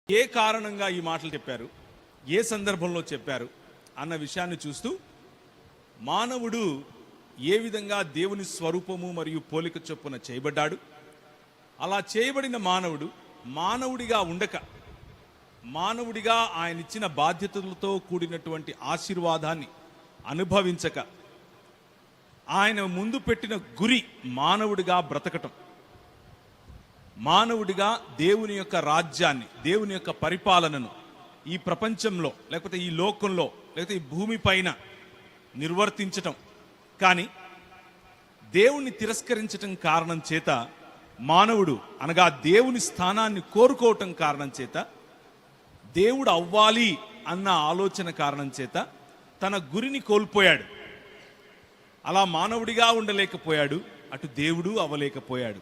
ఏ కారణంగా ఈ మాటలు చెప్పారు, ఏ సందర్భంలో చెప్పారు అన్న విషయాన్ని చూస్తూ మానవుడు ఏ విధంగా దేవుని స్వరూపము మరియు పోలిక చొప్పున చేయబడ్డాడు, అలా చేయబడిన మానవుడు మానవుడిగా ఉండక మానవుడిగా ఆయన ఇచ్చిన బాధ్యతలతో కూడినటువంటి ఆశీర్వాదాన్ని అనుభవించక ఆయన ముందు పెట్టిన గురి మానవుడిగా బ్రతకటం, మానవుడిగా దేవుని యొక్క రాజ్యాన్ని, దేవుని యొక్క పరిపాలనను ఈ ప్రపంచంలో లేకపోతే ఈ లోకంలో లేకపోతే ఈ భూమి పైన నిర్వర్తించటం, కానీ దేవుణ్ణి తిరస్కరించటం కారణం చేత మానవుడు అనగా దేవుని స్థానాన్ని కోరుకోవటం కారణం చేత, దేవుడు అవ్వాలి అన్న ఆలోచన కారణం చేత తన గురిని కోల్పోయాడు. అలా మానవుడిగా ఉండలేకపోయాడు, అటు దేవుడు అవ్వలేకపోయాడు.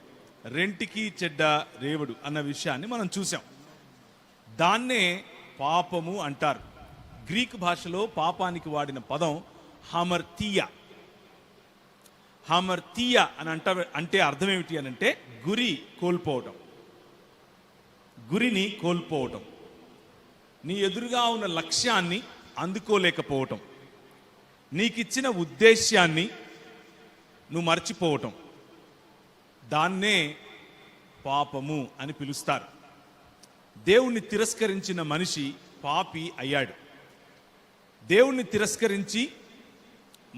రెంటికి చెడ్డ రేవుడు అన్న విషయాన్ని మనం చూసాం. దాన్నే పాపము అంటారు. గ్రీక్ భాషలో పాపానికి వాడిన పదం హమర్తియా. హమర్తియా అని అంటే అర్థం ఏమిటి అని అంటే గురి కోల్పోవటం, గురిని కోల్పోవటం, నీ ఎదురుగా ఉన్న లక్ష్యాన్ని అందుకోలేకపోవటం, నీకిచ్చిన ఉద్దేశ్యాన్ని నువ్వు మర్చిపోవటం, దాన్నే పాపము అని పిలుస్తారు. దేవుణ్ణి తిరస్కరించిన మనిషి పాపి అయ్యాడు. దేవుణ్ణి తిరస్కరించి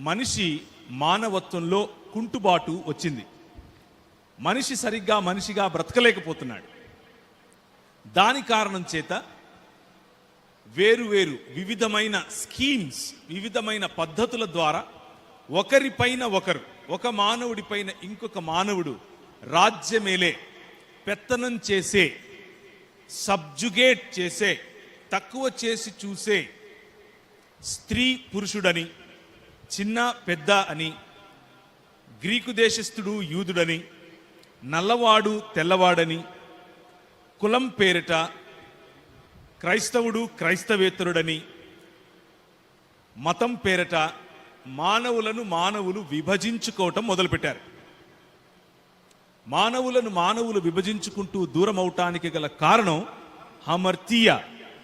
మనిషి మానవత్వంలో కుంటుబాటు వచ్చింది. మనిషి సరిగ్గా మనిషిగా బ్రతకలేకపోతున్నాడు. దాని కారణం చేత వేరు వివిధమైన స్కీమ్స్, వివిధమైన పద్ధతుల ద్వారా ఒకరిపైన ఒకరు, ఒక మానవుడిపైన ఇంకొక మానవుడు రాజ్యమేలే, పెత్తనం చేసే, సబ్జుగేట్ చేసే, తక్కువ చేసి చూసే, స్త్రీ పురుషుడని, చిన్న పెద్ద అని, గ్రీకు దేశస్థుడు యూదుడని, నల్లవాడు తెల్లవాడని, కులం పేరిట క్రైస్తవుడు క్రైస్తవేతరుడని, మతం పేరిట మానవులు విభజించుకోవటం మొదలుపెట్టారు. మానవులు విభజించుకుంటూ దూరం అవటానికి గల కారణం హమర్తీయ,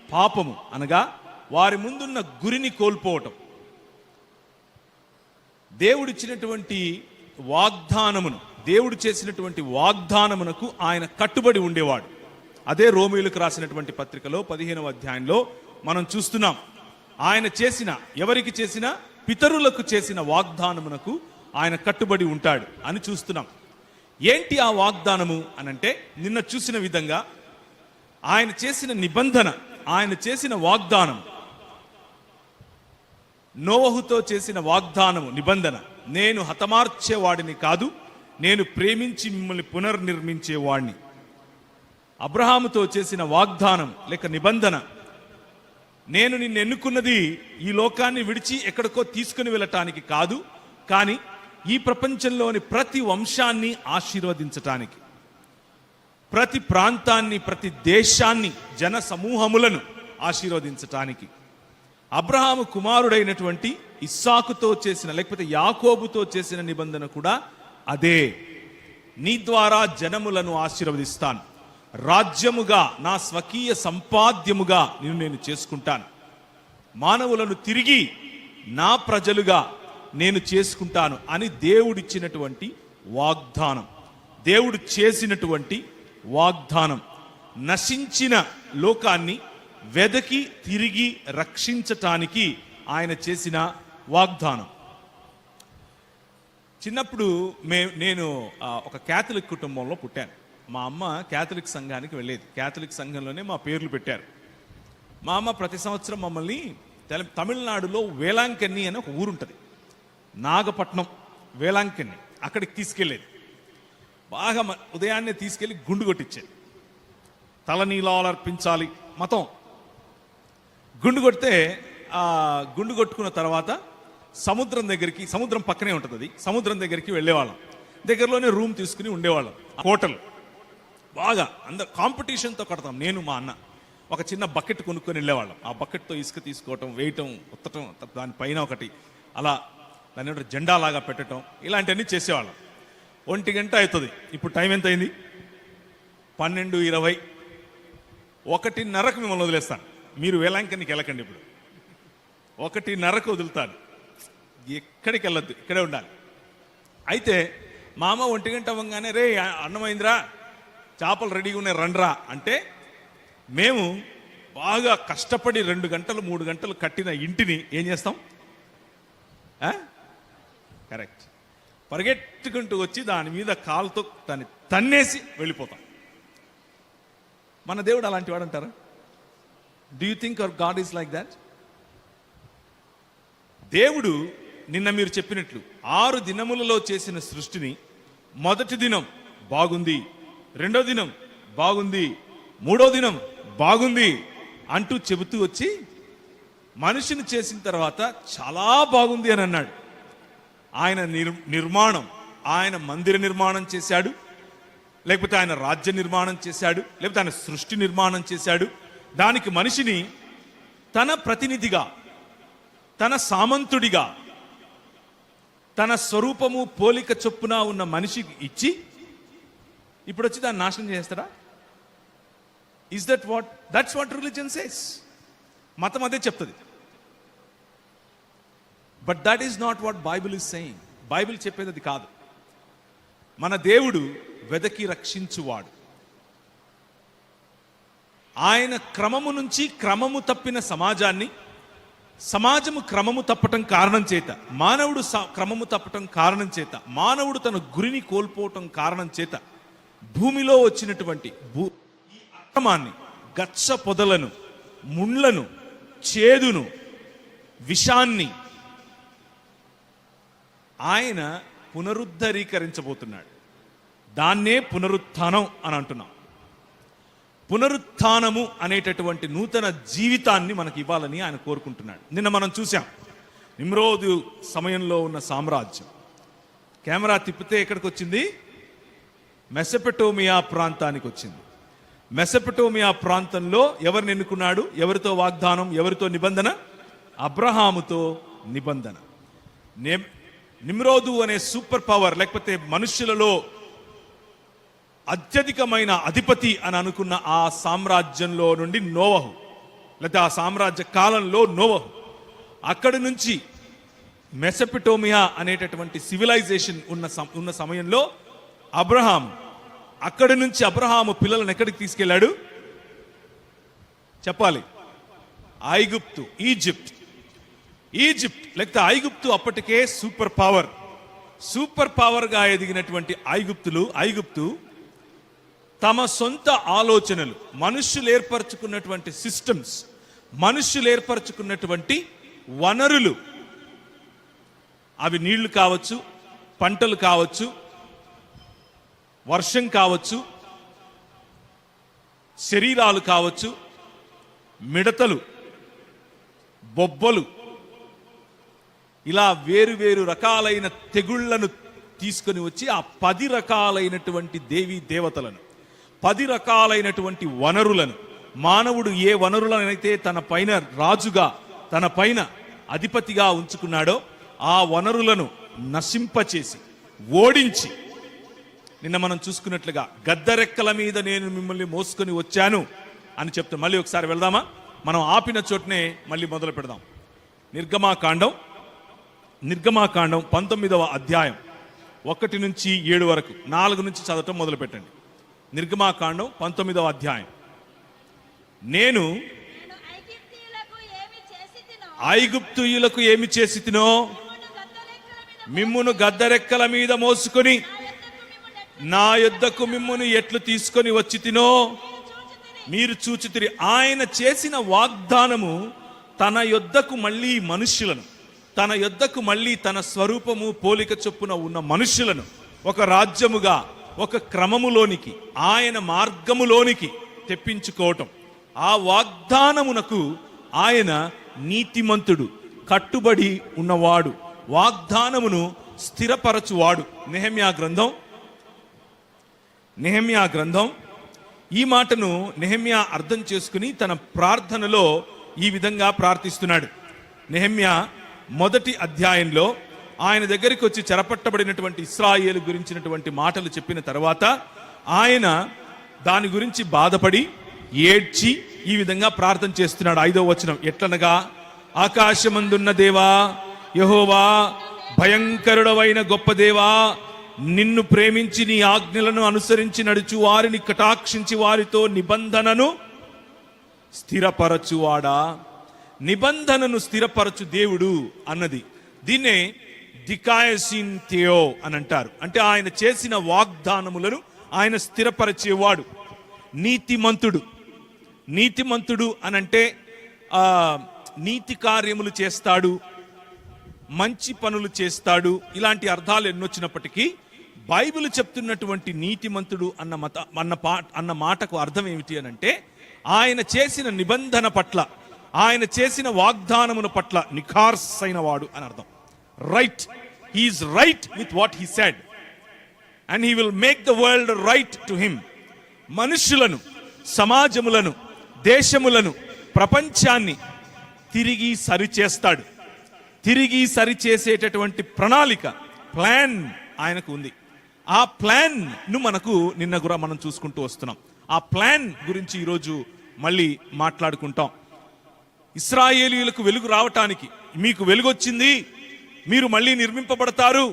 పాపము అనగా వారి ముందున్న గురిని కోల్పోవటం. దేవుడిచ్చినటువంటి వాగ్దానమును, దేవుడు చేసినటువంటి వాగ్దానమునకు ఆయన కట్టుబడి ఉండేవాడు. అదే రోమీయులకు రాసినటువంటి పత్రికలో 15వ అధ్యాయంలో మనం చూస్తున్నాం. ఆయన చేసిన, ఎవరికి చేసిన, పితరులకు చేసిన వాగ్దానమునకు ఆయన కట్టుబడి ఉంటాడు అని చూస్తున్నాం. ఏంటి ఆ వాగ్దానము అనంటే, నిన్న చూసిన విధంగా ఆయన చేసిన నిబంధన, ఆయన చేసిన వాగ్దానం, నోవహుతో చేసిన వాగ్దానము, నిబంధన, నేను హతమార్చేవాడిని కాదు, నేను ప్రేమించి మిమ్మల్ని పునర్నిర్మించేవాడిని. అబ్రహాముతో చేసిన వాగ్దానం లేక నిబంధన, నేను నిన్ను ఎన్నుకున్నది ఈ లోకాన్ని విడిచి ఎక్కడికో తీసుకుని వెళ్ళటానికి కాదు, కానీ ఈ ప్రపంచంలోని ప్రతి వంశాన్ని ఆశీర్వదించటానికి, ప్రతి ప్రాంతాన్ని, ప్రతి దేశాన్ని, జన సమూహములను ఆశీర్వదించటానికి. అబ్రహాము కుమారుడైనటువంటి ఇస్సాకుతో చేసిన లేకపోతే యాకోబుతో చేసిన నిబంధన కూడా అదే. నీ ద్వారా జనములను ఆశీర్వదిస్తాను, రాజ్యముగా, నా స్వకీయ సంపాద్యముగా నేను చేసుకుంటాను, మానవులను తిరిగి నా ప్రజలుగా నేను చేసుకుంటాను అని దేవుడిచ్చినటువంటి వాగ్దానం, దేవుడు చేసినటువంటి వాగ్దానం, నశించిన లోకాన్ని వెదకి తిరిగి రక్షించటానికి ఆయన చేసిన వాగ్దానం. చిన్నప్పుడు నేను ఒక క్యాథలిక్ కుటుంబంలో పుట్టాను. మా అమ్మ క్యాథలిక్ సంఘానికి వెళ్ళేది. క్యాథలిక్ సంఘంలోనే మా పేర్లు పెట్టారు. మా అమ్మ ప్రతి సంవత్సరం మమ్మల్ని తమిళనాడులో వేలాంకన్ని అని ఒక ఊరుంటుంది, నాగపట్నం వేలాంకన్ని, అక్కడికి తీసుకెళ్ళేది. బాగా ఉదయాన్నే తీసుకెళ్ళి గుండు కొట్టించేది. తలనీలాలర్పించాలి మతం. గుండు కొడితే ఆ గుండు కొట్టుకున్న తర్వాత సముద్రం దగ్గరికి, సముద్రం పక్కనే ఉంటుంది అది, సముద్రం దగ్గరికి వెళ్ళేవాళ్ళం. దగ్గరలోనే రూమ్ తీసుకుని ఉండేవాళ్ళం. హోటల్ బాగా అందరు కాంపిటీషన్తో కడతాం. నేను మా అన్న ఒక చిన్న బకెట్ కొనుక్కొని వెళ్ళేవాళ్ళం. ఆ బకెట్తో ఇసుక తీసుకోవటం, వేయటం, ఉత్తటం, దానిపైన ఒకటి అలా దాని జెండా లాగా పెట్టడం, ఇలాంటివన్నీ చేసేవాళ్ళం. 1 గంట అవుతుంది. ఇప్పుడు టైం ఎంత అయింది? 12:20. 1:30కు మిమ్మల్ని వదిలేస్తాను. మీరు వేలాంకనికి వెళ్ళకండి. ఇప్పుడు 1:30కు వదులుతాను. ఎక్కడికి వెళ్ళొద్దు, ఇక్కడే ఉండాలి. అయితే మా అమ్మ 1 గంట అవ్వగానే రే అన్నమైందిరా, చేపలు రెడీగా ఉన్నాయి రండ్రా అంటే, మేము బాగా కష్టపడి 2 గంటలు 3 గంటలు కట్టిన ఇంటిని ఏం చేస్తాం? కరెక్ట్, పరిగెత్తుకుంటూ వచ్చి దాని మీద కాలుతో దాన్ని తన్నేసి వెళ్ళిపోతాం. మన దేవుడు అలాంటి వాడు అంటారా? Do you think our God is like that? దేవుడు నిన్న మీరు చెప్పినట్లు 6 దినములలో చేసిన సృష్టిని మొదటి దినం బాగుంది, రెండో దినం బాగుంది, మూడో దినం బాగుంది అంటూ చెబుతూ వచ్చి మనిషిని చేసిన తర్వాత చాలా బాగుంది అని అన్నాడు. ఆయన నిర్మాణం, ఆయన మందిర నిర్మాణం చేశాడు, లేకపోతే ఆయన రాజ్య నిర్మాణం చేశాడు, లేకపోతే ఆయన సృష్టి నిర్మాణం చేశాడు. దానికి మనిషిని తన ప్రతినిధిగా, తన సామంతుడిగా, తన స్వరూపము పోలిక చొప్పున ఉన్న మనిషికి ఇచ్చి ఇప్పుడు వచ్చి దాన్ని నాశనం చేస్తాడా? Is that what? That's what religion says. మతం అదే చెప్తుంది. But that is not what Bible is saying. Bible చెప్పేది అది కాదు. మన దేవుడు వెదకి రక్షించువాడు. ఆయన క్రమము నుంచి క్రమము తప్పిన సమాజాన్ని, సమాజము క్రమము తప్పటం కారణం చేత, మానవుడు క్రమము తప్పటం కారణం చేత, మానవుడు తన గురిని కోల్పోవటం కారణం చేత భూమిలో వచ్చినటువంటి ఈ అక్రమాన్ని, గచ్చ పొదలను, ముండ్లను, చేదును, విషాన్ని ఆయన పునరుద్ధరీకరించబోతున్నాడు. దాన్నే పునరుత్థానం అని అంటున్నాం. పునరుత్థానము అనేటటువంటి నూతన జీవితాన్ని మనకి ఇవ్వాలని ఆయన కోరుకుంటున్నాడు. నిన్న మనం చూసాం నిమ్రోదు సమయంలో ఉన్న సామ్రాజ్యం. కెమెరా తిప్పితే ఎక్కడికి వచ్చింది? మెసపెటోమియా ప్రాంతానికి వచ్చింది. మెసపెటోమియా ప్రాంతంలో ఎవరిని ఎన్నుకున్నాడు? ఎవరితో వాగ్దానం, ఎవరితో నిబంధన? అబ్రహాముతో నిబంధన. నిమ్రోదు అనే సూపర్ పవర్, లేకపోతే మనుష్యులలో అత్యధికమైన అధిపతి అని అనుకున్న ఆ సామ్రాజ్యంలో నుండి నోవహు, లేకపోతే ఆ సామ్రాజ్య కాలంలో నోవహు అక్కడి నుంచి మెసపెటోమియా అనేటటువంటి సివిలైజేషన్ ఉన్న సమయంలో అబ్రహాం, అక్కడి నుంచి అబ్రహాము పిల్లలను ఎక్కడికి తీసుకెళ్లాడు చెప్పాలి? ఐగుప్తు, ఈజిప్ట్. లేకపోతే ఐగుప్తు అప్పటికే సూపర్ పవర్గా ఎదిగినటువంటి ఐగుప్తు తమ సొంత ఆలోచనలు, మనుష్యులు ఏర్పరచుకున్నటువంటి సిస్టమ్స్, మనుష్యులు ఏర్పరచుకున్నటువంటి వనరులు, అవి నీళ్లు కావచ్చు, పంటలు కావచ్చు, వర్షం కావచ్చు, శరీరాలు కావచ్చు, మిడతలు, బొబ్బలు, ఇలా వేరు రకాలైన తెగుళ్లను తీసుకొని వచ్చి ఆ 10 రకాలైనటువంటి దేవీ దేవతలను, 10 రకాలైనటువంటి వనరులను, మానవుడు ఏ వనరులనైతే తన పైన రాజుగా, తన పైన అధిపతిగా ఉంచుకున్నాడో ఆ వనరులను నశింపచేసి, ఓడించి, నిన్న మనం చూసుకున్నట్లుగా గద్దరెక్కల మీద నేను మిమ్మల్ని మోసుకొని వచ్చాను అని చెప్తా. మళ్ళీ ఒకసారి వెళ్దామా? మనం ఆపిన చోటనే మళ్ళీ మొదలు పెడదాం. నిర్గమాకాండం 19వ అధ్యాయం 1 నుంచి 7 వరకు, 4 నుంచి చదవటం మొదలు పెట్టండి. నిర్గమాకాండం 19వ అధ్యాయం. నేను ఐగుప్తీయులకు ఏమి చేసి తినో మిమ్మును గద్దరెక్కల మీద మోసుకొని నా యొద్దకు మిమ్మును ఎట్లు తీసుకొని వచ్చి తినో మీరు చూచితిరి. ఆయన చేసిన వాగ్దానము తన యొద్దకు మళ్ళీ మనుష్యులను, తన యొద్దకు మళ్ళీ తన స్వరూపము పోలిక చొప్పున ఉన్న మనుష్యులను ఒక రాజ్యముగా, ఒక క్రమములోనికి, ఆయన మార్గములోనికి తెప్పించుకోవటం. ఆ వాగ్దానమునకు ఆయన నీతిమంతుడు, కట్టుబడి ఉన్నవాడు, వాగ్దానమును స్థిరపరచువాడు. నెహెమ్యా గ్రంథం ఈ మాటను నెహెమ్యా అర్థం చేసుకుని తన ప్రార్థనలో ఈ విధంగా ప్రార్థిస్తున్నాడు. నెహెమ్యా 1వ అధ్యాయంలో ఆయన దగ్గరికి వచ్చి చెరపట్టబడినటువంటి ఇశ్రాయేలు గురించినటువంటి మాటలు చెప్పిన తర్వాత ఆయన దాని గురించి బాధపడి ఏడ్చి ఈ విధంగా ప్రార్థన చేస్తున్నాడు. 5వ వచనం, ఎట్లనగా ఆకాశమందున్న దేవా యెహోవా, భయంకరుడవైన గొప్ప దేవా, నిన్ను ప్రేమించి నీ ఆజ్ఞలను అనుసరించి నడుచు వారిని కటాక్షించి వారితో నిబంధనను స్థిరపరచువాడా. నిబంధనను స్థిరపరచు దేవుడు అన్నది దీన్నే దికాయసిన్ థియో అని అంటారు. అంటే ఆయన చేసిన వాగ్దానములను ఆయన స్థిరపరిచేవాడు. నీతిమంతుడు, నీతిమంతుడు అనంటే నీతి కార్యములు చేస్తాడు, మంచి పనులు చేస్తాడు, ఇలాంటి అర్థాలు ఎన్నొచ్చినప్పటికీ బైబిల్ చెప్తున్నటువంటి నీతిమంతుడు అన్న మాటకు అర్థం ఏమిటి అనంటే ఆయన చేసిన నిబంధన పట్ల, ఆయన చేసిన వాగ్దానముల పట్ల నిఖార్స్ అయిన వాడు అని అర్థం. Right, he's right with what he said and he will make the world right to him. మనుషులను, సమాజములను, దేశములను, ప్రపంచాన్ని తిరిగి సరిచేస్తాడు. తిరిగి సరిచేసేటటువంటి ప్రణాళిక, ప్లాన్ ఆయనకు ఉంది. ఆ ప్లాన్ ను మనకు నిన్న కూడా మనం చూసుకుంటూ వస్తున్నాం. ఆ ప్లాన్ గురించి ఈరోజు మళ్ళీ మాట్లాడుకుంటాం. ఇశ్రాయేలీయులకు వెలుగు రావటానికి, మీకు వెలుగొచ్చింది, మీరు మళ్ళీ నిర్మింపబడతారు,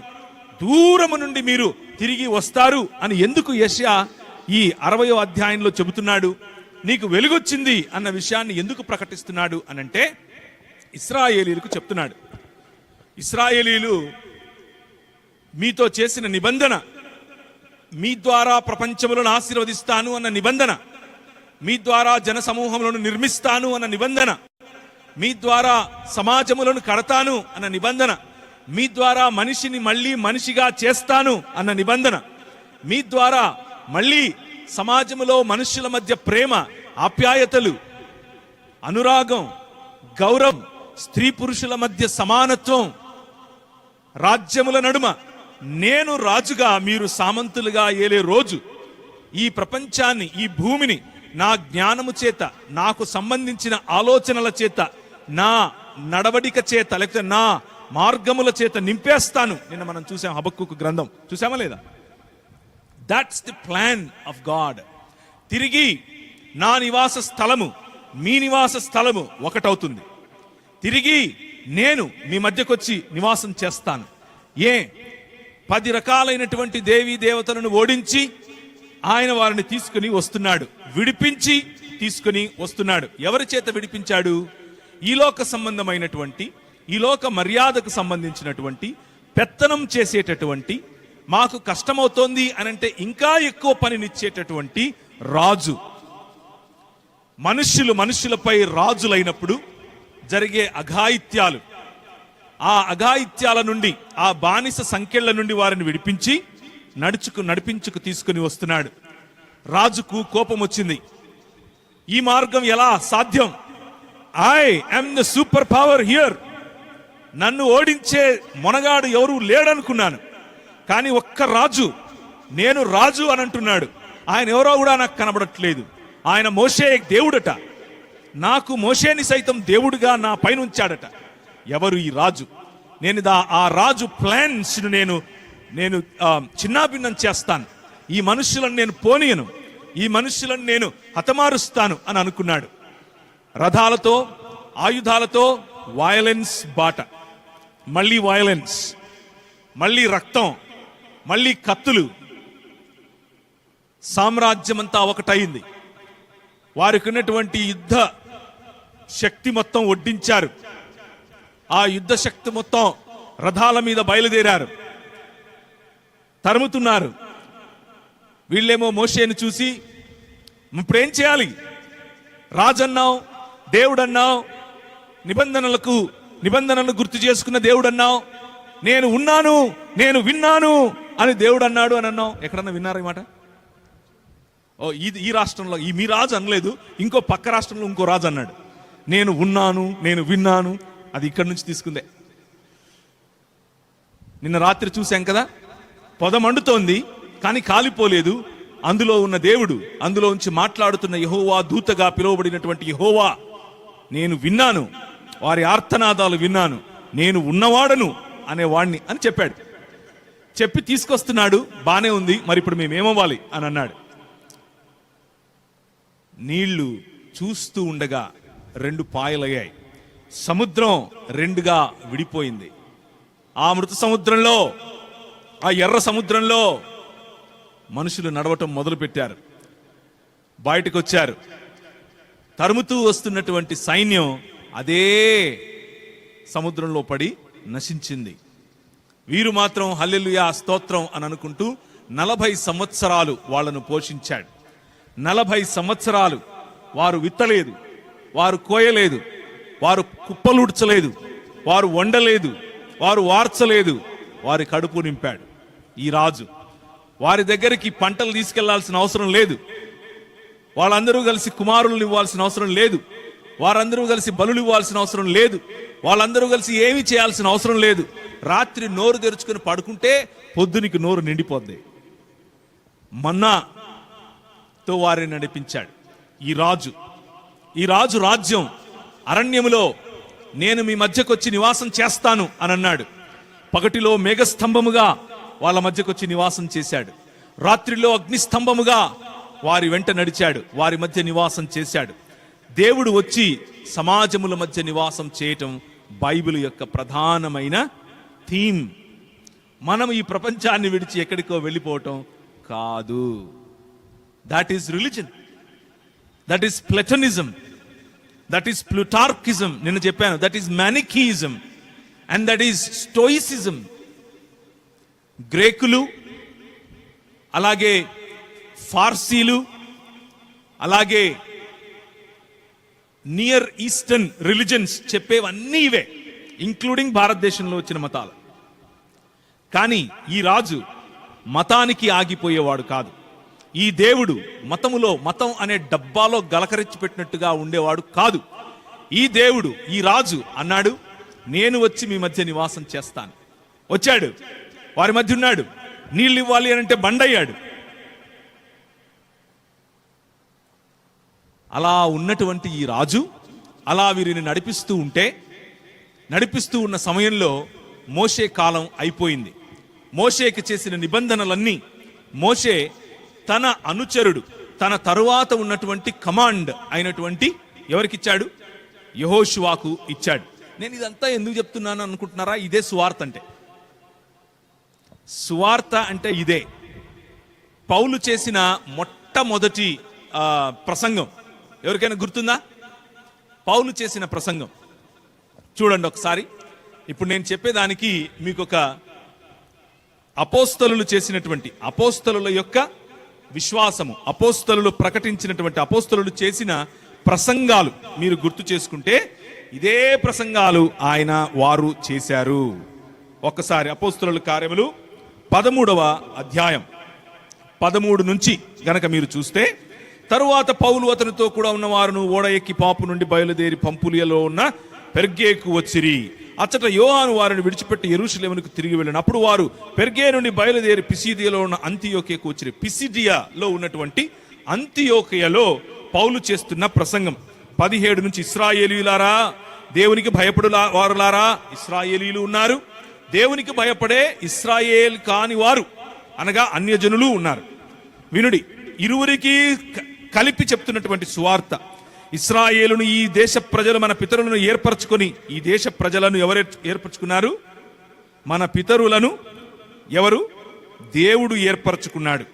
దూరము నుండి మీరు తిరిగి వస్తారు అని ఎందుకు యెషయా ఈ 60వ అధ్యాయంలో చెబుతున్నాడు? నీకు వెలుగొచ్చింది అన్న విషయాన్ని ఎందుకు ప్రకటిస్తున్నాడు అనంటే ఇశ్రాయేలీయులకు చెప్తున్నాడు. ఇశ్రాయేలీయులు మీతో చేసిన నిబంధన, మీ ద్వారా ప్రపంచములను ఆశీర్వదిస్తాను అన్న నిబంధన, మీ ద్వారా జన సమూహములను నిర్మిస్తాను అన్న నిబంధన, మీ ద్వారా సమాజములను కడతాను అన్న నిబంధన, మీ ద్వారా మనిషిని మళ్ళీ మనిషిగా చేస్తాను అన్న నిబంధన, మీ ద్వారా మళ్ళీ సమాజములో మనుషుల మధ్య ప్రేమ, ఆప్యాయతలు, అనురాగం, గౌరవం, స్త్రీ పురుషుల మధ్య సమానత్వం, రాజ్యముల నడుమ నేను రాజుగా మీరు సామంతులుగా ఏలే రోజు, ఈ ప్రపంచాన్ని, ఈ భూమిని నా జ్ఞానము చేత, నాకు సంబంధించిన ఆలోచనల చేత, నా నడవడిక చేత, లేకపోతే నా మార్గముల చేత నింపేస్తాను. నిన్న మనం చూసాం హబక్కూకు గ్రంథం, చూసామా లేదా? That's the plan of God. తిరిగి నా నివాస స్థలము, మీ నివాస స్థలము ఒకటవుతుంది. తిరిగి నేను మీ మధ్యకొచ్చి నివాసం చేస్తాను. 10 రకాలైనటువంటి దేవీ దేవతలను ఓడించి ఆయన వారిని తీసుకుని వస్తున్నాడు, విడిపించి తీసుకుని వస్తున్నాడు. ఎవరి చేత విడిపించాడు? ఈ లోక సంబంధమైనటువంటి, ఈ లోక మర్యాదకు సంబంధించినటువంటి, పెత్తనం చేసేటటువంటి, మాకు కష్టమవుతోంది అనంటే ఇంకా ఎక్కువ పనినిచ్చేటటువంటి రాజు. మనుష్యులపై రాజులైనప్పుడు జరిగే అఘాయిత్యాలు, ఆ అఘాయిత్యాల నుండి, ఆ బానిస సంకెళ్ల నుండి వారిని విడిపించి నడిపించుకు తీసుకుని వస్తున్నాడు. రాజుకు కోపం వచ్చింది. ఈ మార్గం ఎలా సాధ్యం? I am the super power here. నన్ను ఓడించే మొనగాడు ఎవరు లేడనుకున్నాను. కానీ ఒక్క రాజు, నేను రాజు అని అంటున్నాడు. ఆయన ఎవరో కూడా నాకు కనబడట్లేదు. ఆయన మోషే దేవుడట. నాకు మోషేని సైతం దేవుడిగా నా పైన ఉంచాడట. ఎవరు ఈ రాజు? నేను ఆ రాజు ప్లాన్స్ నేను చిన్నాభిన్నం చేస్తాను. ఈ మనుషులను నేను పోనీయను, ఈ మనుషులను నేను హతమారుస్తాను అని అనుకున్నాడు. రథాలతో, ఆయుధాలతో వయలెన్స్ బాట, మళ్ళీ వయలెన్స్, మళ్ళీ రక్తం, మళ్ళీ కత్తులు. సామ్రాజ్యమంతా ఒకటైంది. వారికి ఉన్నటువంటి యుద్ధ శక్తి మొత్తం ఒడ్డించారు. ఆ యుద్ధ శక్తి మొత్తం రథాల మీద బయలుదేరారు, తరుముతున్నారు. వీళ్ళేమో మోషేని చూసి, ఇప్పుడేం చేయాలి? రాజన్నావు, దేవుడన్నావు, నిబంధనలను గుర్తు చేసుకున్న దేవుడన్నావు, నేను ఉన్నాను, నేను విన్నాను అని దేవుడు అన్నాడు అని అన్నావు. ఎక్కడన్నా విన్నారా ఈ మాట? ఈ రాష్ట్రంలో మీ రాజు అనలేదు, ఇంకో పక్క రాష్ట్రంలో ఇంకో రాజు అన్నాడు, నేను ఉన్నాను, నేను విన్నాను. అది ఇక్కడి నుంచి తీసుకుందే. నిన్న రాత్రి చూశాం కదా, పొద మండుతోంది కానీ కాలిపోలేదు. అందులో ఉన్న దేవుడు, అందులో నుంచి మాట్లాడుతున్న యెహోవా, దూతగా పిలువబడినటువంటి యెహోవా, నేను విన్నాను, వారి ఆర్తనాదాలు విన్నాను, నేను ఉన్నవాడను అనేవాడిని అని చెప్పాడు. చెప్పి తీసుకొస్తున్నాడు. బానే ఉంది, మరి ఇప్పుడు మేమేమవ్వాలి అని అన్నాడు. నీళ్లు చూస్తూ ఉండగా 2 పాయలయ్యాయి. సముద్రం 2గా విడిపోయింది. ఆ మృత సముద్రంలో, ఆ ఎర్ర సముద్రంలో మనుషులు నడవటం మొదలుపెట్టారు. బయటకు వచ్చారు. తరుముతూ వస్తున్నటువంటి సైన్యం అదే సముద్రంలో పడి నశించింది. వీరు మాత్రం హల్లెలూయా స్తోత్రం అని అనుకుంటూ 40 సంవత్సరాలు వాళ్ళను పోషించాడు. 40 సంవత్సరాలు వారు విత్తలేదు, వారు కోయలేదు, వారు కుప్పలుడ్చలేదు, వారు వండలేదు, వారు వార్చలేదు, వారి కడుపు నింపాడు ఈ రాజు. వారి దగ్గరికి పంటలు తీసుకెళ్లాల్సిన అవసరం లేదు. వాళ్ళందరూ కలిసి కుమారులను ఇవ్వాల్సిన అవసరం లేదు. వారందరూ కలిసి బలులు ఇవ్వాల్సిన అవసరం లేదు. వాళ్ళందరూ కలిసి ఏమీ చేయాల్సిన అవసరం లేదు. రాత్రి నోరు తెరుచుకుని పడుకుంటే పొద్దునికి నోరు నిండిపోద్ది. మన్నాతో వారిని నడిపించాడు ఈ రాజు రాజ్యం అరణ్యములో నేను మీ మధ్యకొచ్చి నివాసం చేస్తాను అని అన్నాడు. పగటిలో మేఘస్తంభముగా వాళ్ళ మధ్యకొచ్చి నివాసం చేశాడు. రాత్రిలో అగ్నిస్తంభముగా వారి వెంట నడిచాడు, వారి మధ్య నివాసం చేశాడు. దేవుడు వచ్చి సమాజముల మధ్య నివాసం చేయటం బైబిల్ యొక్క ప్రధానమైన థీమ్. మనం ఈ ప్రపంచాన్ని విడిచి ఎక్కడికో వెళ్ళిపోవటం కాదు. That is religion, that is Platonism, that is Plutarchism. నేను చెప్పాను, that is Manichaeism and that is Stoicism. గ్రేకులు, అలాగే ఫార్సీలు, అలాగే నియర్ ఈస్టర్న్ రిలిజన్స్ చెప్పేవన్నీ ఇవే, ఇంక్లూడింగ్ భారతదేశంలో వచ్చిన మతాలు. కానీ ఈ రాజు మతానికి ఆగిపోయేవాడు కాదు. ఈ దేవుడు మతం అనే డబ్బాలో గలకరించి పెట్టినట్టుగా ఉండేవాడు కాదు. ఈ దేవుడు, ఈ రాజు అన్నాడు, నేను వచ్చి మీ మధ్య నివాసం చేస్తాను. వచ్చాడు, వారి మధ్య ఉన్నాడు. నీళ్ళు ఇవ్వాలి అని అంటే బండయ్యాడు. అలా ఉన్నటువంటి ఈ రాజు అలా వీరిని నడిపిస్తూ ఉన్న సమయంలో మోషే కాలం అయిపోయింది. మోషేకి చేసిన నిబంధనలన్నీ మోషే తన అనుచరుడు, తన తరువాత ఉన్నటువంటి కమాండ్ అయినటువంటి ఎవరికిచ్చాడు? యెహోషువాకు ఇచ్చాడు. నేను ఇదంతా ఎందుకు చెప్తున్నాను అనుకుంటున్నారా? ఇదే సువార్త అంటే. సువార్త అంటే ఇదే. పౌలు చేసిన మొట్టమొదటి ప్రసంగం ఎవరికైనా గుర్తుందా? పౌలు చేసిన ప్రసంగం చూడండి ఒకసారి. ఇప్పుడు నేను చెప్పేదానికి మీకు ఒక అపోస్తలులు చేసినటువంటి, అపోస్తలుల యొక్క విశ్వాసము, అపోస్తలులు ప్రకటించినటువంటి, అపోస్తలులు చేసిన ప్రసంగాలు మీరు గుర్తు చేసుకుంటే ఇదే ప్రసంగాలు వారు చేశారు. ఒక్కసారి అపోస్తలుల కార్యములు 13వ అధ్యాయం 13 నుంచి గనక మీరు చూస్తే, తరువాత పౌలు అతనితో కూడా ఉన్న వారును ఓడ ఎక్కి పాపు నుండి బయలుదేరి పంపులియలో ఉన్న పెర్గేకు వచ్చిరి. అచ్చట యోహాను వారిని విడిచిపెట్టి యెరూషలేమునకు తిరిగి వెళ్ళిన. అప్పుడు వారు పెర్గే నుండి బయలుదేరి పిసిదియాలో ఉన్న అంతియోకియాకు వచ్చిరి. పిసిడియాలో ఉన్నటువంటి అంతియోకియాలో పౌలు చేస్తున్న ప్రసంగం 17 నుంచి, ఇశ్రాయేలీయులారా, దేవునికి భయపడు వారులారా. ఇశ్రాయేలీయులు ఉన్నారు, దేవునికి భయపడే ఇశ్రాయేల్ కాని వారు అనగా అన్యజనులు ఉన్నారు. వినుడి, ఇరువురికి కలిపి చెప్తున్నటువంటి సువార్త. ఇశ్రాయేలును, ఈ దేశ ప్రజలు మన పితరులను ఏర్పరచుకొని, ఈ దేశ ప్రజలను ఎవరు ఏర్పరచుకున్నారు? మన పితరులను ఎవరు? దేవుడు ఏర్పరచుకున్నాడు.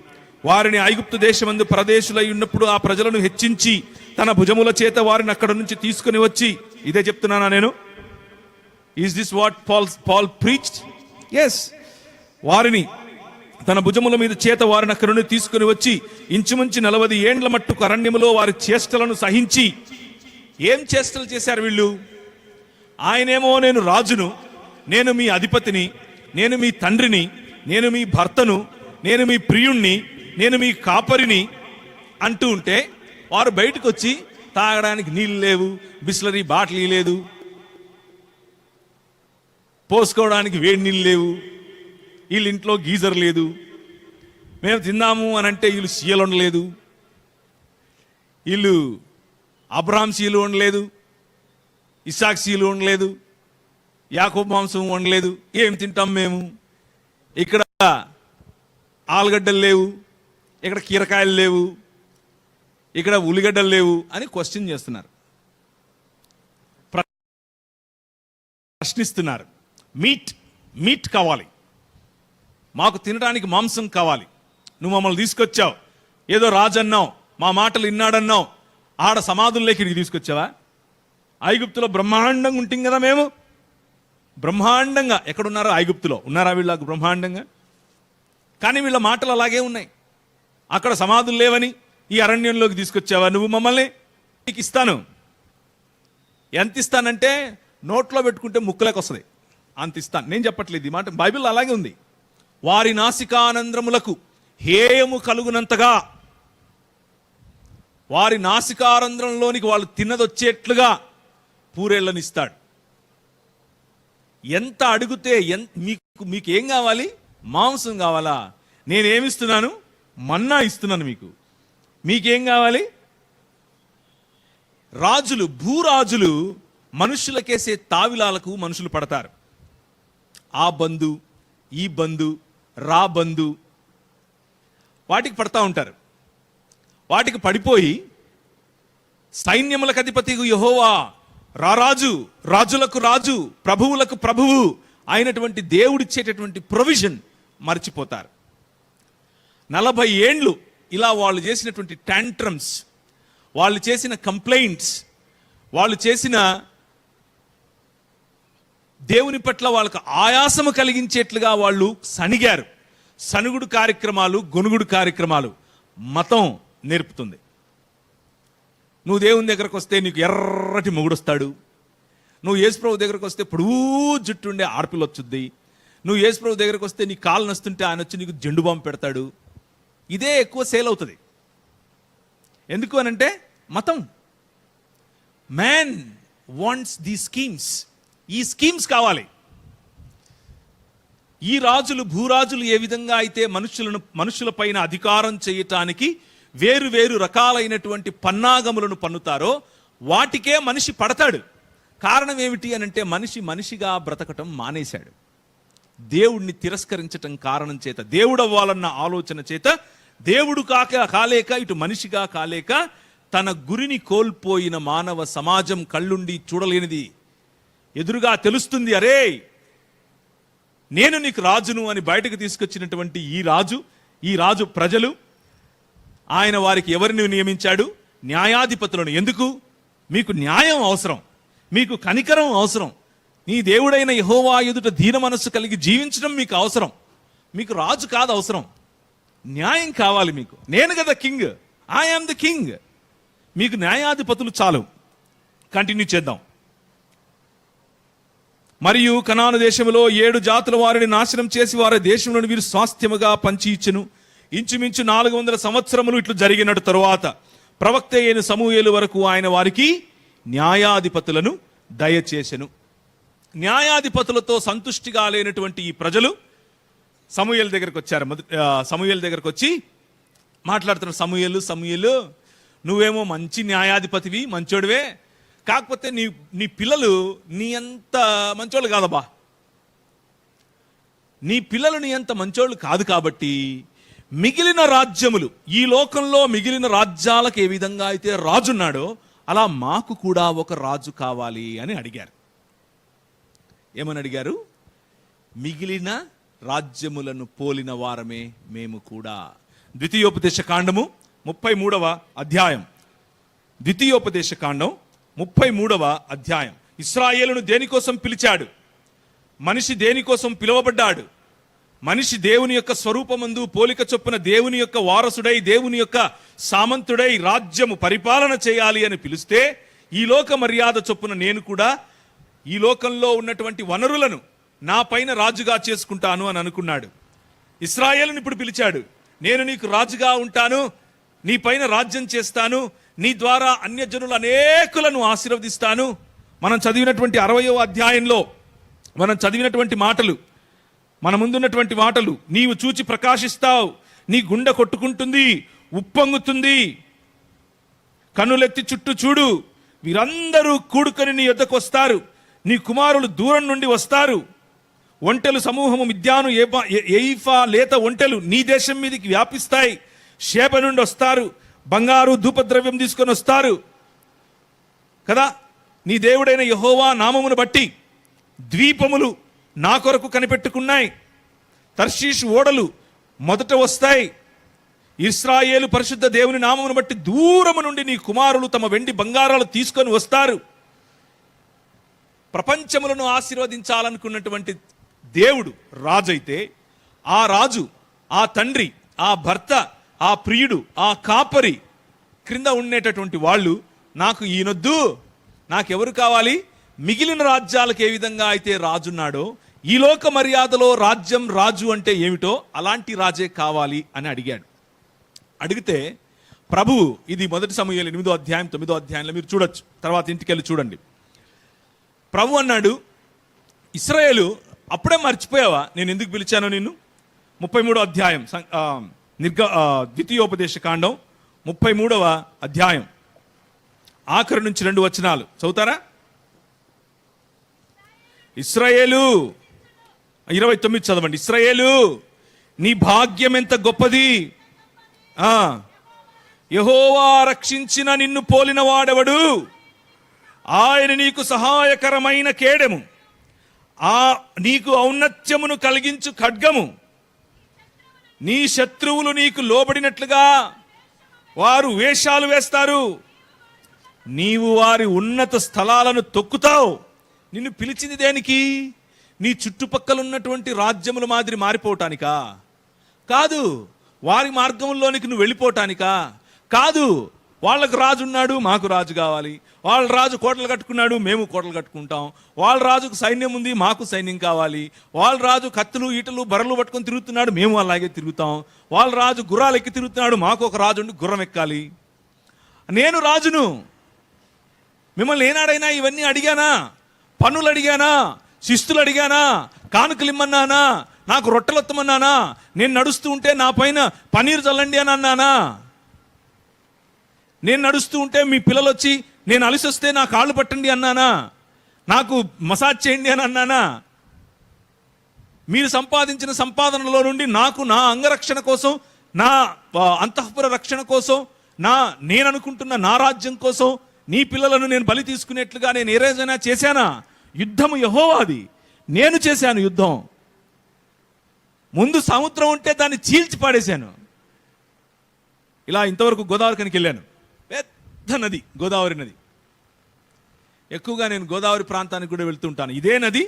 వారిని ఐగుప్తు దేశమందు పరదేశులై ఉన్నప్పుడు ఆ ప్రజలను హెచ్చించి తన భుజముల చేత వారిని అక్కడ నుంచి తీసుకుని వచ్చి, ఇదే చెప్తున్నానా నేను? Is this what Paul preached? Yes. వారిని తన భుజముల మీద చేత వారిని అక్కడ నుండి తీసుకుని వచ్చి ఇంచుమించు 40 ఏండ్ల మట్టుకు అరణ్యములో వారి చేష్టలను సహించి. ఏం చేష్టలు చేశారు వీళ్ళు? ఆయనేమో నేను రాజును, నేను మీ అధిపతిని, నేను మీ తండ్రిని, నేను మీ భర్తను, నేను మీ ప్రియుణ్ణి, నేను మీ కాపరిని అంటూ ఉంటే, వారు బయటకు వచ్చి తాగడానికి నీళ్ళు లేవు, బిస్లరీ బాటిల్ లేదు, పోసుకోవడానికి వేడి నీళ్ళు లేవు, వీళ్ళ ఇంట్లో గీజర్ లేదు, మేము తిందాము అని అంటే వీళ్ళు సీయలు ఉండలేదు, వీళ్ళు అబ్రహాం సీలు ఉండలేదు, ఇస్సాక్ సీలు ఉండలేదు, యాకోబు మాంసం వండలేదు. ఏం తింటాం మేము? ఇక్కడ ఆలుగడ్డలు లేవు, ఇక్కడ కీరకాయలు లేవు, ఇక్కడ ఉల్లిగడ్డలు లేవు అని క్వశ్చన్ చేస్తున్నారు, ప్రశ్నిస్తున్నారు. మీట్ కావాలి, మాకు తినడానికి మాంసం కావాలి. నువ్వు మమ్మల్ని తీసుకొచ్చావు, ఏదో రాజన్నావు, మా మాటలు విన్నాడన్నావు, ఆడ సమాధుల్లోకి ఇక్కడికి తీసుకొచ్చావా? ఐగుప్తులో బ్రహ్మాండంగా ఉంటాం కదా మేము, బ్రహ్మాండంగా. ఎక్కడున్నారో ఐగుప్తులో ఉన్నారా వీళ్ళకు బ్రహ్మాండంగా? కానీ వీళ్ళ మాటలు అలాగే ఉన్నాయి. అక్కడ సమాధులు లేవని ఈ అరణ్యంలోకి తీసుకొచ్చావా నువ్వు మమ్మల్ని? నీకు ఇస్తాను. ఎంత ఇస్తానంటే నోట్లో పెట్టుకుంటే ముక్కులకు వస్తుంది, అంత ఇస్తాను. నేను చెప్పట్లేదు, ఈ మాట బైబిల్ అలాగే ఉంది. వారి నాసికానంద్రములకు హేయము కలుగునంతగా, వారి నాసికారంధ్రంలోనికి వాళ్ళు తిన్నదొచ్చేట్లుగా పూరేళ్ళనిస్తాడు. ఎంత అడిగితే మీకేం కావాలి? మాంసం కావాలా? నేనేమిస్తున్నాను? మన్నా ఇస్తున్నాను మీకు. మీకేం కావాలి? రాజులు, భూరాజులు మనుషులకేసే తావిలాలకు మనుషులు పడతారు. ఆ బంధు, ఈ బంధు, రా బంధు, వాటికి పడతా ఉంటారు. వాటికి పడిపోయి సైన్యములకు అధిపతి యెహోవా, రారాజు, రాజులకు రాజు, ప్రభువులకు ప్రభువు అయినటువంటి దేవుడిచ్చేటటువంటి ప్రొవిజన్ మర్చిపోతారు. 40 ఏండ్లు ఇలా వాళ్ళు చేసినటువంటి టాంట్రమ్స్, వాళ్ళు చేసిన కంప్లైంట్స్, వాళ్ళు చేసిన దేవుని పట్ల వాళ్ళకు ఆయాసము కలిగించేట్లుగా వాళ్ళు సణిగారు. సణుగుడు కార్యక్రమాలు, గొనుగుడు కార్యక్రమాలు మతం నేర్పుతుంది. నువ్వు దేవుని దగ్గరకు వస్తే నీకు ఎర్రటి మొగుడొస్తాడు. నువ్వు యేసుప్రభు దగ్గరకు వస్తే పొడవు జుట్టుండే ఆడపిల్ల వచ్చుద్ది. నువ్వు యేసుప్రభు దగ్గరకు వస్తే నీ కాలు నస్తుంటే ఆయన వచ్చి నీకు జెండు బాంబు పెడతాడు. ఇదే ఎక్కువ సేల్ అవుతుంది. ఎందుకు అనంటే మతం. Man wants the schemes. ఈ స్కీమ్స్ కావాలి. ఈ రాజులు, భూరాజులు ఏ విధంగా అయితే మనుషుల పైన అధికారం చేయటానికి వేరు వేరు రకాలైనటువంటి పన్నాగములను పన్నుతారో వాటికే మనిషి పడతాడు. కారణం ఏమిటి అనంటే మనిషిగా బ్రతకటం మానేశాడు. దేవుడిని తిరస్కరించటం కారణం చేత, దేవుడు అవ్వాలన్న ఆలోచన చేత, దేవుడు కాలేక ఇటు మనిషిగా కాలేక తన గురిని కోల్పోయిన మానవ సమాజం కళ్ళుండి చూడలేనిది. ఎదురుగా తెలుస్తుంది, అరే నేను నీకు రాజును అని బయటకు తీసుకొచ్చినటువంటి ఈ రాజు ప్రజలు, ఆయన వారికి ఎవరిని నియమించాడు? న్యాయాధిపతులను. ఎందుకు? మీకు న్యాయం అవసరం, మీకు కనికరం అవసరం, నీ దేవుడైన యెహోవా ఎదుట దీన మనస్సు కలిగి జీవించడం మీకు అవసరం. మీకు రాజు కాదు అవసరం, న్యాయం కావాలి మీకు. నేను కదా king, I am the king. మీకు న్యాయాధిపతులు చాలు. కంటిన్యూ చేద్దాం. మరియు కనాను దేశంలో 7 జాతుల వారిని నాశనం చేసి వారి దేశంలోని వీరు స్వాస్థ్యముగా పంచి ఇచ్చెను. ఇంచుమించు 400 సంవత్సరములు ఇట్లు జరిగినట్టు తరువాత ప్రవక్త అయిన సమూయేలు వరకు ఆయన వారికి న్యాయాధిపతులను దయచేసెను. న్యాయాధిపతులతో సంతుష్టిగా లేనటువంటి ఈ ప్రజలు సమూయేలు దగ్గరకు వచ్చారు. సమూయేలు దగ్గరకు వచ్చి మాట్లాడుతున్నారు. సమూయేలు నువ్వేమో మంచి న్యాయాధిపతివి, మంచోడివే, కాకపోతే నీ పిల్లలు నీ అంత మంచోళ్ళు కాదబ్బా. నీ పిల్లలు నీ అంత మంచోళ్ళు కాదు. కాబట్టి మిగిలిన రాజ్యములు, ఈ లోకంలో మిగిలిన రాజ్యాలకు ఏ విధంగా అయితే రాజున్నాడో అలా మాకు కూడా ఒక రాజు కావాలి అని అడిగారు. ఏమని అడిగారు? మిగిలిన రాజ్యములను పోలిన వారమే మేము కూడా. ద్వితీయోపదేశ కాండము 33వ అధ్యాయం. ద్వితీయోపదేశ కాండం 33వ అధ్యాయం. ఇశ్రాయేలును దేనికోసం పిలిచాడు? మనిషి దేనికోసం పిలువబడ్డాడు? మనిషి దేవుని యొక్క స్వరూపమందు పోలిక చొప్పున దేవుని యొక్క వారసుడై, దేవుని యొక్క సామంతుడై రాజ్యము పరిపాలన చేయాలి అని పిలిస్తే, ఈ లోక మర్యాద చొప్పున నేను కూడా ఈ లోకంలో ఉన్నటువంటి వనరులను నా పైన రాజుగా చేసుకుంటాను అని అనుకున్నాడు. ఇశ్రాయేలును ఇప్పుడు పిలిచాడు. నేను నీకు రాజుగా ఉంటాను, నీ పైన రాజ్యం చేస్తాను, నీ ద్వారా అన్యజనులు అనేకులను ఆశీర్వదిస్తాను. మనం చదివినటువంటి 60వ అధ్యాయంలో మనం చదివినటువంటి మాటలు, మన ముందున్నటువంటి మాటలు, నీవు చూచి ప్రకాశిస్తావు, నీ గుండె కొట్టుకుంటుంది, ఉప్పొంగుతుంది, కన్నులెత్తి చుట్టూ చూడు, వీరందరూ కూడుకొని నీ యొద్దకు వస్తారు, నీ కుమారులు దూరం నుండి వస్తారు, ఒంటెలు సమూహము మిద్యాను ఎయిఫా లేత ఒంటెలు నీ దేశం మీదకి వ్యాపిస్తాయి, షేబ నుండి వస్తారు, బంగారు ధూపద్రవ్యం తీసుకొని వస్తారు కదా. నీ దేవుడైన యెహోవా నామమును బట్టి ద్వీపములు నా కొరకు కనిపెట్టుకున్నాయి. తర్షీషు ఓడలు మొదట వస్తాయి. ఇశ్రాయేలు పరిశుద్ధ దేవుని నామమును బట్టి దూరము నుండి నీ కుమారులు తమ వెండి బంగారాలు తీసుకొని వస్తారు. ప్రపంచములను ఆశీర్వదించాలనుకున్నటువంటి దేవుడు రాజైతే, ఆ రాజు, ఆ తండ్రి, ఆ భర్త, ఆ ప్రియుడు, ఆ కాపరి క్రింద ఉండేటటువంటి వాళ్ళు, నాకు ఈయనొద్దు, నాకెవరు కావాలి? మిగిలిన రాజ్యాలకు ఏ విధంగా అయితే రాజున్నాడో, ఈ లోక మర్యాదలో రాజ్యం, రాజు అంటే ఏమిటో అలాంటి రాజే కావాలి అని అడిగాడు. అడిగితే ప్రభువు, ఇది 1 సమూయేలు 8వ అధ్యాయం 9వ అధ్యాయంలో మీరు చూడొచ్చు, తర్వాత ఇంటికి వెళ్ళి చూడండి. ప్రభు అన్నాడు, ఇశ్రాయేలు అప్పుడే మర్చిపోయావా నేను ఎందుకు పిలిచానో నిన్ను? 33వ అధ్యాయం ద్వితీయోపదేశ కాండం 33వ అధ్యాయం ఆఖరి నుంచి 2 వచనాలు చదువుతారా? ఇశ్రాయేలు 29 చదవండి. ఇశ్రాయేలు, నీ భాగ్యం ఎంత గొప్పది! యెహోవా రక్షించిన నిన్ను పోలిన వాడెవడు? ఆయన నీకు సహాయకరమైన కేడెము, నీకు ఔన్నత్యమును కలిగించు ఖడ్గము. నీ శత్రువులు నీకు లోబడినట్లుగా వారు వేషాలు వేస్తారు. నీవు వారి ఉన్నత స్థలాలను తొక్కుతావు. నిన్ను పిలిచింది దేనికి? నీ చుట్టుపక్కల ఉన్నటువంటి రాజ్యముల మాదిరి మారిపోవటానికా? కాదు. వారి మార్గంలోనికి నువ్వు వెళ్ళిపోవటానికా? కాదు. వాళ్ళకు రాజు ఉన్నాడు, మాకు రాజు కావాలి. వాళ్ళ రాజు కోటలు కట్టుకున్నాడు, మేము కోటలు కట్టుకుంటాం. వాళ్ళ రాజుకు సైన్యం ఉంది, మాకు సైన్యం కావాలి. వాళ్ళ రాజు కత్తులు, ఈటలు, బర్రెలు పట్టుకొని తిరుగుతున్నాడు, మేము అలాగే తిరుగుతాం. వాళ్ళ రాజు గుర్రాలు ఎక్కి తిరుగుతున్నాడు, మాకు ఒక రాజు ఉండి గుర్రం ఎక్కాలి. నేను రాజును. మిమ్మల్ని ఏనాడైనా ఇవన్నీ అడిగానా? పన్నులు అడిగానా? శిస్తులు అడిగానా? కానుకలు ఇమ్మన్నానా? నాకు రొట్టెలు ఎత్తమన్నానా? నేను నడుస్తూ ఉంటే నా పైన పన్నీరు చల్లండి అని అన్నానా? నేను నడుస్తూ ఉంటే మీ పిల్లలు వచ్చి నేను అలిసొస్తే నా కాళ్ళు పట్టండి అన్నానా? నాకు మసాజ్ చేయండి అని అన్నానా? మీరు సంపాదించిన సంపాదనలో నుండి నాకు నా అంగరక్షణ కోసం, నా అంతఃపుర రక్షణ కోసం, నేను అనుకుంటున్న నా రాజ్యం కోసం నీ పిల్లలను నేను బలి తీసుకునేట్లుగా నేను ఏ రోజైనా చేశానా? యుద్ధము యెహోవాది, నేను చేశాను యుద్ధం. ముందు సముద్రం ఉంటే దాన్ని చీల్చి పాడేశాను. ఇలా ఇంతవరకు గోదావరి కనికి వెళ్ళాను. పెద్ద నది గోదావరి నది. ఎక్కువగా నేను గోదావరి ప్రాంతానికి కూడా వెళ్తుంటాను. ఇదే నది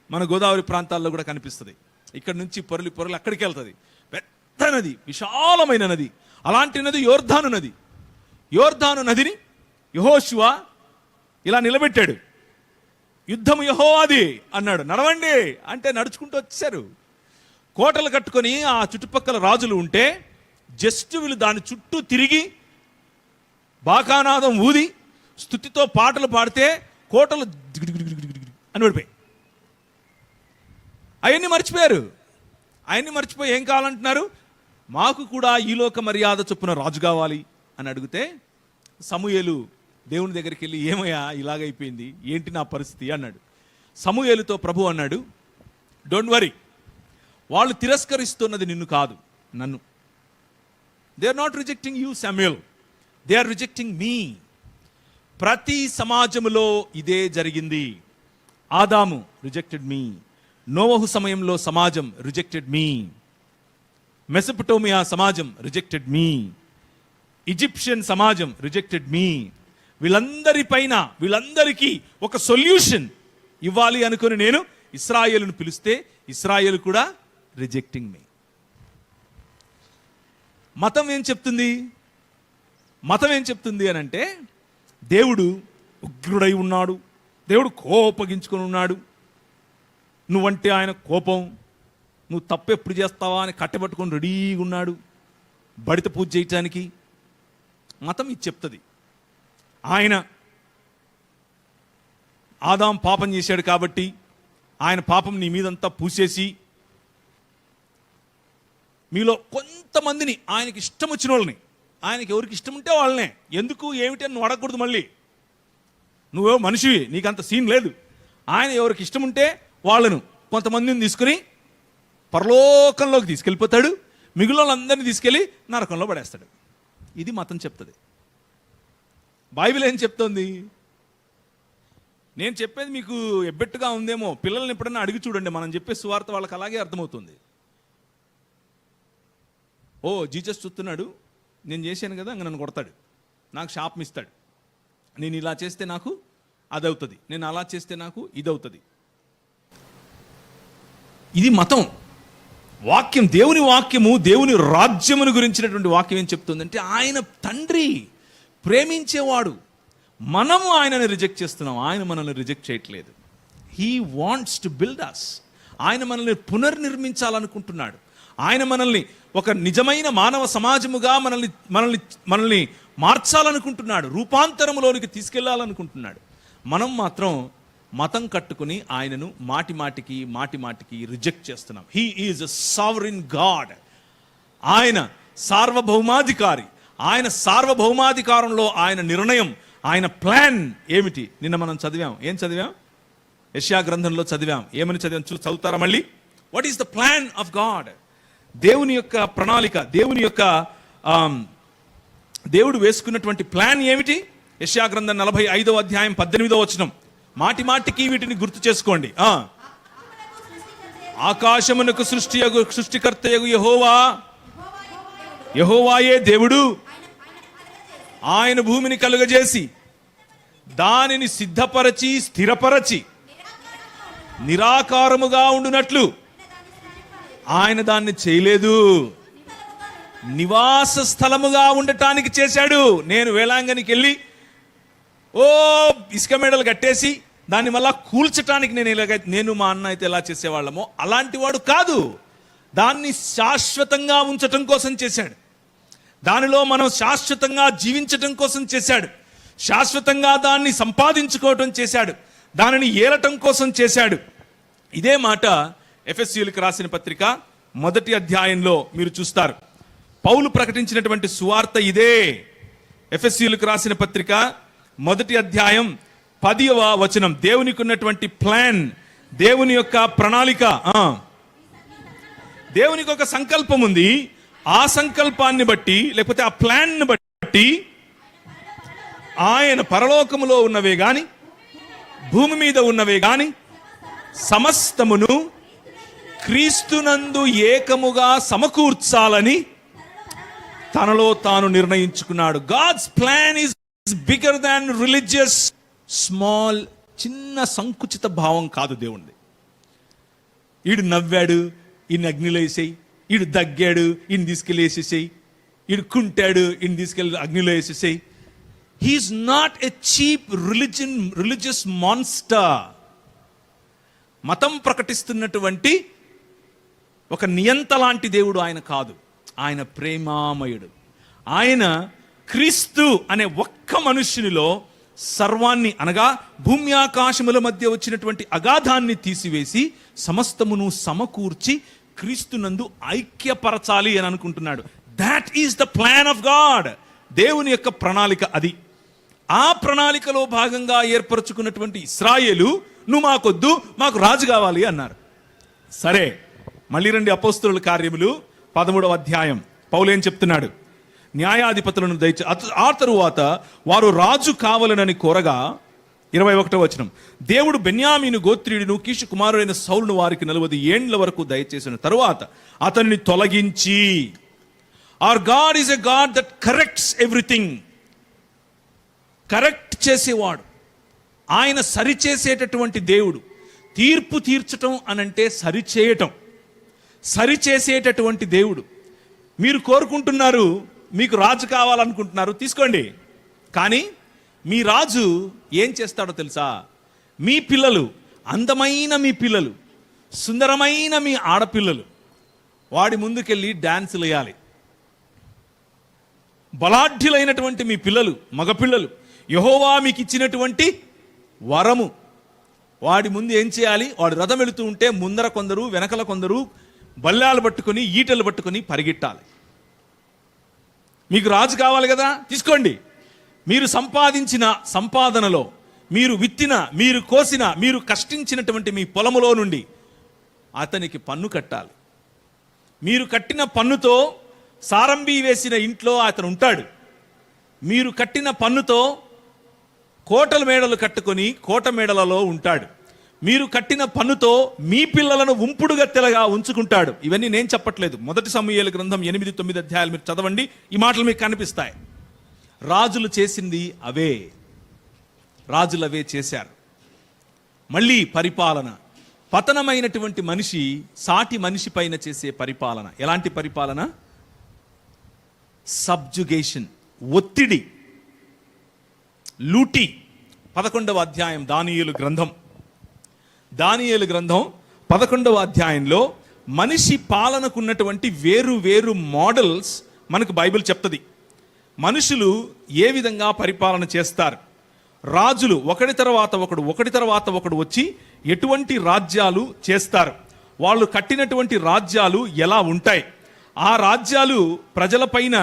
మన గోదావరి ప్రాంతాల్లో కూడా కనిపిస్తుంది. ఇక్కడ నుంచి పొరలి పొరలి అక్కడికి వెళ్తుంది. పెద్ద నది, విశాలమైన నది. అలాంటి నది యోర్దాను నది. యోర్దాను నదిని యెహోషువ ఇలా నిలబెట్టాడు. యుద్ధము యెహోవాది అన్నాడు. నడవండి అంటే నడుచుకుంటూ వచ్చారు. కోటలు కట్టుకొని ఆ చుట్టుపక్కల రాజులు ఉంటే జస్ట్ వీళ్ళు దాని చుట్టూ తిరిగి బాకానాదం ఊది స్తుతితో పాటలు పాడితే కోటలు అని పడిపోయి అవన్నీ మర్చిపోయారు. అవన్నీ మర్చిపోయి ఏం కావాలంటున్నారు? మాకు కూడా ఈ లోక మర్యాద చొప్పున రాజు కావాలి అని అడిగితే సమూయేలు దేవుని దగ్గరికి వెళ్ళి, ఏమయ్యా ఇలాగైపోయింది, ఏంటి నా పరిస్థితి అన్నాడు. సమూయేలుతో ప్రభు అన్నాడు, డోంట్ వరీ, వాళ్ళు తిరస్కరిస్తున్నది నిన్ను కాదు, నన్ను. They are not rejecting you Samuel, they are rejecting me. ప్రతి సమాజములో ఇదే జరిగింది. ఆదాము రిజెక్టెడ్ మీ, నోవహు సమయంలో సమాజం రిజెక్టెడ్ మీ, మెసొపొటేమియా సమాజం రిజెక్టెడ్ మీ, ఈజిప్షియన్ సమాజం రిజెక్టెడ్ మీ. వీళ్ళందరికీ ఒక సొల్యూషన్ ఇవ్వాలి అనుకుని నేను ఇశ్రాయేలును పిలిస్తే ఇశ్రాయేలు కూడా రిజెక్టింగ్ మీ. మతం ఏం చెప్తుంది? మతం ఏం చెప్తుంది అని అంటే, దేవుడు ఉగ్రుడై ఉన్నాడు, దేవుడు కోపగించుకొని ఉన్నాడు, నువ్వంటే ఆయన కోపం, నువ్వు తప్పెప్పుడు చేస్తావా అని కట్టబట్టుకొని రెడీగా ఉన్నాడు బడిత పూజ చేయటానికి. మతం ఇది చెప్తుంది. ఆయన ఆదాం పాపం చేశాడు కాబట్టి ఆయన పాపం నీ మీదంతా పూసేసి మీలో కొంతమందిని ఆయనకి ఇష్టం వచ్చిన వాళ్ళని, ఆయనకి ఎవరికి ఇష్టం ఉంటే వాళ్ళనే, ఎందుకు ఏమిటి అని నువ్వు అడగకూడదు. మళ్ళీ నువ్వే మనిషివి, నీకంత సీన్ లేదు. ఆయన ఎవరికి ఇష్టం ఉంటే వాళ్ళను కొంతమందిని తీసుకుని పరలోకంలోకి తీసుకెళ్ళిపోతాడు, మిగిలిన వాళ్ళందరినీ తీసుకెళ్ళి నరకంలో పడేస్తాడు. ఇది మతం చెప్తుంది. బైబిల్ ఏం చెప్తోంది? నేను చెప్పేది మీకు ఎబ్బెట్టుగా ఉందేమో, పిల్లల్ని ఎప్పుడన్నా అడిగి చూడండి, మనం చెప్పే సువార్త వాళ్ళకి అలాగే అర్థమవుతుంది. ఓ జీసస్ చూస్తున్నాడు, నేను చేశాను కదా, ఇంకా నన్ను కొడతాడు, నాకు శాపం ఇస్తాడు, నేను ఇలా చేస్తే నాకు అదవుతుంది, నేను అలా చేస్తే నాకు ఇదవుతుంది. ఇది మతం. వాక్యం, దేవుని వాక్యము, దేవుని రాజ్యమును గురించినటువంటి వాక్యం ఏం చెప్తుందంటే, ఆయన తండ్రి ప్రేమించేవాడు. మనము ఆయనని రిజెక్ట్ చేస్తున్నాం, ఆయన మనల్ని రిజెక్ట్ చేయట్లేదు. హీ వాంట్స్ టు బిల్డ్ అస్. ఆయన మనల్ని పునర్నిర్మించాలనుకుంటున్నాడు. ఆయన మనల్ని ఒక నిజమైన మానవ సమాజముగా మనల్ని మార్చాలనుకుంటున్నాడు, రూపాంతరములోనికి తీసుకెళ్లాలనుకుంటున్నాడు. మనం మాత్రం మతం కట్టుకుని ఆయనను మాటి మాటికి రిజెక్ట్ చేస్తున్నాం. He is a sovereign God. ఆయన సార్వభౌమాధికారి. ఆయన సార్వభౌమాధికారంలో ఆయన నిర్ణయం, ఆయన ప్లాన్ ఏమిటి? నిన్న మనం చదివాం. ఏం చదివాం? యెషయా గ్రంథంలో చదివాం. ఏమని చదివాం? చదువుతారా మళ్ళీ? What is the plan of God? దేవుని యొక్క ప్రణాళిక, దేవుడు వేసుకున్నటువంటి ప్లాన్ ఏమిటి? యెషయా గ్రంథం 45వ అధ్యాయం 18వ వచనం. మాటికి వీటిని గుర్తు చేసుకోండి. ఆకాశమునకు సృష్టికర్తయగు యెహోవాయే దేవుడు. ఆయన భూమిని కలుగజేసి దానిని సిద్ధపరచి స్థిరపరచి నిరాకారముగా ఉండునట్లు ఆయన దాన్ని చేయలేదు, నివాస స్థలముగా ఉండటానికి చేశాడు. నేను వేళాంగనికి వెళ్ళి ఇసుక మేడలు కట్టేసి దాన్ని మళ్ళా కూల్చటానికి నేను మా అన్న అయితే ఎలా చేసేవాళ్ళమో అలాంటి వాడు కాదు. దాన్ని శాశ్వతంగా ఉంచటం కోసం చేశాడు. దానిలో మనం శాశ్వతంగా జీవించటం కోసం చేశాడు. శాశ్వతంగా దాన్ని సంపాదించుకోవటం చేశాడు. దానిని ఏలటం కోసం చేశాడు. ఇదే మాట ఎఫెసీయులకు రాసిన పత్రిక 1వ అధ్యాయంలో మీరు చూస్తారు. పౌలు ప్రకటించినటువంటి సువార్త ఇదే. ఎఫెసీయులకు రాసిన పత్రిక 1వ అధ్యాయం 10వ వచనం. దేవునికి ఉన్నటువంటి ప్లాన్, దేవుని యొక్క ప్రణాళిక, దేవునికి ఒక సంకల్పం ఉంది. ఆ సంకల్పాన్ని బట్టి, లేకపోతే ఆ ప్లాన్ బట్టి ఆయన పరలోకములో ఉన్నవే గాని భూమి మీద ఉన్నవే గాని సమస్తమును క్రీస్తునందు ఏకముగా సమకూర్చాలని తనలో తాను నిర్ణయించుకున్నాడు. God's plan is bigger than religious small. చిన్న సంకుచిత భావం కాదు దేవునిది. ఈడు నవ్వాడు, ఈయన అగ్నిలో వేసేయి, ఈడు దగ్గాడు, ఈయన తీసుకెళ్ళి వేసేసేయి, ఈడు కుంటాడు, ఈయన తీసుకెళ్ళి అగ్నిలో వేసేసేయి. He is not a cheap religious monster. మతం ప్రకటిస్తున్నటువంటి ఒక నియంత లాంటి దేవుడు ఆయన కాదు. ఆయన ప్రేమామయుడు. ఆయన క్రీస్తు అనే ఒక్క మనుష్యునిలో సర్వాన్ని, అనగా భూమి ఆకాశముల మధ్య వచ్చినటువంటి అగాధాన్ని తీసివేసి సమస్తమును సమకూర్చి క్రీస్తునందు ఐక్యపరచాలి అని అనుకుంటున్నాడు. That is the plan of God. దేవుని యొక్క ప్రణాళిక అది. ఆ ప్రణాళికలో భాగంగా ఏర్పరచుకున్నటువంటి ఇశ్రాయేలు, నువ్వు మాకొద్దు, మాకు రాజు కావాలి అన్నారు. సరే, మళ్ళీ రండి అపోస్తలుల కార్యములు 13వ అధ్యాయం. పౌలు ఏం చెప్తున్నాడు? న్యాయాధిపతులను ఆ తరువాత వారు రాజు కావాలనని కోరగా, 21వ వచనం, దేవుడు బెన్యామీను గోత్రీయుడును కీషు కుమారుడైన సౌలును వారికి 40 ఏండ్ల వరకు దయచేసిన తరువాత అతన్ని తొలగించి, hour God is a God that corrects everything. Correct చేసేవాడు ఆయన, సరిచేసేటటువంటి దేవుడు. తీర్పు తీర్చటం అనంటే సరిచేయటం, సరిచేసేటటువంటి దేవుడు. మీరు కోరుకుంటున్నారు, మీకు రాజు కావాలనుకుంటున్నారు, తీసుకోండి. కానీ మీ రాజు ఏం చేస్తాడో తెలుసా? మీ పిల్లలు, అందమైన మీ పిల్లలు, సుందరమైన మీ ఆడపిల్లలు, వాడి ముందుకెళ్ళి డాన్సులు వేయాలి. బలాఢ్యులైనటువంటి మీ పిల్లలు, మగపిల్లలు, యెహోవా మీకు ఇచ్చినటువంటి వరము, వాడి ముందు ఏం చేయాలి? వాడు రథం వెళుతూ ఉంటే ముందర కొందరు, వెనకల కొందరు బల్లాలు పట్టుకొని, ఈటలు పట్టుకొని పరిగెట్టాలి. మీకు రాజు కావాలి కదా, తీసుకోండి. మీరు సంపాదించిన సంపాదనలో, మీరు విత్తిన, మీరు కోసిన, మీరు కష్టించినటువంటి మీ పొలములో నుండి అతనికి పన్ను కట్టాలి. మీరు కట్టిన పన్నుతో సారంబి వేసిన ఇంట్లో అతను ఉంటాడు. మీరు కట్టిన పన్నుతో కోటల మేడలు కట్టుకొని కోట మేడలలో ఉంటాడు. మీరు కట్టిన పన్నుతో మీ పిల్లలను ఉంపుడుగత్తెలుగా ఉంచుకుంటాడు. ఇవన్నీ నేను చెప్పట్లేదు. 1 సమూయేలు గ్రంథం 8-9 అధ్యాయాలు మీరు చదవండి, ఈ మాటలు మీకు కనిపిస్తాయి. రాజులు చేసింది అవే, రాజులు అవే చేశారు. మళ్ళీ పరిపాలన, పతనమైనటువంటి మనిషి సాటి మనిషి పైన చేసే పరిపాలన. ఎలాంటి పరిపాలన? సబ్జుగేషన్, ఒత్తిడి, లూటి. 11వ అధ్యాయం దానియేలు గ్రంథం 11వ అధ్యాయంలో మనిషి పాలనకున్నటువంటి వేరు వేరు మోడల్స్ మనకు బైబిల్ చెప్తుంది. మనుషులు ఏ విధంగా పరిపాలన చేస్తారు, రాజులు ఒకటి తర్వాత ఒకడు వచ్చి ఎటువంటి రాజ్యాలు చేస్తారు, వాళ్ళు కట్టినటువంటి రాజ్యాలు ఎలా ఉంటాయి, ఆ రాజ్యాలు ప్రజలపైన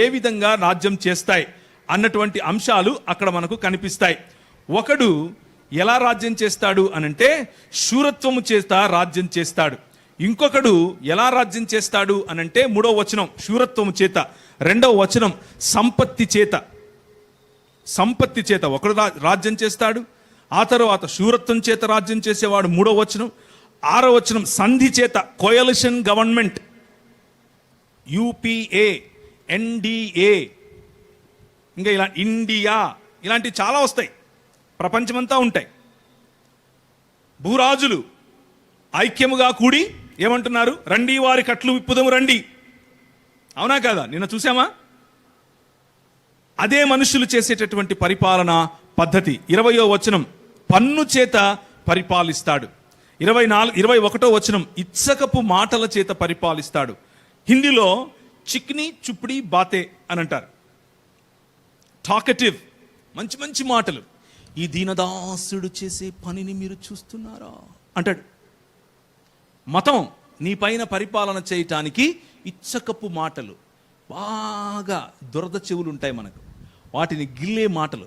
ఏ విధంగా రాజ్యం చేస్తాయి అన్నటువంటి అంశాలు అక్కడ మనకు కనిపిస్తాయి. ఒకడు ఎలా రాజ్యం చేస్తాడు అనంటే శూరత్వము చేత రాజ్యం చేస్తాడు. ఇంకొకడు ఎలా రాజ్యం చేస్తాడు అనంటే 3వ వచనం శూరత్వము చేత, 2వ వచనం సంపత్తి చేత ఒకడు రాజ్యం చేస్తాడు. ఆ తర్వాత శూరత్వం చేత రాజ్యం చేసేవాడు 3వ వచనం. 6వ వచనం సంధి చేత, కోయలిషన్ గవర్నమెంట్, యూపీఏ, ఎన్డీఏ, ఇంకా ఇలా ఇండియా, ఇలాంటివి చాలా వస్తాయి, ప్రపంచమంతా ఉంటాయి. భూరాజులు ఐక్యముగా కూడి ఏమంటున్నారు? రండి వారి కట్లు విప్పుదము రండి. అవునా కాదా? నిన్న చూసామా? అదే మనుషులు చేసేటటువంటి పరిపాలన పద్ధతి. 20వ వచనం పన్ను చేత పరిపాలిస్తాడు. 21వ వచనం ఇచ్చకపు మాటల చేత పరిపాలిస్తాడు. హిందీలో చిక్ని చుప్డి బాతే అని అంటారు. టాకటివ్, మంచి మంచి మాటలు. ఈ దీనదాసుడు చేసే పనిని మీరు చూస్తున్నారా అంటాడు. మతం నీ పైన పరిపాలన చేయటానికి ఇచ్చకపు మాటలు, బాగా దురద చెవులు ఉంటాయి మనకు, వాటిని గిల్లే మాటలు,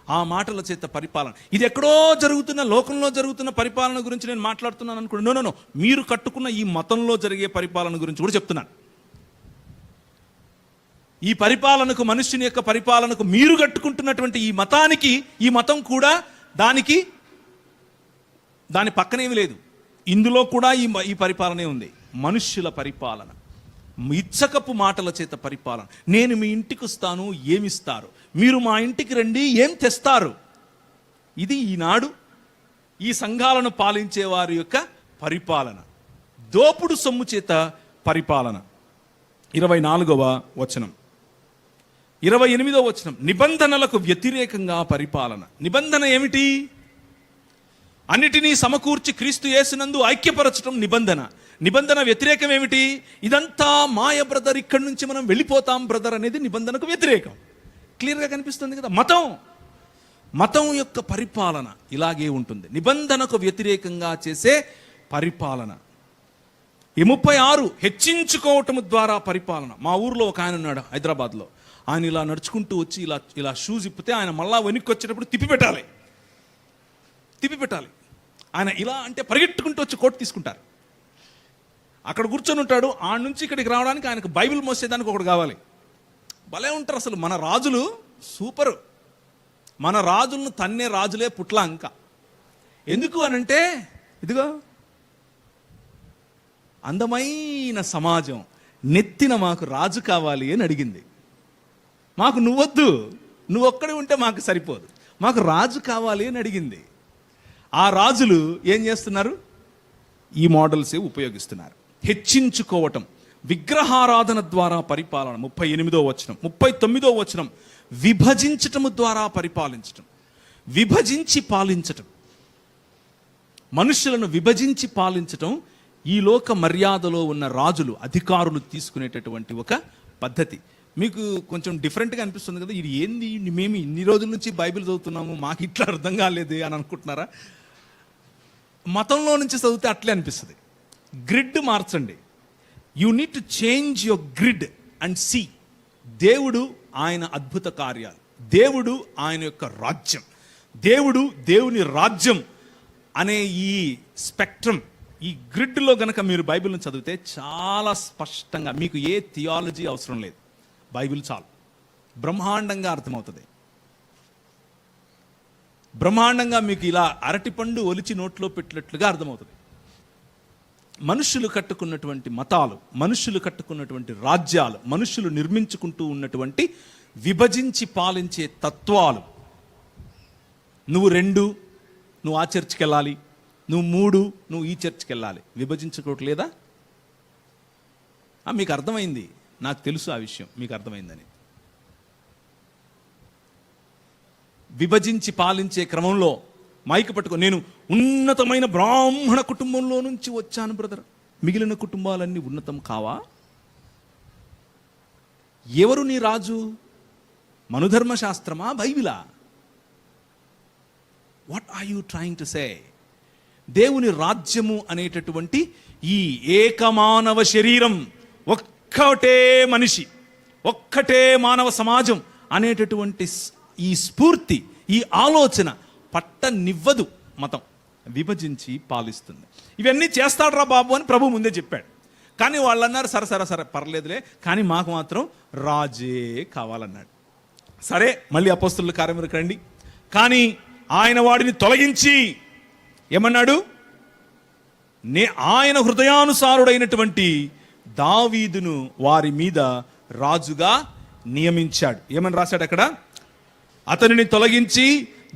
ఆ మాటల చేత పరిపాలన. ఇది ఎక్కడో జరుగుతున్న, లోకంలో జరుగుతున్న పరిపాలన గురించి నేను మాట్లాడుతున్నాను అనుకోండి. నో, మీరు కట్టుకున్న ఈ మతంలో జరిగే పరిపాలన గురించి కూడా చెప్తున్నాను. ఈ పరిపాలనకు, మనుష్యుని యొక్క పరిపాలనకు మీరు కట్టుకుంటున్నటువంటి ఈ మతానికి, ఈ మతం కూడా దాని పక్కనేమి లేదు. ఇందులో కూడా ఈ పరిపాలనే ఉంది. మనుష్యుల పరిపాలన, ఇచ్చకపు మాటల చేత పరిపాలన. నేను మీ ఇంటికి వస్తాను, ఏమిస్తారు? మీరు మా ఇంటికి రండి, ఏం తెస్తారు? ఇది ఈనాడు ఈ సంఘాలను పాలించే వారి యొక్క పరిపాలన. దోపుడు సొమ్ము చేత పరిపాలన. 24వ వచనం, 28వ వచనం నిబంధనలకు వ్యతిరేకంగా పరిపాలన. నిబంధన ఏమిటి? అన్నిటినీ సమకూర్చి క్రీస్తు యేసునందు ఐక్యపరచడం నిబంధన. నిబంధన వ్యతిరేకం ఏమిటి? ఇదంతా మాయ బ్రదర్, ఇక్కడి నుంచి మనం వెళ్ళిపోతాం బ్రదర్ అనేది నిబంధనకు వ్యతిరేకం. క్లియర్గా కనిపిస్తుంది కదా. మతం యొక్క పరిపాలన ఇలాగే ఉంటుంది, నిబంధనకు వ్యతిరేకంగా చేసే పరిపాలన. ఈ 36 హెచ్చించుకోవటం ద్వారా పరిపాలన. మా ఊర్లో ఒక ఆయన ఉన్నాడు హైదరాబాద్లో. ఆయన ఇలా నడుచుకుంటూ వచ్చి ఇలా షూస్ ఇప్పితే ఆయన మళ్ళా వెనక్కి వచ్చేటప్పుడు తిప్పి పెట్టాలి. ఆయన ఇలా అంటే పరిగెట్టుకుంటూ వచ్చి కోట్ తీసుకుంటారు. అక్కడ కూర్చొని ఉంటాడు. ఆ నుంచి ఇక్కడికి రావడానికి ఆయనకు బైబిల్ మోసేదానికి ఒకటి కావాలి. భలే ఉంటారు అసలు మన రాజులు, సూపరు. మన రాజులను తన్నే రాజులే పుట్ల. ఇంకా ఎందుకు అనంటే, ఇదిగో అందమైన సమాజం నెత్తిన మాకు రాజు కావాలి అని అడిగింది. మాకు నువ్వొద్దు, నువ్వు ఒక్కడే ఉంటే మాకు సరిపోదు, మాకు రాజు కావాలి అని అడిగింది. ఆ రాజులు ఏం చేస్తున్నారు? ఈ మోడల్సే ఉపయోగిస్తున్నారు. హెచ్చించుకోవటం, విగ్రహారాధన ద్వారా పరిపాలన. 38వ వచనం, 39వ వచనం విభజించటము ద్వారా పరిపాలించటం. విభజించి పాలించటం, మనుషులను విభజించి పాలించటం ఈ లోక మర్యాదలో ఉన్న రాజులు, అధికారులు తీసుకునేటటువంటి ఒక పద్ధతి. మీకు కొంచెం డిఫరెంట్గా అనిపిస్తుంది కదా, ఇది ఏంది, మేము ఇన్ని రోజుల నుంచి బైబిల్ చదువుతున్నాము, మాకు ఇట్లా అర్థం కాలేదు అని అనుకుంటున్నారా? మతంలో నుంచి చదివితే అట్లే అనిపిస్తుంది. గ్రిడ్ మార్చండి. You need to change your grid and see. దేవుడు ఆయన అద్భుత కార్యాలు, దేవుడు ఆయన యొక్క రాజ్యం, దేవుని రాజ్యం అనే ఈ స్పెక్ట్రమ్, ఈ గ్రిడ్లో గనక మీరు బైబిల్ని చదివితే చాలా స్పష్టంగా, మీకు ఏ థియాలజీ అవసరం లేదు, బైబిల్ చాలు. బ్రహ్మాండంగా అర్థమవుతుంది. బ్రహ్మాండంగా మీకు ఇలా అరటిపండు ఒలిచి నోట్లో పెట్టినట్లుగా అర్థమవుతుంది. మనుషులు కట్టుకున్నటువంటి మతాలు, మనుషులు కట్టుకున్నటువంటి రాజ్యాలు, మనుషులు నిర్మించుకుంటూ ఉన్నటువంటి విభజించి పాలించే తత్వాలు, నువ్వు 2 నువ్వు ఆ చర్చికి వెళ్ళాలి, నువ్వు 3 నువ్వు ఈ చర్చికి వెళ్ళాలి, విభజించుకోవట్లేదా? మీకు అర్థమైంది, నాకు తెలుసు ఆ విషయం, మీకు అర్థమైందని. విభజించి పాలించే క్రమంలో మైక్ పట్టుకో, నేను ఉన్నతమైన బ్రాహ్మణ కుటుంబంలో నుంచి వచ్చాను బ్రదర్, మిగిలిన కుటుంబాలన్నీ ఉన్నతం కావా? ఎవరు నీ రాజు? మనుధర్మశాస్త్రమా, బైబిలా? What are you trying to say? దేవుని రాజ్యము అనేటటువంటి ఈ ఏకమానవ శరీరం, ఒక్కటే మనిషి, ఒక్కటే మానవ సమాజం అనేటటువంటి ఈ స్ఫూర్తి, ఈ ఆలోచన పట్టనివ్వదు మతం, విభజించి పాలిస్తుంది. ఇవన్నీ చేస్తాడురా బాబు అని ప్రభు ముందే చెప్పాడు. కానీ వాళ్ళు అన్నారు, సరే పర్లేదులే, కానీ మాకు మాత్రం రాజే కావాలన్నాడు. సరే, మళ్ళీ అపోస్తలుల కార్యములకు రండి. కానీ ఆయన వాడిని తొలగించి ఏమన్నాడు? ఆయన హృదయానుసారుడైనటువంటి దావీదును వారి మీద రాజుగా నియమించాడు. ఏమని రాశాడు అక్కడ? అతనిని తొలగించి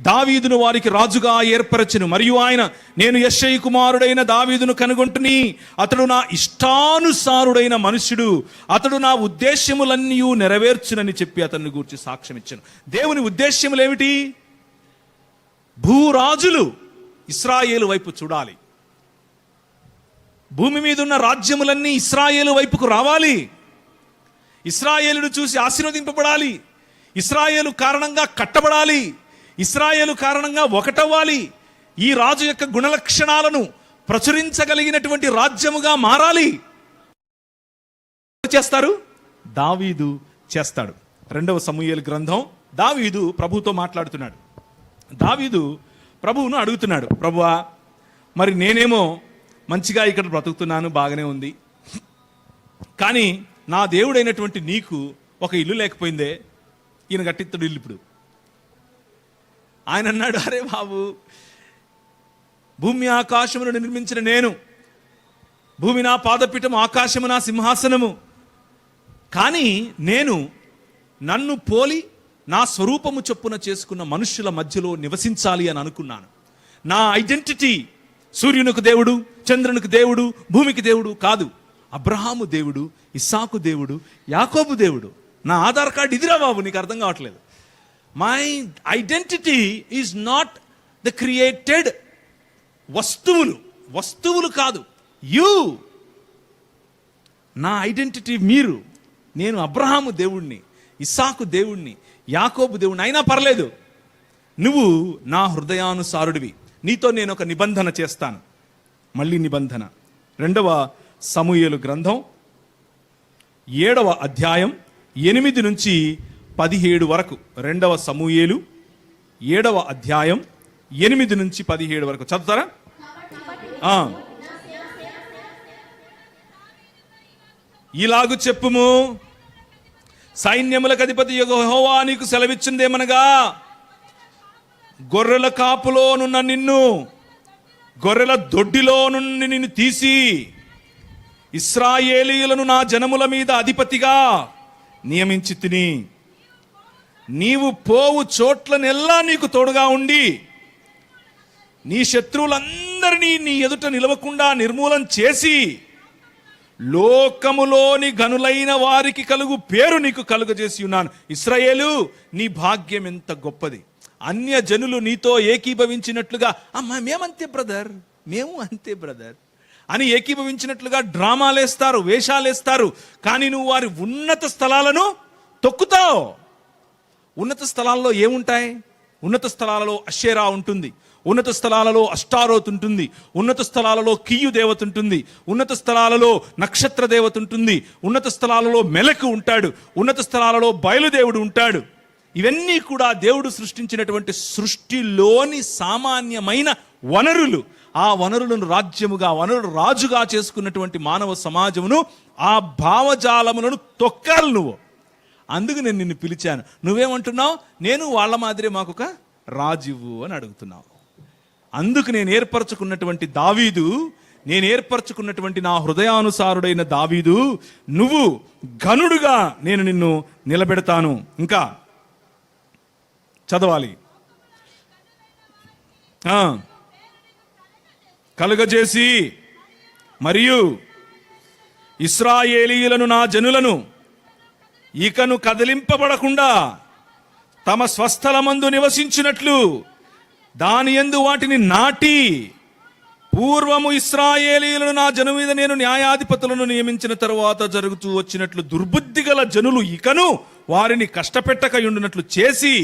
దావీదును వారికి రాజుగా ఏర్పరచెను. మరియు ఆయన, నేను యెష్షయి కుమారుడైన దావీదును కనుగొంటుని, అతడు నా ఇష్టానుసారుడైన మనుష్యుడు, అతడు నా ఉద్దేశ్యములన్నీ నెరవేర్చునని చెప్పి అతన్ని గూర్చి సాక్ష్యం ఇచ్చాను. దేవుని ఉద్దేశ్యములు ఏమిటి? భూరాజులు ఇశ్రాయేలు వైపు చూడాలి, భూమి మీద ఉన్న రాజ్యములన్నీ ఇశ్రాయేలు వైపుకు రావాలి, ఇశ్రాయేలును చూసి ఆశీర్వదింపబడాలి, ఇశ్రాయేలు కారణంగా కట్టబడాలి, ఇశ్రాయేలు కారణంగా ఒకటవ్వాలి, ఈ రాజు యొక్క గుణలక్షణాలను ప్రచురించగలిగినటువంటి రాజ్యముగా మారాలి. చేస్తారు? దావీదు చేస్తాడు. 2వ సమూయేలు గ్రంథం. దావీదు ప్రభువుతో మాట్లాడుతున్నాడు. దావీదు ప్రభువును అడుగుతున్నాడు, ప్రభువా, మరి నేనేమో మంచిగా ఇక్కడ బ్రతుకుతున్నాను, బాగానే ఉంది, కానీ నా దేవుడైనటువంటి నీకు ఒక ఇల్లు లేకపోయిందే, ఈయన కట్టిస్తాడు ఇల్లు. ఇప్పుడు ఆయన అన్నాడు, అరే బాబు, భూమి ఆకాశమును నిర్మించిన నేను, భూమి నా పాదపీఠం, ఆకాశము నా సింహాసనము, కానీ నేను నన్ను పోలి నా స్వరూపము చొప్పున చేసుకున్న మనుష్యుల మధ్యలో నివసించాలి అని అనుకున్నాను. నా ఐడెంటిటీ సూర్యునికి దేవుడు, చంద్రునికి దేవుడు, భూమికి దేవుడు కాదు, అబ్రహాము దేవుడు, ఇస్సాకు దేవుడు, యాకోబు దేవుడు. నా ఆధార్ కార్డు ఇదిరా బాబు, నీకు అర్థం కావట్లేదు. My identity is not the created వస్తువులు కాదు, యూ. నా ఐడెంటిటీ మీరు. నేను అబ్రహాము దేవుణ్ణి, ఇస్సాకు దేవుణ్ణి, యాకోబు దేవుణ్ణి. అయినా పర్లేదు, నువ్వు నా హృదయానుసారుడివి, నీతో నేను ఒక నిబంధన చేస్తాను. మళ్ళీ నిబంధన. 2వ సమూయేలు గ్రంథం 7వ అధ్యాయం 8 నుంచి 17 వరకు. 2వ సమూయేలు 7వ అధ్యాయం 8 నుంచి 17 వరకు చదువుతారా? ఇలాగు చెప్పుము, సైన్యములకు అధిపతి యెహోవా నీకు సెలవిచ్చిందేమనగా, గొర్రెల కాపులోనున్న నిన్ను, గొర్రెల దొడ్డిలో నుండి నిన్ను తీసి ఇశ్రాయేలీయులను నా జనముల మీద అధిపతిగా నియమించి తిని, నీవు పోవు చోట్లనెల్లా నీకు తోడుగా ఉండి నీ శత్రువులందరినీ నీ ఎదుట నిలవకుండా నిర్మూలం చేసి లోకములోని గనులైన వారికి కలుగు పేరు నీకు కలుగజేసి ఉన్నాను. ఇశ్రాయేలు, నీ భాగ్యం ఎంత గొప్పది. అన్య జనులు నీతో ఏకీభవించినట్లుగా, అమ్మా మేమంతే బ్రదర్, మేము అంతే బ్రదర్ అని ఏకీభవించినట్లుగా డ్రామాలేస్తారు, వేషాలేస్తారు. కానీ నువ్వు వారి ఉన్నత స్థలాలను తొక్కుతావు. ఉన్నత స్థలాల్లో ఏముంటాయి? ఉన్నత స్థలాలలో అషేరా ఉంటుంది, ఉన్నత స్థలాలలో అష్టారోత్ ఉంటుంది, ఉన్నత స్థలాలలో కియ్యు దేవత ఉంటుంది, ఉన్నత స్థలాలలో నక్షత్ర దేవత ఉంటుంది, ఉన్నత స్థలాలలో మెలకు ఉంటాడు, ఉన్నత స్థలాలలో బయలుదేవుడు ఉంటాడు. ఇవన్నీ కూడా దేవుడు సృష్టించినటువంటి సృష్టిలోని సామాన్యమైన వనరులు. ఆ వనరులను రాజ్యముగా, వనరులు రాజుగా చేసుకున్నటువంటి మానవ సమాజమును, ఆ భావజాలములను తొక్కాలి నువ్వు. అందుకు నేను నిన్ను పిలిచాను. నువ్వేమంటున్నావు? నేను వాళ్ళ మాదిరే మాకొక రాజువు అని అడుగుతున్నావు. అందుకు నేను ఏర్పరచుకున్నటువంటి దావీదు, నేను ఏర్పరచుకున్నటువంటి నా హృదయానుసారుడైన దావీదు, నువ్వు ఘనుడుగా నేను నిన్ను నిలబెడతాను. ఇంకా చదవాలి. కలుగజేసి మరియు ఇశ్రాయేలీయులను నా జనులను ఇకను కదిలింపబడకుండా తమ స్వస్థలమందు నివసించినట్లు దాని యందు వాటిని నాటి, పూర్వము ఇశ్రాయేలీయులను నా జను మీద నేను న్యాయాధిపతులను నియమించిన తరువాత జరుగుతూ వచ్చినట్లు దుర్బుద్ధి గల జనులు ఇకను వారిని కష్టపెట్టకయుండునట్లు చేసి,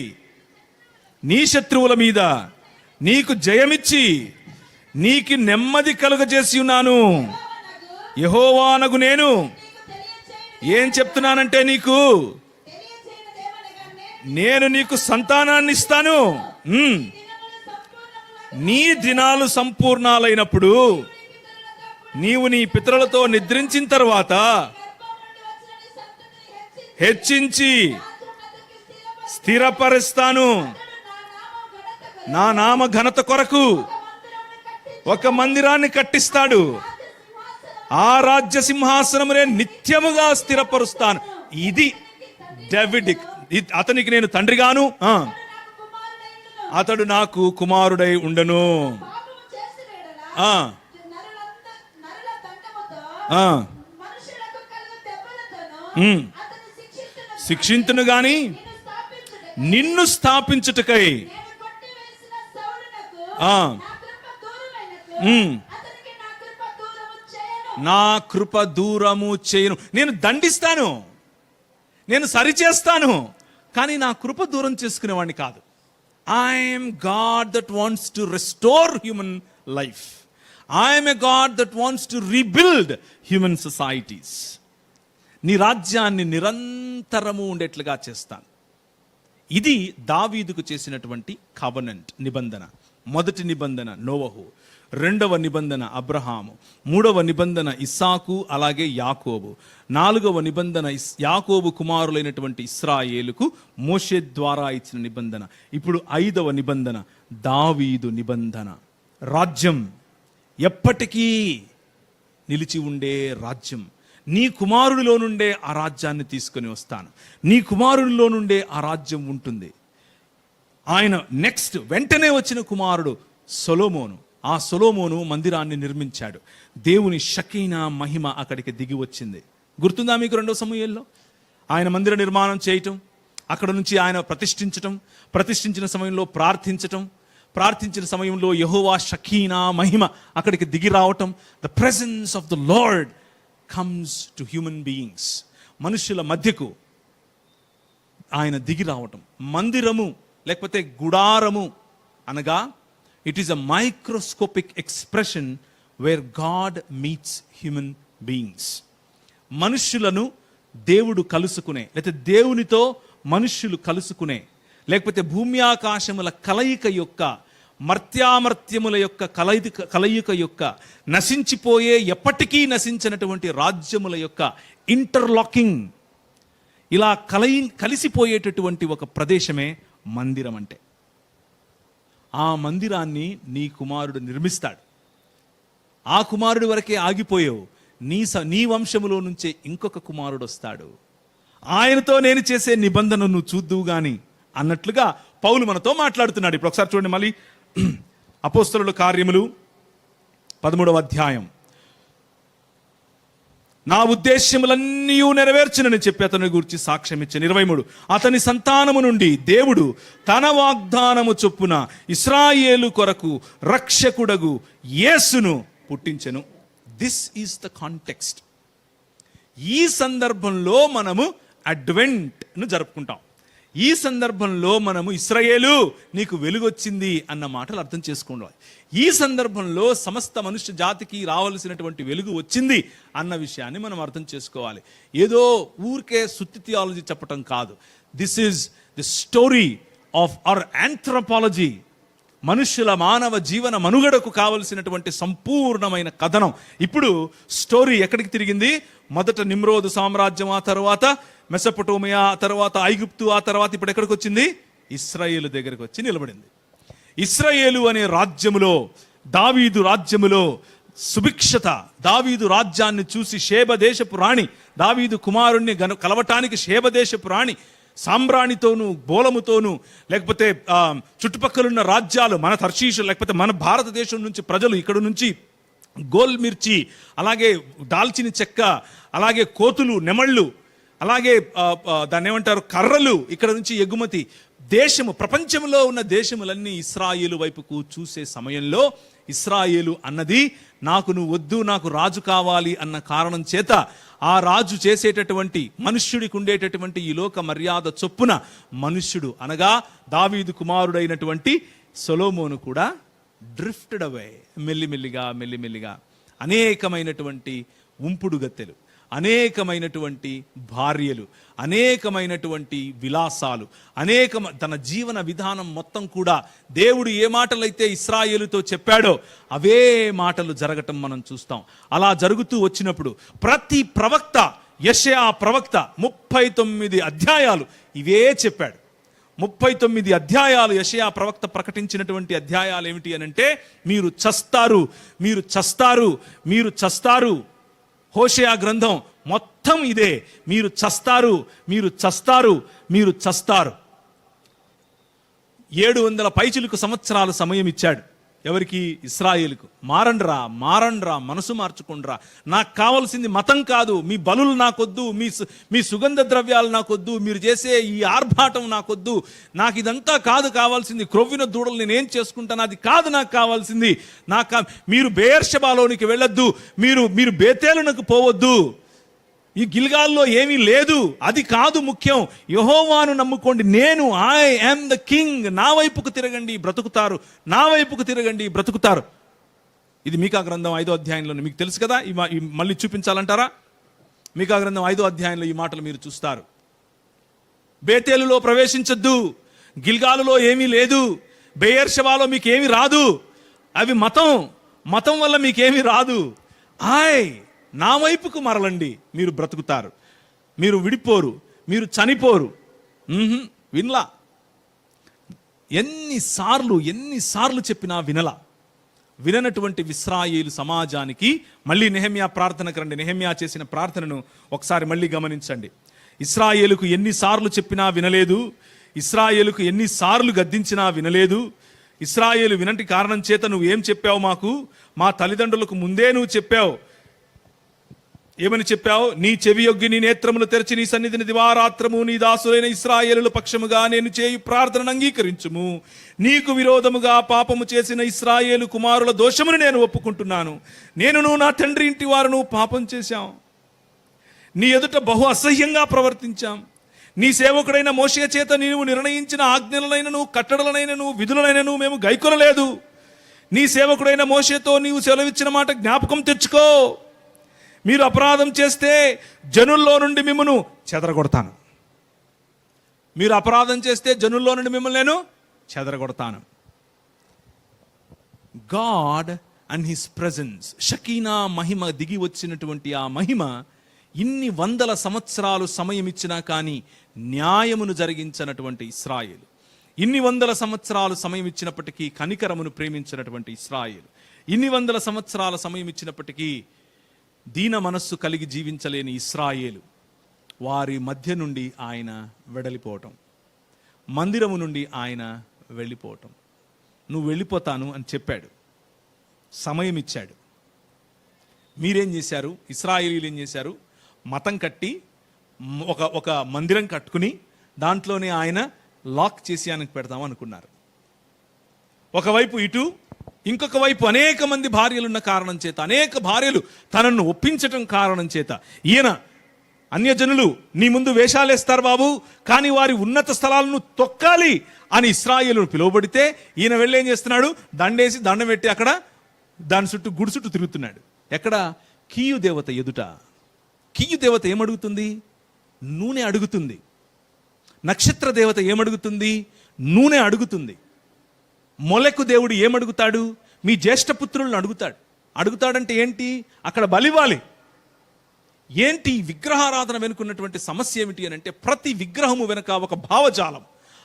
నీ శత్రువుల మీద నీకు జయమిచ్చి నీకు నెమ్మది కలుగజేసి ఉన్నాను. యెహోవానగు నేను ఏం చెప్తున్నానంటే, నేను నీకు సంతానాన్ని ఇస్తాను. నీ దినాలు సంపూర్ణాలైనప్పుడు నీవు నీ పితరులతో నిద్రించిన తర్వాత హెచ్చించి స్థిరపరుస్తాను. నా నామ ఘనత కొరకు ఒక మందిరాన్ని కట్టిస్తాడు. ఆ రాజ్య సింహాసనమునే నిత్యముగా స్థిరపరుస్తాను. ఇది డేవిడ్. అతనికి నేను తండ్రిగాను, అతడు నాకు కుమారుడై ఉండను. శిక్షింతును గాని నిన్ను స్థాపించుటకై నా కృప దూరము చేయను. నేను దండిస్తాను, నేను సరిచేస్తాను, కానీ నా కృప దూరం చేసుకునేవాడిని కాదు. I'm God that wants to restore human life. I'm a God that wants to rebuild human societies. నీ రాజ్యాన్ని నిరంతరము ఉండేట్లుగా చేస్తాను. ఇది దావీదుకు చేసినటువంటి కవెనెంట్, నిబంధన. మొదటి నిబంధన నోవహు, రెండవ నిబంధన అబ్రహాము, మూడవ నిబంధన ఇస్సాకు, అలాగే యాకోబు, నాలుగవ నిబంధన యాకోబు కుమారులైనటువంటి ఇశ్రాయేలుకు మోషే ద్వారా ఇచ్చిన నిబంధన. ఇప్పుడు ఐదవ నిబంధన దావీదు నిబంధన. రాజ్యం ఎప్పటికీ నిలిచి ఉండే రాజ్యం. నీ కుమారుడిలో నుండే ఆ రాజ్యాన్ని తీసుకొని వస్తాను. నీ కుమారుడిలో నుండే ఆ రాజ్యం ఉంటుంది. ఆయన నెక్స్ట్ వెంటనే వచ్చిన కుమారుడు సొలొమోను. ఆ సొలొమోను మందిరాన్ని నిర్మించాడు. దేవుని షకీనా మహిమ అక్కడికి దిగి వచ్చింది. గుర్తుందా మీకు? 2వ సమూయేలులో ఆయన మందిర నిర్మాణం చేయటం, అక్కడ నుంచి ఆయన ప్రతిష్ఠించిన సమయంలో ప్రార్థించిన సమయంలో యెహోవా షకీనా మహిమ అక్కడికి దిగి రావటం. The presence of the Lord comes to human beings. మనుషుల మధ్యకు ఆయన దిగి రావటం. మందిరము లేకపోతే గుడారము అనగా it is a microscopic expression where God meets human beings. మనుష్యులను దేవుడు కలుసుకునే, లేకపోతే దేవునితో మనుష్యులు కలుసుకునే, లేకపోతే భూమి ఆకాశముల కలయిక యొక్క, మర్త్యామర్త్యముల యొక్క కలయిక యొక్క, నశించిపోయే ఎప్పటికీ నశించినటువంటి రాజ్యముల యొక్క ఇంటర్లాకింగ్, ఇలా కలిసిపోయేటటువంటి ఒక ప్రదేశమే మందిరం అంటే. ఆ మందిరాన్ని నీ కుమారుడు నిర్మిస్తాడు. ఆ కుమారుడి వరకే ఆగిపోయావు. నీ వంశములో నుంచే ఇంకొక కుమారుడు వస్తాడు. ఆయనతో నేను చేసే నిబంధనను చూద్దువు గాని అన్నట్లుగా పౌలు మనతో మాట్లాడుతున్నాడు. ఇప్పుడు ఒకసారి చూడండి మళ్ళీ అపోస్తలుల కార్యములు 13వ అధ్యాయం. నా ఉద్దేశ్యములన్నీ నెరవేర్చునని చెప్పి అతని గురించి సాక్ష్యం ఇచ్చాను. 23 అతని సంతానము నుండి దేవుడు తన వాగ్దానము చొప్పున ఇశ్రాయేలు కొరకు రక్షకుడగు యేసును పుట్టించెను. This is the context. ఈ సందర్భంలో మనము అడ్వెంట్ను జరుపుకుంటాం. ఈ సందర్భంలో మనము ఇశ్రాయేలు నీకు వెలుగొచ్చింది అన్న మాటలు అర్థం చేసుకోవాలి. ఈ సందర్భంలో సమస్త మనుష్య జాతికి రావాల్సినటువంటి వెలుగు వచ్చింది అన్న విషయాన్ని మనం అర్థం చేసుకోవాలి. ఏదో ఊరికే సుత్తి థియాలజీ చెప్పటం కాదు. This is the story of our anthropology. మనుష్యుల మానవ జీవన మనుగడకు కావలసినటువంటి సంపూర్ణమైన కథనం. ఇప్పుడు స్టోరీ ఎక్కడికి తిరిగింది? మొదట నిమ్రోదు సామ్రాజ్యం, ఆ తర్వాత మెసొపొటేమియా, ఆ తర్వాత ఐగుప్తు, ఆ తర్వాత ఇప్పుడు ఎక్కడికి వచ్చింది? ఇశ్రాయేలు దగ్గరికి వచ్చి నిలబడింది. ఇశ్రాయేలు అనే రాజ్యములో, దావీదు రాజ్యములో సుభిక్షత, దావీదు రాజ్యాన్ని చూసి షేబ దేశపు రాణి, దావీదు కుమారుణ్ణి కలవటానికి షేబ దేశపు రాణి సాంబ్రాణితోనూ బోలముతోనూ, లేకపోతే చుట్టుపక్కలున్న రాజ్యాలు, మన తర్షీషు లేకపోతే మన భారతదేశం నుంచి ప్రజలు, ఇక్కడ నుంచి గోల్ మిర్చి, అలాగే దాల్చిన చెక్క, అలాగే కోతులు, నెమళ్ళు, అలాగే దాన్ని ఏమంటారు కర్రలు ఇక్కడ నుంచి ఎగుమతి. దేశము, ప్రపంచంలో ఉన్న దేశములన్నీ ఇశ్రాయేలు వైపుకు చూసే సమయంలో ఇశ్రాయేలు అన్నది నాకు నువ్వు వద్దు, నాకు రాజు కావాలి అన్న కారణం చేత ఆ రాజు చేసేటటువంటి, మనుష్యుడికి ఉండేటటువంటి ఈ లోక మర్యాద చొప్పున మనుష్యుడు అనగా దావీదు కుమారుడైనటువంటి సొలొమోను కూడా డ్రిఫ్టెడ్ అవే, మెల్లిమెల్లిగా అనేకమైనటువంటి ఉంపుడు గత్తెలు, అనేకమైనటువంటి భార్యలు, అనేకమైనటువంటి విలాసాలు, తన జీవన విధానం మొత్తం కూడా దేవుడు ఏ మాటలైతే ఇశ్రాయేలుతో చెప్పాడో అవే మాటలు జరగటం మనం చూస్తాం. అలా జరుగుతూ వచ్చినప్పుడు ప్రతి ప్రవక్త, యెషయా ప్రవక్త 39 అధ్యాయాలు ఇవే చెప్పాడు. 39 అధ్యాయాలు యెషయా ప్రవక్త ప్రకటించినటువంటి అధ్యాయాలు ఏమిటి అనంటే, మీరు చస్తారు, మీరు చస్తారు, మీరు చస్తారు. హోషేయ గ్రంథం మొత్తం ఇదే, మీరు చస్తారు, మీరు చస్తారు, మీరు చస్తారు. 700 పైచిలుకు సంవత్సరాల సమయం ఇచ్చాడు. ఎవరికి? ఇశ్రాయేలుకు. మారండ్రా, మనసు మార్చుకుండ్రా. నాకు కావాల్సింది మతం కాదు, మీ బలులు నాకొద్దు, మీ సుగంధ ద్రవ్యాలు నాకొద్దు, మీరు చేసే ఈ ఆర్భాటం నాకొద్దు, నాకు ఇదంతా కాదు కావాల్సింది. క్రొవ్విన దూడలు నేనేం చేసుకుంటాను, అది కాదు నాకు కావాల్సింది. మీరు బెయేర్షెబాలోనికి వెళ్ళొద్దు, మీరు బేతేలునకు పోవద్దు, ఈ గిల్గాల్లో ఏమీ లేదు, అది కాదు ముఖ్యం. యెహోవాను నమ్ముకోండి, ఐ యామ్ ద కింగ్, నా వైపుకు తిరగండి బ్రతుకుతారు, నా వైపుకు తిరగండి బ్రతుకుతారు. ఇది మీకా గ్రంథం 5వ అధ్యాయంలో మీకు తెలుసు కదా. మళ్ళీ చూపించాలంటారా? మీకా గ్రంథం 5వ అధ్యాయంలో ఈ మాటలు మీరు చూస్తారు. బేతేలులో ప్రవేశించొద్దు, గిల్గాలులో ఏమీ లేదు, బెయేర్షెబాలో మీకేమీ రాదు, అవి మతం వల్ల మీకేమీ రాదు. నా వైపుకు మరలండి, మీరు బ్రతుకుతారు, మీరు విడిపోరు, మీరు చనిపోరు. వినలా. ఎన్నిసార్లు చెప్పినా విననటువంటి ఇశ్రాయేలు సమాజానికి మళ్ళీ నెహెమ్యా ప్రార్థనకు రండి. నెహెమ్యా చేసిన ప్రార్థనను ఒకసారి మళ్ళీ గమనించండి. ఇశ్రాయేలుకు ఎన్నిసార్లు చెప్పినా వినలేదు, ఇశ్రాయేలుకు ఎన్నిసార్లు గద్దించినా వినలేదు. ఇశ్రాయేలు వినంటి కారణం చేత నువ్వు ఏం చెప్పావు మాకు? మా తల్లిదండ్రులకు ముందే నువ్వు చెప్పావు. ఏమని చెప్పావు? నీ చెవి యొగ్గి నీ నేత్రములు తెరచి నీ సన్నిధిని దివారాత్రము నీ దాసులైన ఇశ్రాయేలు పక్షముగా నేను చేయు ప్రార్థనను అంగీకరించుము. నీకు విరోధముగా పాపము చేసిన ఇశ్రాయేలు కుమారుల దోషమును నేను ఒప్పుకుంటున్నాను. నేనును నా తండ్రి ఇంటి వారును పాపం చేశాం, నీ ఎదుట బహు అసహ్యంగా ప్రవర్తించాం. నీ సేవకుడైన మోషే చేత నీవు నిర్ణయించిన ఆజ్ఞలనైనను కట్టడలనైనను విధులనైనను మేము గైకొనలేదు. నీ సేవకుడైన మోషేతో నీవు సెలవిచ్చిన మాట జ్ఞాపకం తెచ్చుకో. మీరు అపరాధం చేస్తే జనుల్లో నుండి మిమ్మల్ని చెదరగొడతాను. మీరు అపరాధం చేస్తే జనుల్లో నుండి మిమ్మల్ని నేను చెదరగొడతాను. God and his presence, Shekinah మహిమ దిగి వచ్చినటువంటి ఆ మహిమ ఇన్ని 100 సంవత్సరాలు సమయం ఇచ్చినా కానీ న్యాయమును జరిగించినటువంటి ఇశ్రాయేలు, ఇన్ని 100 సంవత్సరాలు సమయం ఇచ్చినప్పటికీ కనికరమును ప్రేమించినటువంటి ఇశ్రాయేలు, ఇన్ని 100 సంవత్సరాల సమయం ఇచ్చినప్పటికీ దీన మనస్సు కలిగి జీవించలేని ఇశ్రాయేలు, వారి మధ్య నుండి ఆయన వెడలిపోవటం, మందిరము నుండి ఆయన వెళ్ళిపోవటం. నువ్వు వెళ్ళిపోతాను అని చెప్పాడు, సమయం ఇచ్చాడు. మీరేం చేశారు? ఇశ్రాయేలీలు ఏం చేశారు? మతం కట్టి ఒక మందిరం కట్టుకుని దాంట్లోనే ఆయన లాక్ చేసి ఆయనకు పెడతాం అనుకున్నారు. ఒకవైపు ఇటు, ఇంకొక వైపు అనేక మంది భార్యలున్న కారణం చేత, అనేక భార్యలు తనను ఒప్పించటం కారణం చేత ఈయన, అన్యజనులు నీ ముందు వేషాలేస్తారు బాబు, కానీ వారి ఉన్నత స్థలాలను తొక్కాలి అని ఇశ్రాయేలును పిలువబడితే ఈయన వెళ్ళి ఏం చేస్తున్నాడు? దండేసి దండం పెట్టి అక్కడ దాని చుట్టూ గుడి చుట్టూ తిరుగుతున్నాడు. ఎక్కడ? కీయు దేవత ఎదుట. కీయు దేవత ఏమడుగుతుంది? నూనె అడుగుతుంది. నక్షత్ర దేవత ఏమడుగుతుంది? నూనె అడుగుతుంది. మొలెకు దేవుడు ఏమడుగుతాడు? మీ జ్యేష్ఠపుత్రులను అడుగుతాడంటే ఏంటి? అక్కడ బలివ్వాలి. ఏంటి విగ్రహారాధన వెనుకున్నటువంటి సమస్య ఏమిటి అని అంటే, ప్రతి విగ్రహము వెనుక ఒక భావజాలం.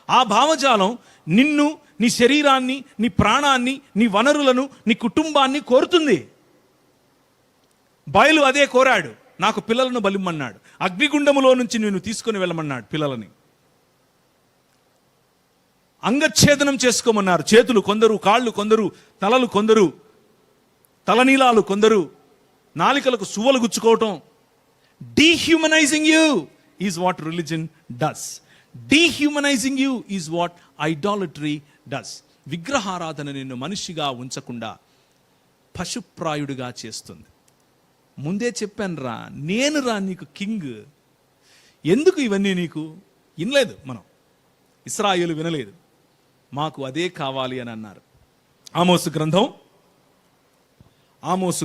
ఆ భావజాలం నిన్ను, నీ శరీరాన్ని, నీ ప్రాణాన్ని, నీ వనరులను, నీ కుటుంబాన్ని కోరుతుంది. బయలు అదే కోరాడు. నాకు పిల్లలను బలిమ్మన్నాడు. అగ్నిగుండములో నుంచి నేను తీసుకొని వెళ్ళమన్నాడు పిల్లలని. అంగచ్ఛేదనం చేసుకోమన్నారు. చేతులు కొందరు, కాళ్ళు కొందరు, తలలు కొందరు, తలనీలాలు కొందరు, నాలికలకు సువ్వలు గుచ్చుకోవటం. Dehumanising you is what religion does. Dehumanising you is what idolatry does. విగ్రహారాధన నిన్ను మనిషిగా ఉంచకుండా పశుప్రాయుడిగా చేస్తుంది. ముందే చెప్పాను రా, నేను రా నీకు కింగ్. ఎందుకు ఇవన్నీ నీకు? వినలేదు మనం. ఇశ్రాయేలు వినలేదు. మాకు అదే కావాలి అని అన్నారు. ఆమోసు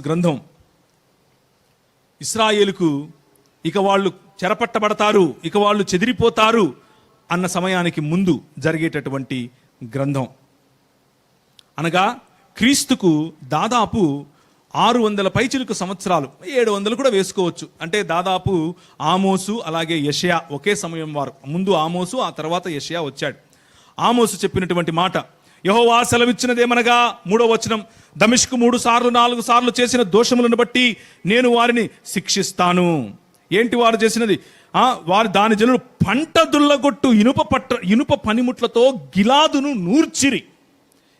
గ్రంథం ఇశ్రాయేలుకు ఇక వాళ్ళు చెరపట్టబడతారు, ఇక వాళ్ళు చెదిరిపోతారు అన్న సమయానికి ముందు జరిగేటటువంటి గ్రంథం. అనగా క్రీస్తుకు దాదాపు 600 పైచిలుకు సంవత్సరాలు, 700 కూడా వేసుకోవచ్చు. అంటే దాదాపు ఆమోసు అలాగే యెషయా ఒకే సమయం వారు. ముందు ఆమోసు, ఆ తర్వాత యెషయా వచ్చాడు. ఆమోసు చెప్పినటువంటి మాట, యెహోవా సెలవిచ్చినదేమనగా, 3వ వచనం, దమిష్కు 3 సార్లు 4 సార్లు చేసిన దోషములను బట్టి నేను వారిని శిక్షిస్తాను. ఏంటి వారు చేసినది? వారు దాని జనులు పంట దుల్లగొట్టు ఇనుప పనిముట్లతో గిలాదును నూర్చిరి.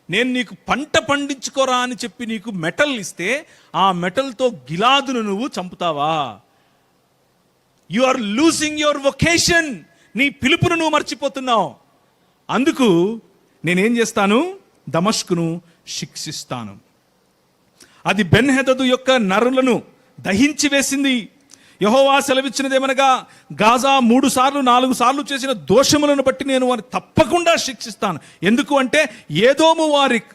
నేను నీకు పంట పండించుకోరా అని చెప్పి నీకు మెటల్ ఇస్తే ఆ మెటల్తో గిలాదును నువ్వు చంపుతావా? You are losing your vocation. నీ పిలుపును నువ్వు మర్చిపోతున్నావు. అందుకు నేనేం చేస్తాను? దమష్కును శిక్షిస్తాను. అది బెన్హెదదు యొక్క నరులను దహించి వేసింది. యెహోవా సెలవిచ్చినదేమనగా, గాజా 3 సార్లు 4 సార్లు చేసిన దోషములను బట్టి నేను వారిని తప్పకుండా శిక్షిస్తాను. ఎందుకు అంటే, ఏదోము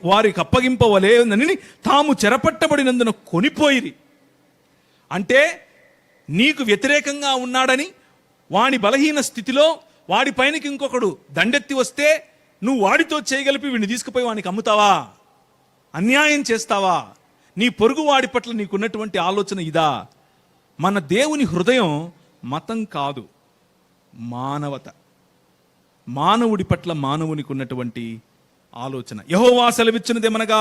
వారికి అప్పగింపవలేనని తాము చెరపట్టబడినందున కొనిపోయిరి. అంటే నీకు వ్యతిరేకంగా ఉన్నాడని, వాని బలహీన స్థితిలో వాడి పైనకి ఇంకొకడు దండెత్తి వస్తే నువ్వు వాడితో చేయగలిపి వీడిని తీసుకుపోయి వానికి అమ్ముతావా? అన్యాయం చేస్తావా? నీ పొరుగు వాడి పట్ల నీకున్నటువంటి ఆలోచన ఇదా? మన దేవుని హృదయం మతం కాదు, మానవత. మానవుడి పట్ల మానవునికి ఉన్నటువంటి ఆలోచన. యెహోవా సెలవిచ్చినదేమనగా,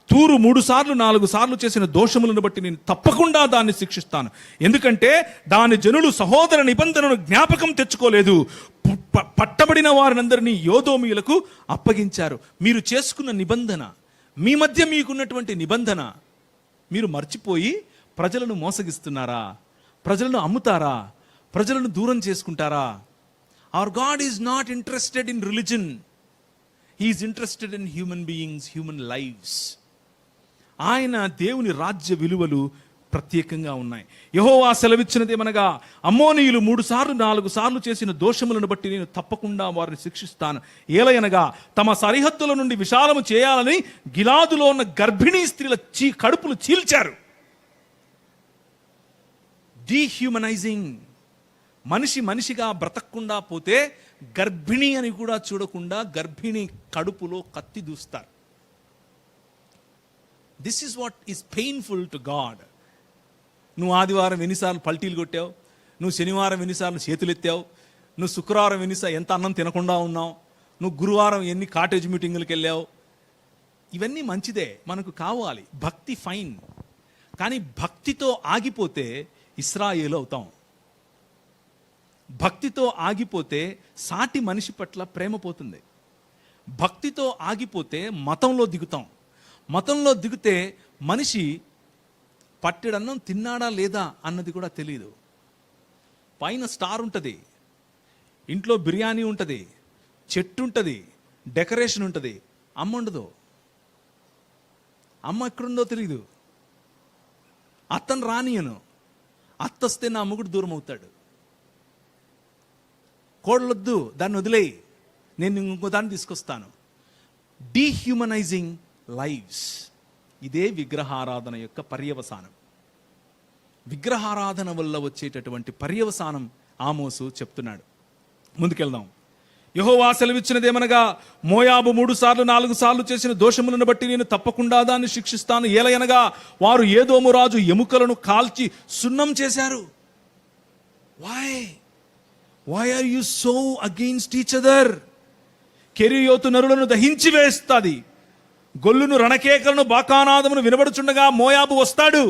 తూరు 3 సార్లు 4 సార్లు చేసిన దోషములను బట్టి నేను తప్పకుండా దాన్ని శిక్షిస్తాను. ఎందుకంటే దాని జనులు సహోదర నిబంధనను జ్ఞాపకం తెచ్చుకోలేదు. పట్టబడిన వారినందరినీ యోదోమీయులకు అప్పగించారు. మీరు చేసుకున్న నిబంధన, మీ మధ్య మీకున్నటువంటి నిబంధన మీరు మర్చిపోయి ప్రజలను మోసగిస్తున్నారా? ప్రజలను అమ్ముతారా? ప్రజలను దూరం చేసుకుంటారా? Hour God is not interested in religion. He is interested in human beings, human lives. ఆయన దేవుని రాజ్య విలువలు ప్రత్యేకంగా ఉన్నాయి. యెహోవా సెలవిచ్చినదేమనగా, అమ్మోనీయులు 3 సార్లు 4 సార్లు చేసిన దోషములను బట్టి నేను తప్పకుండా వారిని శిక్షిస్తాను. ఏలయనగా తమ సరిహద్దుల నుండి విశాలము చేయాలని గిలాదులో ఉన్న గర్భిణీ స్త్రీల కడుపులు చీల్చారు. డీహ్యూమనైజింగ్. మనిషిగా బ్రతకకుండా పోతే గర్భిణి అని కూడా చూడకుండా గర్భిణి కడుపులో కత్తి దూస్తారు. This is what is painful to God. నువ్వు ఆదివారం ఎన్నిసార్లు పల్టీలు కొట్టావు? నువ్వు శనివారం ఎన్నిసార్లు చేతులు ఎత్తావు? నువ్వు శుక్రవారం ఎంత అన్నం తినకుండా ఉన్నావు? నువ్వు గురువారం ఎన్ని కాటేజ్ మీటింగులకు వెళ్ళావు? ఇవన్నీ మంచిదే, మనకు కావాలి. భక్తి ఫైన్. కానీ భక్తితో ఆగిపోతే ఇశ్రాయేలు అవుతాం. భక్తితో ఆగిపోతే సాటి మనిషి పట్ల ప్రేమ పోతుంది. భక్తితో ఆగిపోతే మతంలో దిగుతాం. మతంలో దిగితే మనిషి పట్టెడన్నం తిన్నాడా లేదా అన్నది కూడా తెలియదు. పైన స్టార్ ఉంటుంది, ఇంట్లో బిర్యానీ ఉంటుంది, చెట్టు ఉంటుంది, డెకరేషన్ ఉంటుంది, అమ్మ ఉండదు. అమ్మ ఎక్కడుందో తెలియదు. అత్తను రానియను, అత్తొస్తే నా మొగుడు దూరం అవుతాడు. కోడలొద్దు, దాన్ని వదిలేయి, నేను ఇంకో దాన్ని తీసుకొస్తాను. డీహ్యూమనైజింగ్ లైవ్స్. ఇదే విగ్రహారాధన యొక్క పర్యవసానం. విగ్రహారాధన వల్ల వచ్చేటటువంటి పర్యవసానం ఆమోసు చెప్తున్నాడు. ముందుకెళ్దాం. యెహోవా సెలవిచ్చినదేమనగా, మోయాబు 3 సార్లు 4 సార్లు చేసిన దోషములను బట్టి నేను తప్పకుండా దాన్ని శిక్షిస్తాను. ఏలయనగా వారు ఏదోము రాజు ఎముకలను కాల్చి సున్నం చేశారు. Why are you so against each other? కెరీయోతు నరులను దహించి వేస్తుంది. గొల్లును రణకేకలను బాకానాదమును వినబడుచుండగా మోయాబు వస్తాడు.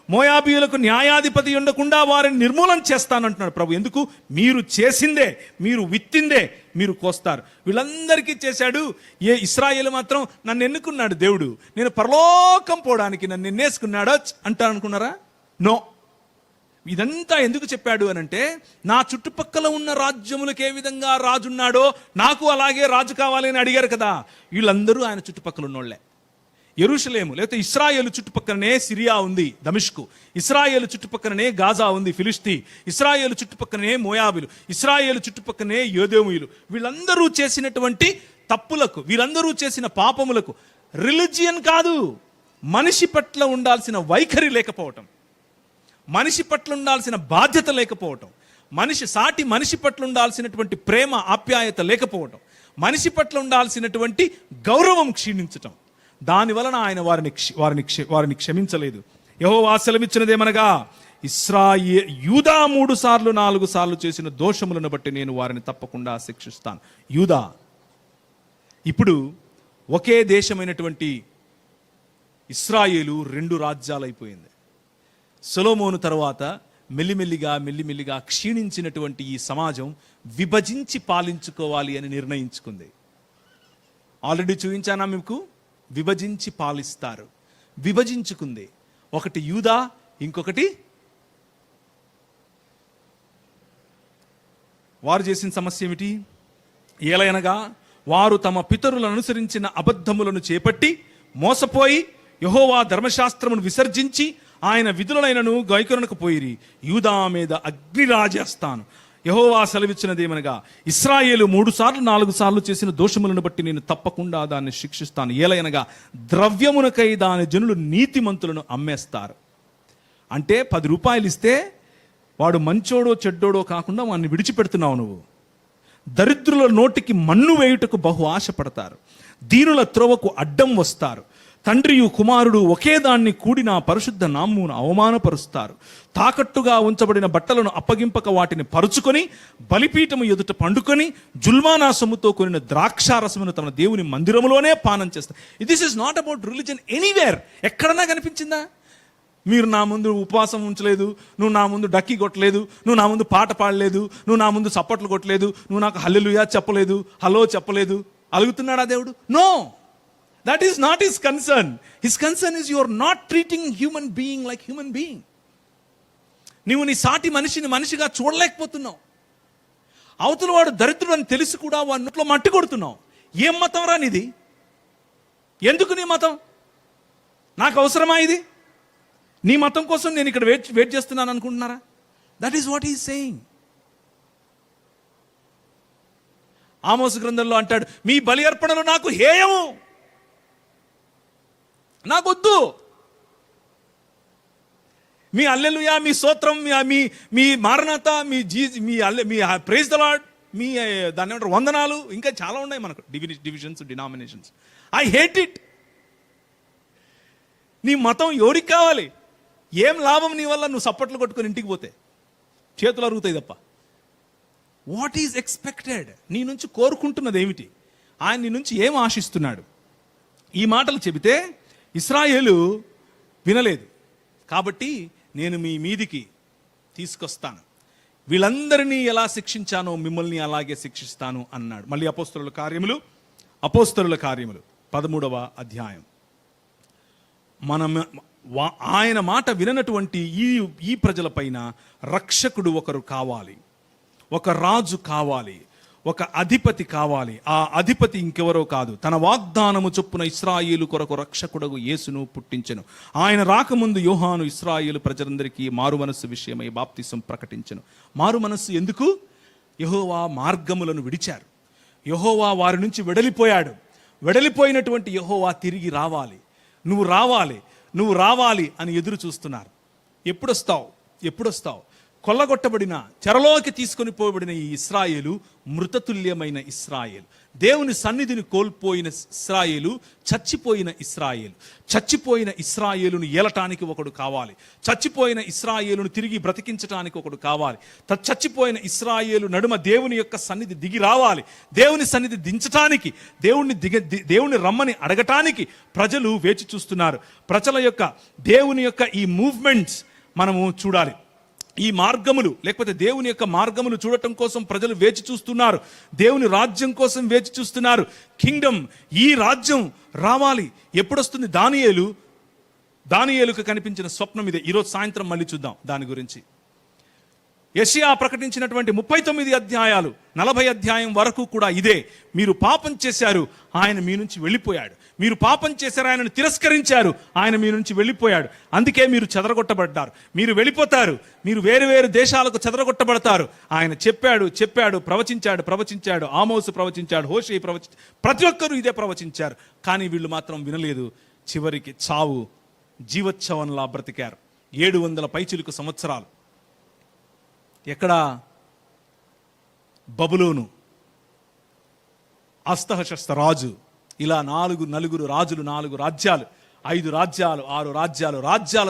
మోయాబీయులకు న్యాయాధిపతి ఉండకుండా వారిని నిర్మూలన చేస్తానంటున్నాడు ప్రభు. ఎందుకు? మీరు చేసిందే, మీరు విత్తిందే మీరు కోస్తారు. వీళ్ళందరికీ చేశాడు. ఇశ్రాయేలు మాత్రం నన్ను ఎన్నుకున్నాడు దేవుడు, నేను పరలోకం పోవడానికి నన్ను ఎన్నేసుకున్నాడో అంటారు అనుకున్నారా? నో. ఇదంతా ఎందుకు చెప్పాడు అనంటే, నా చుట్టుపక్కల ఉన్న రాజ్యములకు ఏ విధంగా రాజున్నాడో నాకు అలాగే రాజు కావాలి అని అడిగారు కదా. వీళ్ళందరూ ఆయన చుట్టుపక్కల ఉన్నోళ్లే. యెరూషలేము లేకపోతే ఇశ్రాయేలు చుట్టుపక్కలనే సిరియా ఉంది, దమిష్కు. ఇశ్రాయేలు చుట్టుపక్కలనే గాజా ఉంది, ఫిలిస్తీ. ఇశ్రాయేలు చుట్టుపక్కలనే మోయాబులు. ఇశ్రాయేలు చుట్టుపక్కలనే యోదేముయులు. వీళ్ళందరూ చేసినటువంటి తప్పులకు, వీళ్ళందరూ చేసిన పాపములకు రిలిజియన్ కాదు, మనిషి పట్ల ఉండాల్సిన వైఖరి లేకపోవటం, మనిషి పట్ల ఉండాల్సిన బాధ్యత లేకపోవటం, సాటి మనిషి పట్ల ఉండాల్సినటువంటి ప్రేమ ఆప్యాయత లేకపోవటం, మనిషి పట్ల ఉండాల్సినటువంటి గౌరవం క్షీణించటం, దాని వలన ఆయన వారిని క్షమించలేదు. యెహోవా సెలవిచ్చినదేమనగా, యూదా 3 సార్లు 4 సార్లు చేసిన దోషములను బట్టి నేను వారిని తప్పకుండా శిక్షిస్తాను. యూదా ఇప్పుడు ఒకే దేశమైనటువంటి ఇశ్రాయేలు 2 రాజ్యాలైపోయింది. సొలొమోను తర్వాత మెల్లిమెల్లిగా క్షీణించినటువంటి ఈ సమాజం విభజించి పాలించుకోవాలి అని నిర్ణయించుకుంది. ఆల్రెడీ చూపించానా మీకు? విభజించి పాలిస్తారు. విభజించుకుంది. ఒకటి యూదా, ఇంకొకటి వారు చేసిన సమస్య ఏమిటి? ఏలయనగా వారు తమ పితరులను అనుసరించిన అబద్ధములను చేపట్టి మోసపోయి యెహోవా ధర్మశాస్త్రమును విసర్జించి ఆయన విధులైనను గైకొనకు పోయిరి. యూదా మీద అగ్ని రాజేస్తాను. యెహోవా సెలవిచ్చినదేమనగా, ఇశ్రాయేలు 3 సార్లు 4 సార్లు చేసిన దోషములను బట్టి నేను తప్పకుండా దాన్ని శిక్షిస్తాను. ఏలయనగా ద్రవ్యమునకై దాని జనులు నీతిమంతులను అమ్మేస్తారు. అంటే 10 రూపాయలు ఇస్తే వాడు మంచోడో చెడ్డోడో కాకుండా వాడిని విడిచిపెడుతున్నావు నువ్వు. దరిద్రుల నోటికి మన్ను వేయుటకు బహు ఆశపడతారు. దీనుల త్రోవకు అడ్డం వస్తారు. తండ్రియు కుమారుడు ఒకే దాన్ని కూడి నా పరిశుద్ధ నామమును అవమానపరుస్తారు. తాకట్టుగా ఉంచబడిన బట్టలను అప్పగింపక వాటిని పరుచుకొని బలిపీఠము ఎదుట పండుకొని జుల్మానా సొమ్ముతో కొనిన ద్రాక్షారసమును తమ దేవుని మందిరములోనే పానం చేస్తారు. This is not about religion anywhere. ఎక్కడన్నా కనిపించిందా? మీరు నా ముందు ఉపవాసం ఉంచలేదు, నువ్వు నా ముందు డక్కి కొట్టలేదు, నువ్వు నా ముందు పాట పాడలేదు, నువ్వు నా ముందు చప్పట్లు కొట్టలేదు, నువ్వు నాకు హల్లెలూయా చెప్పలేదు, హలో చెప్పలేదు. అలుగుతున్నాడా దేవుడు? No, that is not his concern. His concern is you are not treating human being like human being. నీవు నీ సాటి మనిషిని మనిషిగా చూడలేకపోతున్నావు. అవతల వాడు దరిద్రుడు అని తెలిసి కూడా వాడి నోట్లో మట్టి కొడుతున్నావు. ఏం మతం రా నీది? ఎందుకు నీ మతం? నాకు అవసరమా ఇది? నీ మతం కోసం నేను ఇక్కడ వెయిట్ చేస్తున్నాను అనుకుంటున్నారా? That is what he is saying. ఆమోసు గ్రంథంలో అంటాడు, మీ బలి అర్పణలు నాకు హేయము, నాకొద్దు. మీ హల్లెలూయా, మీ స్తోత్రం, మీ మారనాథ, మీ ప్రైజ్ ద లార్డ్, మీ దాన్ని ఏమంటారు వందనాలు, ఇంకా చాలా ఉన్నాయి మనకు divisions, denominations. I hate it. నీ మతం ఎవరికి కావాలి? ఏం లాభం నీ వల్ల? నువ్వు సప్పట్లు కొట్టుకొని ఇంటికి పోతే చేతులు అరుగుతాయి తప్ప. What is expected? నీ నుంచి కోరుకుంటున్నది ఏమిటి? ఆయన నీ నుంచి ఏం ఆశిస్తున్నాడు? ఈ మాటలు చెబితే ఇశ్రాయేలు వినలేదు. కాబట్టి నేను మీ మీదికి తీసుకొస్తాను, వీళ్ళందరినీ ఎలా శిక్షించానో మిమ్మల్ని అలాగే శిక్షిస్తాను అన్నాడు. మళ్ళీ అపోస్తలుల కార్యములు 13వ అధ్యాయం. ఆయన మాట విననటువంటి ఈ ప్రజల పైన రక్షకుడు ఒకరు కావాలి, ఒక రాజు కావాలి, ఒక అధిపతి కావాలి. ఆ అధిపతి ఇంకెవరో కాదు, తన వాగ్దానము చొప్పున ఇశ్రాయేలు కొరకు రక్షకుడగు యేసును పుట్టించెను. ఆయన రాకముందు యోహాను ఇశ్రాయేలు ప్రజలందరికీ మారు మనస్సు విషయమై బాప్తిసం ప్రకటించెను. మారు మనస్సు ఎందుకు? యెహోవా మార్గములను విడిచారు. యెహోవా వారి నుంచి వెడలిపోయాడు. వెడలిపోయినటువంటి యెహోవా తిరిగి రావాలి, నువ్వు రావాలి అని ఎదురు చూస్తున్నారు. ఎప్పుడొస్తావు? కొల్లగొట్టబడిన, చెరలోకి తీసుకొని పోబడిన ఈ ఇశ్రాయేలు మృతతుల్యమైన ఇశ్రాయేలు, దేవుని సన్నిధిని కోల్పోయిన ఇశ్రాయేలు, చచ్చిపోయిన ఇశ్రాయేలు. చచ్చిపోయిన ఇశ్రాయేలును ఏలటానికి ఒకడు కావాలి, చచ్చిపోయిన ఇశ్రాయేలును తిరిగి బ్రతికించటానికి ఒకడు కావాలి. చచ్చిపోయిన ఇశ్రాయేలు నడుమ దేవుని యొక్క సన్నిధి దిగి రావాలి. దేవుని సన్నిధి దించటానికి, దేవుని రమ్మని అడగటానికి ప్రజలు వేచి చూస్తున్నారు. ప్రజల యొక్క దేవుని యొక్క ఈ మూవ్మెంట్స్ మనము చూడాలి. ఈ మార్గములు, లేకపోతే దేవుని యొక్క మార్గములు చూడటం కోసం ప్రజలు వేచి చూస్తున్నారు. దేవుని రాజ్యం కోసం వేచి చూస్తున్నారు. కింగ్డమ్, ఈ రాజ్యం రావాలి. ఎప్పుడొస్తుంది? దానియేలుకు కనిపించిన స్వప్నం ఇదే. ఈరోజు సాయంత్రం మళ్ళీ చూద్దాం దాని గురించి. యెషయా ప్రకటించినటువంటి 39 అధ్యాయాలు, 40 అధ్యాయం వరకు కూడా ఇదే. మీరు పాపం చేశారు, ఆయన మీ నుంచి వెళ్ళిపోయాడు. మీరు పాపం చేశారు, ఆయనను తిరస్కరించారు, ఆయన మీ నుంచి వెళ్ళిపోయాడు. అందుకే మీరు చెదరగొట్టబడ్డారు, మీరు వెళ్ళిపోతారు, మీరు వేరు వేరు దేశాలకు చెదరగొట్టబడతారు. ఆయన చెప్పాడు, ప్రవచించాడు. ఆమోసు ప్రవచించాడు, హోషేయ ప్రవచించాడు, ప్రతి ఒక్కరూ ఇదే ప్రవచించారు. కానీ వీళ్ళు మాత్రం వినలేదు. చివరికి చావు జీవోత్సవంలా బ్రతికారు. 700 పైచిలుకు సంవత్సరాలు. ఎక్కడ? బబులోను, అస్తహశస్త రాజు, ఇలా నలుగురు రాజులు, 4 రాజ్యాలు, 5 రాజ్యాలు, 6 రాజ్యాలు, రాజ్యాల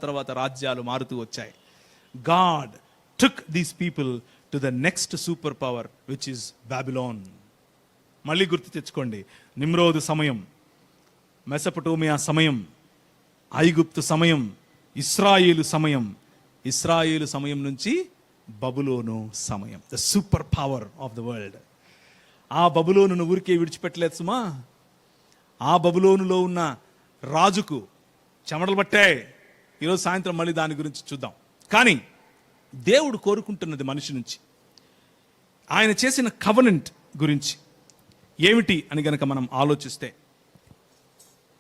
తర్వాత రాజ్యాలు మారుతూ వచ్చాయి. God took these people to the next super power which is Babylon. మళ్ళీ గుర్తు తెచ్చుకోండి. నిమ్రోదు సమయం, మెసపటోమియా సమయం, ఐగుప్తు సమయం, ఇస్రాయేలు సమయం నుంచి బబులోను సమయం. The super power of the world. ఆ బబులోనును ఊరికే విడిచిపెట్టలేదు సుమా. ఆ బబులోనులో ఉన్న రాజుకు చెమటలు పట్టాయి. ఈరోజు సాయంత్రం మళ్ళీ దాని గురించి చూద్దాం. కానీ దేవుడు కోరుకుంటున్నది మనిషి నుంచి, ఆయన చేసిన కవనెంట్ గురించి ఏమిటి అని గనక మనం ఆలోచిస్తే,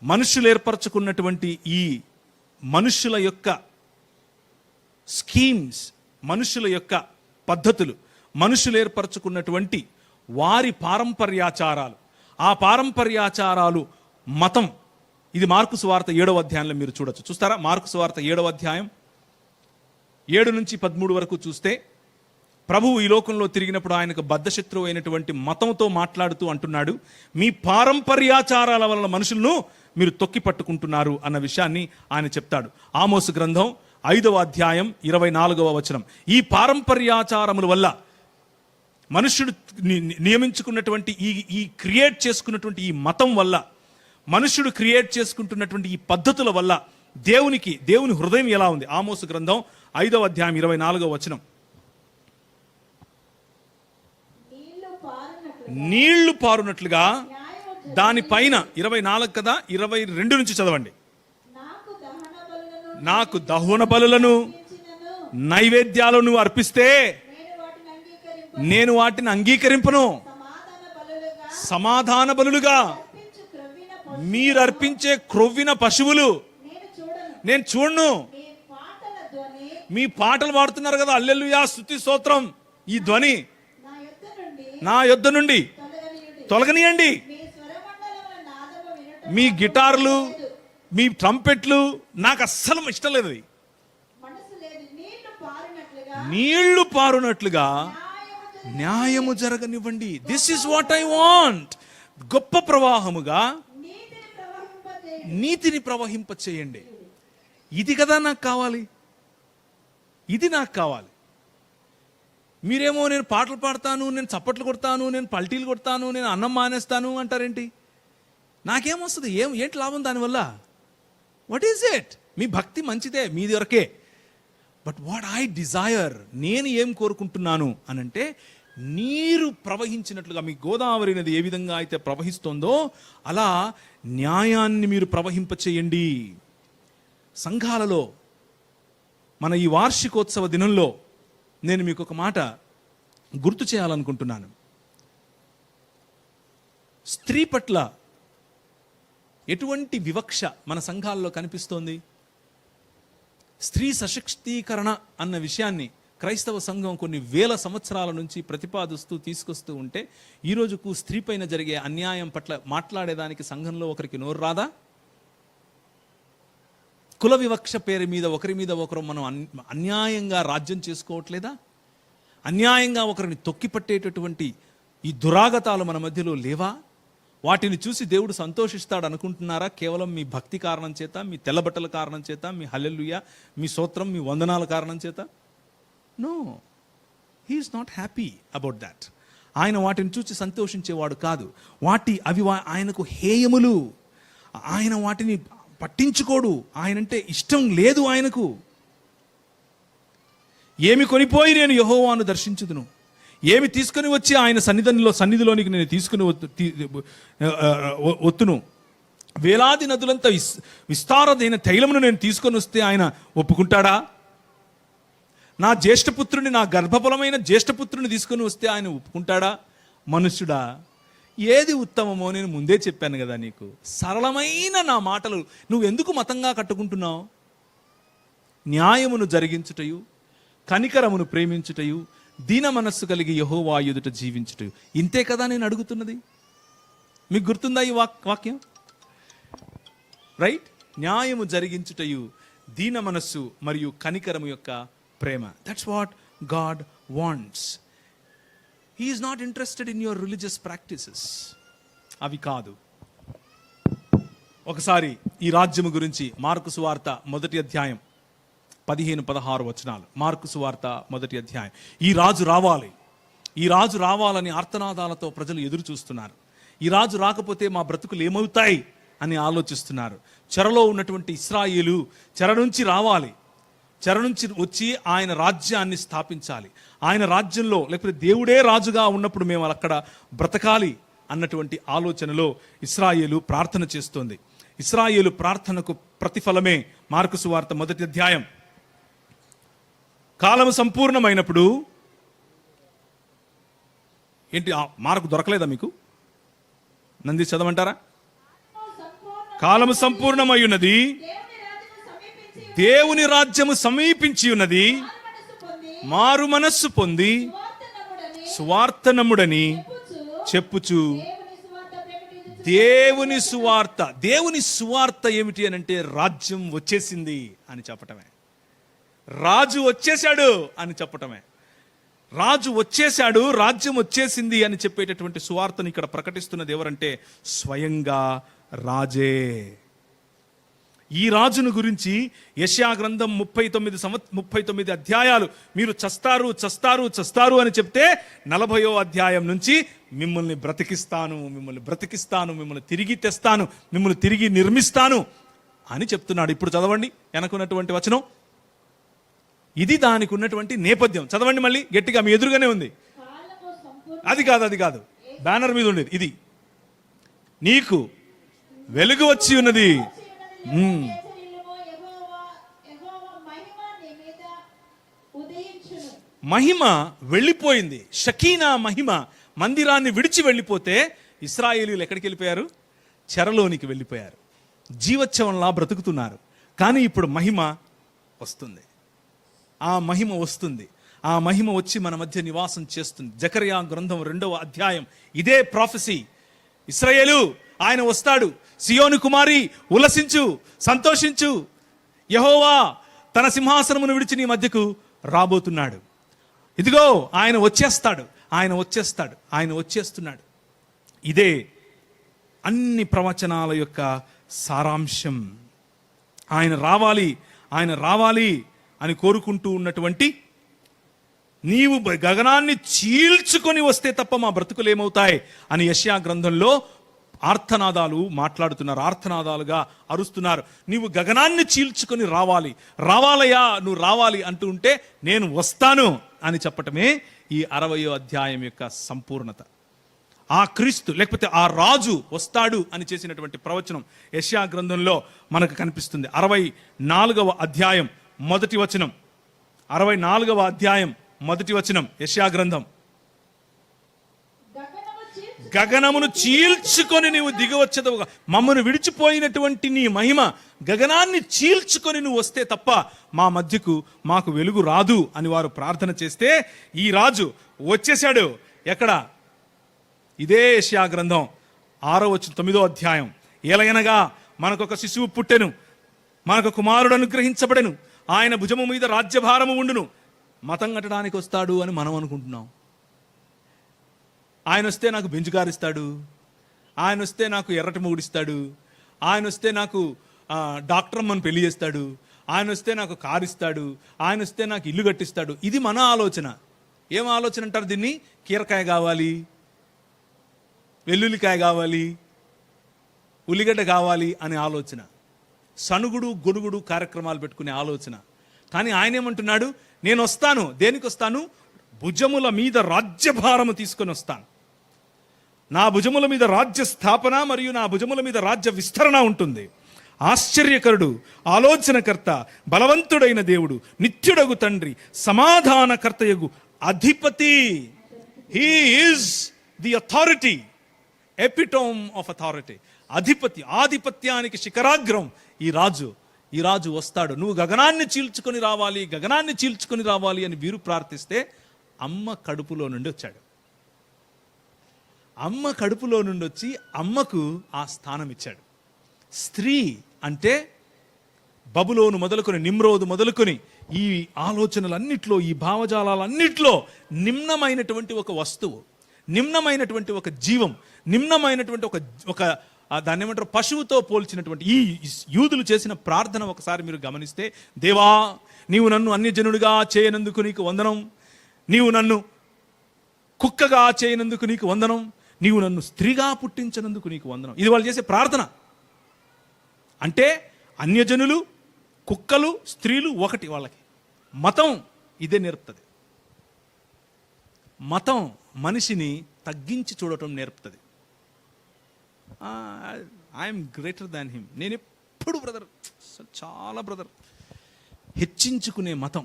మనుషులు ఏర్పరచుకున్నటువంటి ఈ మనుషుల యొక్క స్కీమ్స్, మనుషుల యొక్క పద్ధతులు, మనుషులు ఏర్పరచుకున్నటువంటి వారి పారంపర్యాచారాలు, ఆ పారంపర్యాచారాలు, మతం. ఇది మార్కు సువార్త 7వ అధ్యాయంలో మీరు చూడొచ్చు. చూస్తారా? మార్కు సువార్త 7వ అధ్యాయం 7 నుంచి 13 వరకు చూస్తే, ప్రభువు ఈ లోకంలో తిరిగినప్పుడు ఆయనకు బద్ధశత్రువు అయినటువంటి మతంతో మాట్లాడుతూ అంటున్నాడు, మీ పారంపర్యాచారాల వలన మనుషులను మీరు తొక్కి పట్టుకుంటున్నారు అన్న విషయాన్ని ఆయన చెప్తాడు. ఆమోసు గ్రంథం 5వ అధ్యాయం 24వ వచనం. ఈ పారంపర్యాచారముల వల్ల, మనుష్యుడు నియమించుకున్నటువంటి ఈ క్రియేట్ చేసుకున్నటువంటి ఈ మతం వల్ల, మనుష్యుడు క్రియేట్ చేసుకుంటున్నటువంటి ఈ పద్ధతుల వల్ల దేవుని హృదయం ఎలా ఉంది? ఆమోసు గ్రంథం 5వ అధ్యాయం 24వ వచనం. నీళ్లు పారునట్లుగా దానిపైన, 24 కదా, 22 నుంచి చదవండి. నాకు దహన బలులను, నైవేద్యాలు నువ్వు అర్పిస్తే నేను వాటిని అంగీకరింపను. సమాధాన బలులుగా మీరు అర్పించే క్రొవ్విన పశువులు నేను చూడను. మీ పాటలు పాడుతున్నారు కదా, హల్లెలూయా, స్తుతి స్తోత్రం, ఈ ధ్వని నా యొద్ద నుండి తొలగనియండి. మీ గిటార్లు, మీ ట్రంపెట్లు నాకు అస్సలు ఇష్టం లేదు. నీళ్లు పారునట్లుగా న్యాయము జరగనివ్వండి. This is what I want. గొప్ప ప్రవాహముగా నీతిని ప్రవహింప చేయండి. ఇది కదా నాకు కావాలి, ఇది నాకు కావాలి. మీరేమో నేను పాటలు పాడతాను, నేను చప్పట్లు కొడతాను, నేను పల్టీలు కొడతాను, నేను అన్నం మానేస్తాను అంటారేంటి? నాకేమొస్తుంది? ఏంటి లాభం దానివల్ల? What is it? మీ భక్తి మంచిదే, మీది వరకే. బట్ వాట్ ఐ డిజైర్, నేను ఏం కోరుకుంటున్నాను అనంటే, నీరు ప్రవహించినట్లుగా, మీ గోదావరి నది ఏ విధంగా అయితే ప్రవహిస్తుందో అలా న్యాయాన్ని మీరు ప్రవహింప చేయండి. సంఘాలలో మన ఈ వార్షికోత్సవ దినంలో నేను మీకు ఒక మాట గుర్తు చేయాలనుకుంటున్నాను. స్త్రీ పట్ల ఎటువంటి వివక్ష మన సంఘాల్లో కనిపిస్తోంది? స్త్రీ సశక్తీకరణ అన్న విషయాన్ని క్రైస్తవ సంఘం కొన్ని వేల సంవత్సరాల నుంచి ప్రతిపాదిస్తూ తీసుకొస్తూ ఉంటే, ఈ రోజుకు స్త్రీ పైన జరిగే అన్యాయం పట్ల మాట్లాడేదానికి సంఘంలో ఒకరికి నోరు రాదా? కుల వివక్ష పేరు మీద ఒకరి మీద ఒకరు మనం అన్యాయంగా రాజ్యం చేసుకోవట్లేదా? అన్యాయంగా ఒకరిని తొక్కిపట్టేటటువంటి ఈ దురాగతాలు మన మధ్యలో లేవా? వాటిని చూసి దేవుడు సంతోషిస్తాడు అనుకుంటున్నారా? కేవలం మీ భక్తి కారణం చేత, మీ తెల్లబట్టల కారణం చేత, మీ హల్లెలూయా, మీ స్తోత్రం, మీ వందనాల కారణం చేత? No, he is not happy about that. ఆయన వాటిని చూసి సంతోషించేవాడు కాదు. అవి ఆయనకు హేయములు. ఆయన వాటిని పట్టించుకోడు. ఆయనంటే ఇష్టం లేదు ఆయనకు. ఏమి కొనిపోయి నేను యెహోవాను దర్శించుదును, ఏమి తీసుకొని వచ్చి ఆయన సన్నిధిలోనికి నేను తీసుకుని ఒత్తును. వేలాది నదులంతా విస్తారదైన తైలమును నేను తీసుకొని వస్తే ఆయన ఒప్పుకుంటాడా? నా జ్యేష్ఠపుత్రుని, నా గర్భఫలమైన జ్యేష్ఠపుత్రుని తీసుకొని వస్తే ఆయన ఒప్పుకుంటాడా? మనుష్యుడా, ఏది ఉత్తమమో నేను ముందే చెప్పాను కదా నీకు. సరళమైన నా మాటలు నువ్వు ఎందుకు మతంగా కట్టుకుంటున్నావు? న్యాయమును జరిగించుటయు, కనికరమును ప్రేమించుటయు, దీన మనస్సు కలిగి యెహోవా ఎదుట జీవించుటయు. ఇంతే కదా నేను అడుగుతున్నది. మీకు గుర్తుందా ఈ వాక్యం? రైట్? న్యాయము జరిగించుటయు, దీన మనస్సు మరియు కనికరము యొక్క ప్రేమ. That's what God wants. He is not interested in your religious practices. అవి కాదు. ఒకసారి ఈ రాజ్యము గురించి మార్కు సువార్త 1వ అధ్యాయం 15-16 వచనాలు. మార్కు సువార్త 1వ అధ్యాయం. ఈ రాజు రావాలి, ఈ రాజు రావాలని ఆర్తనాదాలతో ప్రజలు ఎదురు చూస్తున్నారు. ఈ రాజు రాకపోతే మా బ్రతుకులు ఏమవుతాయి అని ఆలోచిస్తున్నారు. చెరలో ఉన్నటువంటి ఇశ్రాయేలు చెర నుంచి రావాలి, చెర నుంచి వచ్చి ఆయన రాజ్యాన్ని స్థాపించాలి. ఆయన రాజ్యంలో, లేకపోతే దేవుడే రాజుగా ఉన్నప్పుడు మేము అక్కడ బ్రతకాలి అన్నటువంటి ఆలోచనలో ఇశ్రాయేలు ప్రార్థన చేస్తోంది. ఇశ్రాయేలు ప్రార్థనకు ప్రతిఫలమే మార్కు సువార్త 1వ అధ్యాయం. కాలము సంపూర్ణమైనప్పుడు ఏంటి? మార్కు దొరకలేదా మీకు? నంది చదవమంటారా? కాలము సంపూర్ణమై ఉన్నది, దేవుని రాజ్యము సమీపించి ఉన్నది, మారు మనస్సు పొంది సువార్తనముడని చెప్పుచు. దేవుని సువార్త, దేవుని సువార్త ఏమిటి అని అంటే రాజ్యం వచ్చేసింది అని చెప్పటమే. రాజు వచ్చేశాడు అని చెప్పటమే. రాజు వచ్చేశాడు, రాజ్యం వచ్చేసింది అని చెప్పేటటువంటి సువార్తను ఇక్కడ ప్రకటిస్తున్నది ఎవరంటే స్వయంగా రాజే. ఈ రాజును గురించి యెషయా గ్రంథం 39 అధ్యాయాలు మీరు చస్తారు చస్తారు చస్తారు అని చెప్తే 40వ అధ్యాయం నుంచి మిమ్మల్ని బ్రతికిస్తాను, మిమ్మల్ని బ్రతికిస్తాను, మిమ్మల్ని తిరిగి తెస్తాను, మిమ్మల్ని తిరిగి నిర్మిస్తాను అని చెప్తున్నాడు. ఇప్పుడు చదవండి వెనకున్నటువంటి వచనం. ఇది దానికి ఉన్నటువంటి నేపథ్యం. చదవండి మళ్ళీ గట్టిగా, మీ ఎదురుగానే ఉంది. అది కాదు, బ్యానర్ మీద ఉండేది ఇది. నీకు వెలుగు వచ్చి ఉన్నది. మహిమ వెళ్ళిపోయింది. షకీనా మహిమ మందిరాన్ని విడిచి వెళ్ళిపోతే ఇశ్రాయేలీయులు ఎక్కడికి వెళ్ళిపోయారు? చెరలోనికి వెళ్ళిపోయారు. జీవోత్సవంలా బ్రతుకుతున్నారు. కానీ ఇప్పుడు మహిమ వస్తుంది. ఆ మహిమ వస్తుంది. ఆ మహిమ వచ్చి మన మధ్య నివాసం చేస్తుంది. జకర్యా గ్రంథం 2వ అధ్యాయం ఇదే ప్రాఫెసీ. ఇశ్రాయేలు ఆయన వస్తాడు, సియోను కుమారి ఉల్లసించు, సంతోషించు, యెహోవా తన సింహాసనమును విడిచి నీ మధ్యకు రాబోతున్నాడు. ఇదిగో ఆయన వచ్చేస్తాడు, ఆయన వచ్చేస్తాడు, ఆయన వచ్చేస్తున్నాడు. ఇదే అన్ని ప్రవచనాల యొక్క సారాంశం. ఆయన రావాలి, ఆయన రావాలి అని కోరుకుంటూ ఉన్నటువంటి నీవు గగనాన్ని చీల్చుకొని వస్తే తప్ప మా బ్రతుకులు ఏమవుతాయి అని యెషయా గ్రంథంలో ఆర్తనాదాలు మాట్లాడుతున్నారు. ఆర్తనాదాలుగా అరుస్తున్నారు. నీవు గగనాన్ని చీల్చుకొని రావాలి, రావాలయ్యా నువ్వు రావాలి అంటూ ఉంటే నేను వస్తాను అని చెప్పటమే ఈ 60వ అధ్యాయం యొక్క సంపూర్ణత. ఆ క్రీస్తు లేకపోతే ఆ రాజు వస్తాడు అని చేసినటువంటి ప్రవచనం యెషయా గ్రంథంలో మనకు కనిపిస్తుంది. 64వ అధ్యాయం 1వ వచనం. 64వ అధ్యాయం 1వ వచనం యెషయా గ్రంథం. గగనమును చీల్చుకొని నీవు దిగవచ్చదవుగా. మమ్మను విడిచిపోయినటువంటి నీ మహిమ గగనాన్ని చీల్చుకొని నువ్వు వస్తే తప్ప మా మధ్యకు మాకు వెలుగు రాదు అని వారు ప్రార్థన చేస్తే ఈ రాజు వచ్చేశాడు. ఎక్కడ? ఇదే యెషయా గ్రంథం 6వ వచనం 9వ అధ్యాయం. ఏలయనగా మనకొక శిశువు పుట్టెను, మనకు కుమారుడు అనుగ్రహించబడెను, ఆయన భుజము మీద రాజ్యభారము ఉండును. మతం కట్టడానికి వస్తాడు అని మనం అనుకుంటున్నాం. ఆయన వస్తే నాకు బెంచ్ కారు ఇస్తాడు, ఆయన వస్తే నాకు ఎర్రటి మొగుడిస్తాడు, ఆయన వస్తే నాకు డాక్టర్ అమ్మని పెళ్లి చేస్తాడు, ఆయన వస్తే నాకు కారు ఇస్తాడు, ఆయన వస్తే నాకు ఇల్లు కట్టిస్తాడు. ఇది మన ఆలోచన. ఏం ఆలోచన అంటారు దీన్ని? కీరకాయ కావాలి, వెల్లుల్లికాయ కావాలి, ఉల్లిగడ్డ కావాలి అనే ఆలోచన, సనుగుడు గొనుగుడు కార్యక్రమాలు పెట్టుకునే ఆలోచన. కానీ ఆయన ఏమంటున్నాడు? నేను వస్తాను. దేనికి వస్తాను? భుజముల మీద రాజ్యభారము తీసుకొని వస్తాను. నా భుజముల మీద రాజ్య స్థాపన మరియు నా భుజముల మీద రాజ్య విస్తరణ ఉంటుంది. ఆశ్చర్యకరుడు, ఆలోచనకర్త, బలవంతుడైన దేవుడు, నిత్యుడగు తండ్రి, సమాధానకర్తయగు అధిపతి. He is the authority, epitome of authority. అధిపతి, ఆధిపత్యానికి శిఖరాగ్రం ఈ రాజు. ఈ రాజు వస్తాడు. నువ్వు గగనాన్ని చీల్చుకొని రావాలి, గగనాన్ని చీల్చుకొని రావాలి అని వీరు ప్రార్థిస్తే అమ్మ కడుపులో నుండి వచ్చాడు. అమ్మ కడుపులో నుండి వచ్చి అమ్మకు ఆ స్థానం ఇచ్చాడు. స్త్రీ అంటే బబులోను మొదలుకొని, నిమ్రోదు మొదలుకొని ఈ ఆలోచనలన్నిట్లో, ఈ భావజాలాలన్నిట్లో నిమ్నమైనటువంటి ఒక వస్తువు, నిమ్నమైనటువంటి ఒక జీవం, నిమ్నమైనటువంటి ఒక దాన్ని ఏమంటారు, పశువుతో పోల్చినటువంటి ఈ యూదులు చేసిన ప్రార్థన ఒకసారి మీరు గమనిస్తే, దేవా నీవు నన్ను అన్యజనుడిగా చేయనందుకు నీకు వందనం, నీవు నన్ను కుక్కగా చేయనందుకు నీకు వందనం, నీవు నన్ను స్త్రీగా పుట్టించినందుకు నీకు వందనం. ఇది వాళ్ళు చేసే ప్రార్థన. అంటే అన్యజనులు, కుక్కలు, స్త్రీలు ఒకటి. వాళ్ళకి మతం ఇదే నేర్పుతుంది. మతం మనిషిని తగ్గించి చూడటం నేర్పుతుంది. I'm greater than him. నేను ఎప్పుడు బ్రదర్, చాలా బ్రదర్, హెచ్చించుకునే మతం,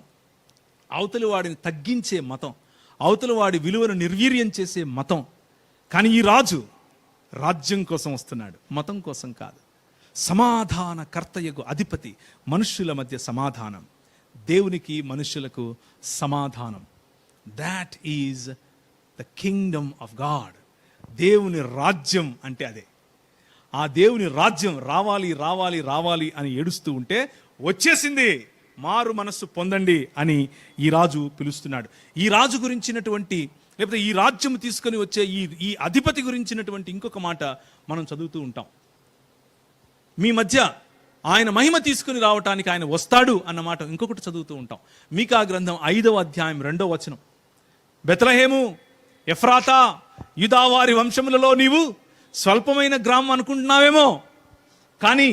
అవతలి వాడిని తగ్గించే మతం, అవతలి వాడి విలువను నిర్వీర్యం చేసే మతం. కానీ ఈ రాజు రాజ్యం కోసం వస్తున్నాడు, మతం కోసం కాదు. సమాధానకర్తయగు అధిపతి, మనుష్యుల మధ్య సమాధానం, దేవునికి మనుష్యులకు సమాధానం. That is the Kingdom of God. దేవుని రాజ్యం అంటే అదే. ఆ దేవుని రాజ్యం రావాలి రావాలి రావాలి అని ఏడుస్తూ ఉంటే వచ్చేసింది, మారు మనస్సు పొందండి అని ఈ రాజు పిలుస్తున్నాడు. ఈ రాజు గురించినటువంటి, లేకపోతే ఈ రాజ్యం తీసుకొని వచ్చే ఈ అధిపతి గురించినటువంటి ఇంకొక మాట మనం చదువుతూ ఉంటాం. మీ మధ్య ఆయన మహిమ తీసుకుని రావటానికి ఆయన వస్తాడు అన్నమాట ఇంకొకటి చదువుతూ ఉంటాం. మీకా గ్రంథం 5వ అధ్యాయం 2వ వచనం. బెత్లెహేము ఎఫ్రాతా, యూదావారి వంశములలో నీవు స్వల్పమైన గ్రామం అనుకుంటున్నావేమో, కానీ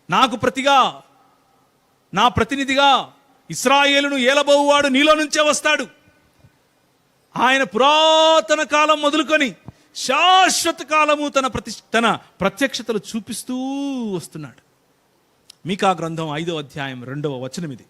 నాకు ప్రతిగా, నా ప్రతినిధిగా ఇశ్రాయేలును ఏలబోవువాడు నీలో నుంచే వస్తాడు. ఆయన పురాతన కాలం మొదలుకొని శాశ్వత కాలము తన ప్రత్యక్షతలు చూపిస్తూ వస్తున్నాడు. మీకా గ్రంథం 5వ అధ్యాయం 2వ వచనం ఇది.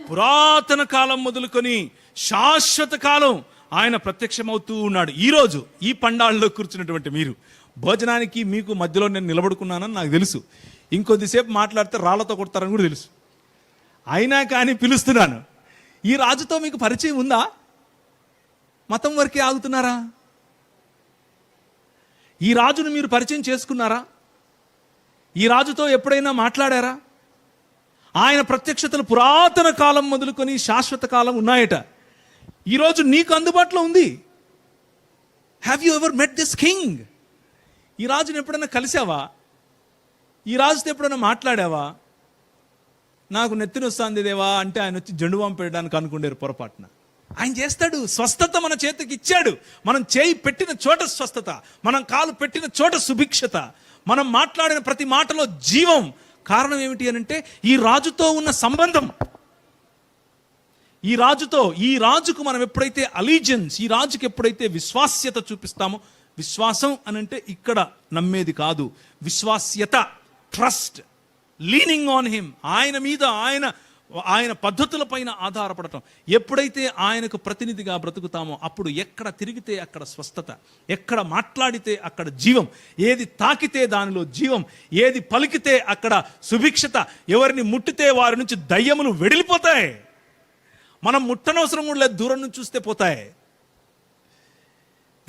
పురాతన కాలం మొదలుకొని శాశ్వత కాలం ఆయన ప్రత్యక్షమవుతూ ఉన్నాడు. ఈరోజు ఈ పండాళ్ళలో కూర్చున్నటువంటి మీరు, భోజనానికి మీకు మధ్యలో నేను నిలబడుకున్నానని నాకు తెలుసు, ఇంకొద్దిసేపు మాట్లాడితే రాళ్లతో కొడతారని కూడా తెలుసు, అయినా కానీ పిలుస్తున్నాను. ఈ రాజుతో మీకు పరిచయం ఉందా? మతం వరకే ఆగుతున్నారా? ఈ రాజును మీరు పరిచయం చేసుకున్నారా? ఈ రాజుతో ఎప్పుడైనా మాట్లాడారా? ఆయన ప్రత్యక్షతలు పురాతన కాలం మొదలుకొని శాశ్వత కాలం ఉన్నాయట. ఈరోజు నీకు అందుబాటులో ఉంది. Have you ever met this king? ఈ రాజుని ఎప్పుడైనా కలిసావా? ఈ రాజుతో ఎప్పుడైనా మాట్లాడావా? నాకు నెత్తిన వస్తుంది దేవా అంటే ఆయన వచ్చి జెండు బాంబు పెట్టడానికి అనుకుంటారు పొరపాటున. ఆయన చేస్తాడు. స్వస్థత మన చేతికి ఇచ్చాడు. మనం చేయి పెట్టిన చోట స్వస్థత, మనం కాలు పెట్టిన చోట సుభిక్షత, మనం మాట్లాడిన ప్రతి మాటలో జీవం. కారణం ఏమిటి అని అంటే ఈ రాజుతో ఉన్న సంబంధం. ఈ రాజుకు మనం ఎప్పుడైతే అలీజియన్స్, ఈ రాజుకి ఎప్పుడైతే విశ్వాస్యత చూపిస్తామో, విశ్వాసం అని అంటే ఇక్కడ నమ్మేది కాదు, విశ్వాస్యత, ట్రస్ట్, లీనింగ్ ఆన్ హిమ్, ఆయన మీద, ఆయన ఆయన పద్ధతుల పైన ఆధారపడటం. ఎప్పుడైతే ఆయనకు ప్రతినిధిగా బ్రతుకుతామో అప్పుడు ఎక్కడ తిరిగితే అక్కడ స్వస్థత, ఎక్కడ మాట్లాడితే అక్కడ జీవం, ఏది తాకితే దానిలో జీవం, ఏది పలికితే అక్కడ సుభిక్షత, ఎవరిని ముట్టితే వారి నుంచి దయ్యములు వెడిలిపోతాయి. మనం ముట్టనవసరం కూడా లేదు, దూరం నుంచి చూస్తే పోతాయి.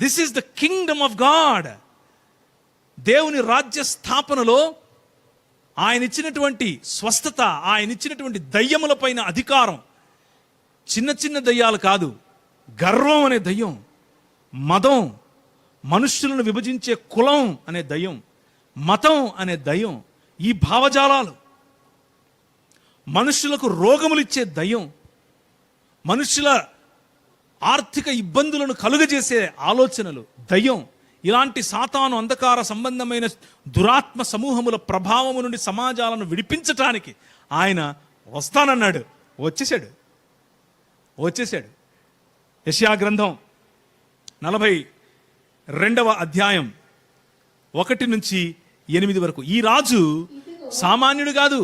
This is the Kingdom of God. దేవుని రాజ్య స్థాపనలో ఆయన ఇచ్చినటువంటి స్వస్థత, ఆయన ఇచ్చినటువంటి దయ్యముల పైన అధికారం, చిన్న చిన్న దయ్యాలు కాదు, గర్వం అనే దయ్యం, మదం, మనుష్యులను విభజించే కులం అనే దయ్యం, మతం అనే దయ్యం, ఈ భావజాలాలు, మనుష్యులకు రోగములు ఇచ్చే దయ్యం, మనుష్యుల ఆర్థిక ఇబ్బందులను కలుగజేసే ఆలోచనలు, దయ్యం, ఇలాంటి సాతాను అంధకార సంబంధమైన దురాత్మ సమూహముల ప్రభావము నుండి సమాజాలను విడిపించటానికి ఆయన వస్తానన్నాడు. వచ్చేసాడు. యెషయా గ్రంథం 42వ అధ్యాయం 1 నుంచి 8 వరకు. ఈ రాజు సామాన్యుడు కాదు.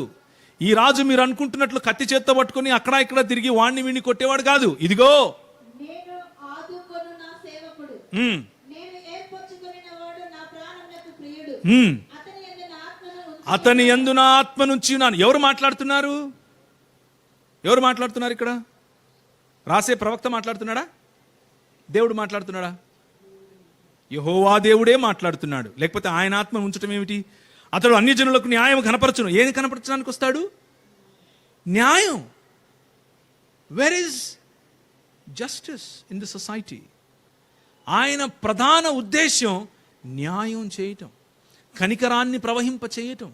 ఈ రాజు మీరు అనుకుంటున్నట్లు కత్తి చేత్తో పట్టుకుని అక్కడ ఇక్కడ తిరిగి వాణ్ణి వీణ్ణి కొట్టేవాడు కాదు. ఇదిగో అతని యందు నా ఆత్మ నుంచి ఉన్నాను. ఎవరు మాట్లాడుతున్నారు ఇక్కడ? రాసే ప్రవక్త మాట్లాడుతున్నాడా? దేవుడు మాట్లాడుతున్నాడా? యెహోవా దేవుడే మాట్లాడుతున్నాడు. లేకపోతే ఆయన ఆత్మ ఉంచటం ఏమిటి? అతడు అన్ని జనులకు న్యాయం కనపరచును. ఏది కనపరచడానికి వస్తాడు? న్యాయం. Where is justice in the society? ఆయన ప్రధాన ఉద్దేశం న్యాయం చేయటం, కనికరాన్ని ప్రవహింప చేయటం,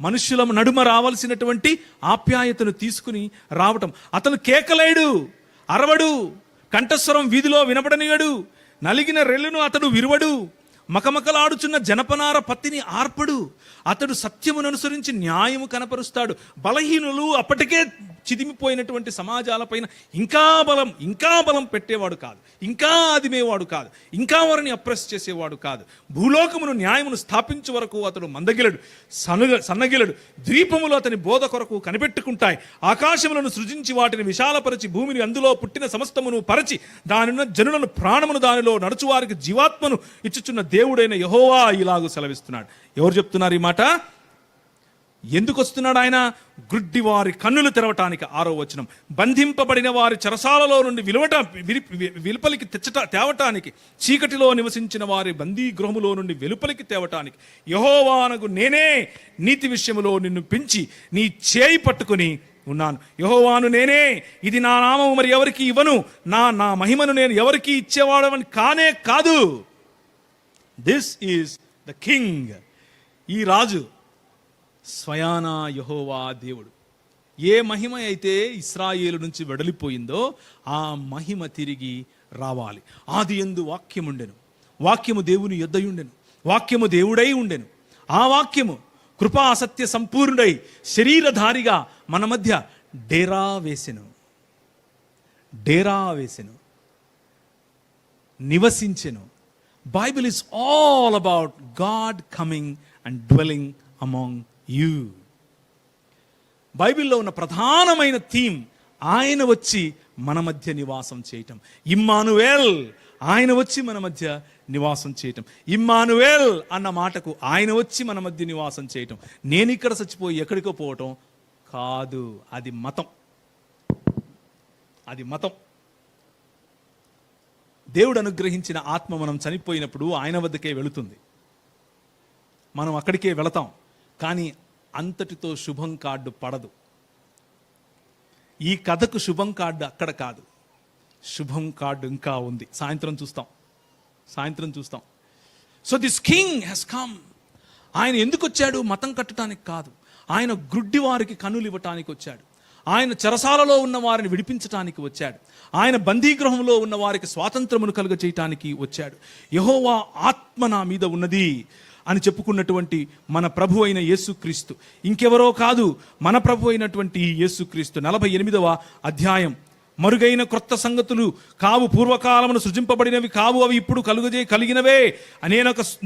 మనుష్యుల నడుమ రావాల్సినటువంటి ఆప్యాయతను తీసుకుని రావటం. అతను కేకలేడు, అరవడు, కంఠస్వరం వీధిలో వినపడనీయడు, నలిగిన రెల్లును అతడు విరువడు, మకమకలాడుచున్న జనపనార పత్తిని ఆర్పడు. అతడు సత్యమును అనుసరించి న్యాయము కనపరుస్తాడు. బలహీనులు అప్పటికే చిదిమిపోయినటువంటి సమాజాలపైన ఇంకా బలం పెట్టేవాడు కాదు, ఇంకా అదిమేవాడు కాదు, ఇంకా వారిని అప్రెస్ చేసేవాడు కాదు. భూలోకమును న్యాయమును స్థాపించే వరకు అతడు మందగిలడు, సన్నగిలడు. ద్వీపములు అతని బోధ కొరకు కనిపెట్టుకుంటాయి. ఆకాశములను సృజించి వాటిని విశాలపరచి భూమిని అందులో పుట్టిన సమస్తమును పరచి దానిన్న జనులను ప్రాణమును దానిలో నడుచువారికి జీవాత్మను ఇచ్చుచున్న దేవుడైన యెహోవా ఇలాగు సెలవిస్తున్నాడు. ఎవరు చెప్తున్నారు ఈ మాట? ఎందుకు వస్తున్నాడు ఆయన? గుడ్డి వారి కన్నులు తెరవటానికి. 6వ వచనం. బంధింపబడిన వారి చెరసాలలో నుండి వెలుపలికి తేవటానికి, చీకటిలో నివసించిన వారి బందీ గృహములో నుండి వెలుపలికి తేవటానికి యెహోవానగు నేనే నీతి విషయములో నిన్ను పెంచి నీ చేయి పట్టుకుని ఉన్నాను. యెహోవాను నేనే, ఇది నా నామము మరి ఎవరికి ఇవ్వను, నా మహిమను నేను ఎవరికి ఇచ్చేవాడవని కానే కాదు. This is the king. ఈ రాజు స్వయానా యెహోవా దేవుడు. ఏ మహిమ అయితే ఇశ్రాయేలు నుంచి వెడలిపోయిందో ఆ మహిమ తిరిగి రావాలి. ఆదియందు వాక్యముండెను, వాక్యము దేవుని యొద్దయుండెను, వాక్యము దేవుడై ఉండెను. ఆ వాక్యము కృపా సత్య సంపూర్ణుడై శరీరధారిగా మన మధ్య డేరా వేసెను, నివసించెను. Bible is all about God coming and dwelling among you. బైబిల్లో ఉన్న ప్రధానమైన థీమ్ ఆయన వచ్చి మన మధ్య నివాసం చేయటం. ఇమ్మానుయేల్, ఆయన వచ్చి మన మధ్య నివాసం చేయటం. ఇమ్మానుయేల్ అన్న మాటకు ఆయన వచ్చి మన మధ్య నివాసం చేయటం. నేను ఇక్కడ చచ్చిపోయి ఎక్కడికో పోవటం కాదు. అది మతం. దేవుడు అనుగ్రహించిన ఆత్మ మనం చనిపోయినప్పుడు ఆయన వద్దకే వెళుతుంది. మనం అక్కడికే వెళతాం. కానీ అంతటితో శుభం కార్డు పడదు. ఈ కథకు శుభం కార్డు అక్కడ కాదు, శుభం కార్డు ఇంకా ఉంది. సాయంత్రం చూస్తాం. So this king has come. ఆయన ఎందుకు వచ్చాడు? మతం కట్టడానికి కాదు. ఆయన గ్రుడ్డి వారికి కన్నులు ఇవ్వటానికి వచ్చాడు. ఆయన చెరసాలలో ఉన్న వారిని విడిపించటానికి వచ్చాడు. ఆయన బందీగృహంలో ఉన్న వారికి స్వాతంత్రమును కలుగ చేయటానికి వచ్చాడు. యెహోవా ఆత్మ నా మీద ఉన్నది అని చెప్పుకున్నటువంటి మన ప్రభు అయిన యేసుక్రీస్తు ఇంకెవరో కాదు, మన ప్రభు అయినటువంటి యేసుక్రీస్తు. 48వ అధ్యాయం మరుగైన క్రొత్త సంగతులు కావు, పూర్వకాలమును సృజింపబడినవి కావు, అవి ఇప్పుడు కలిగినవే.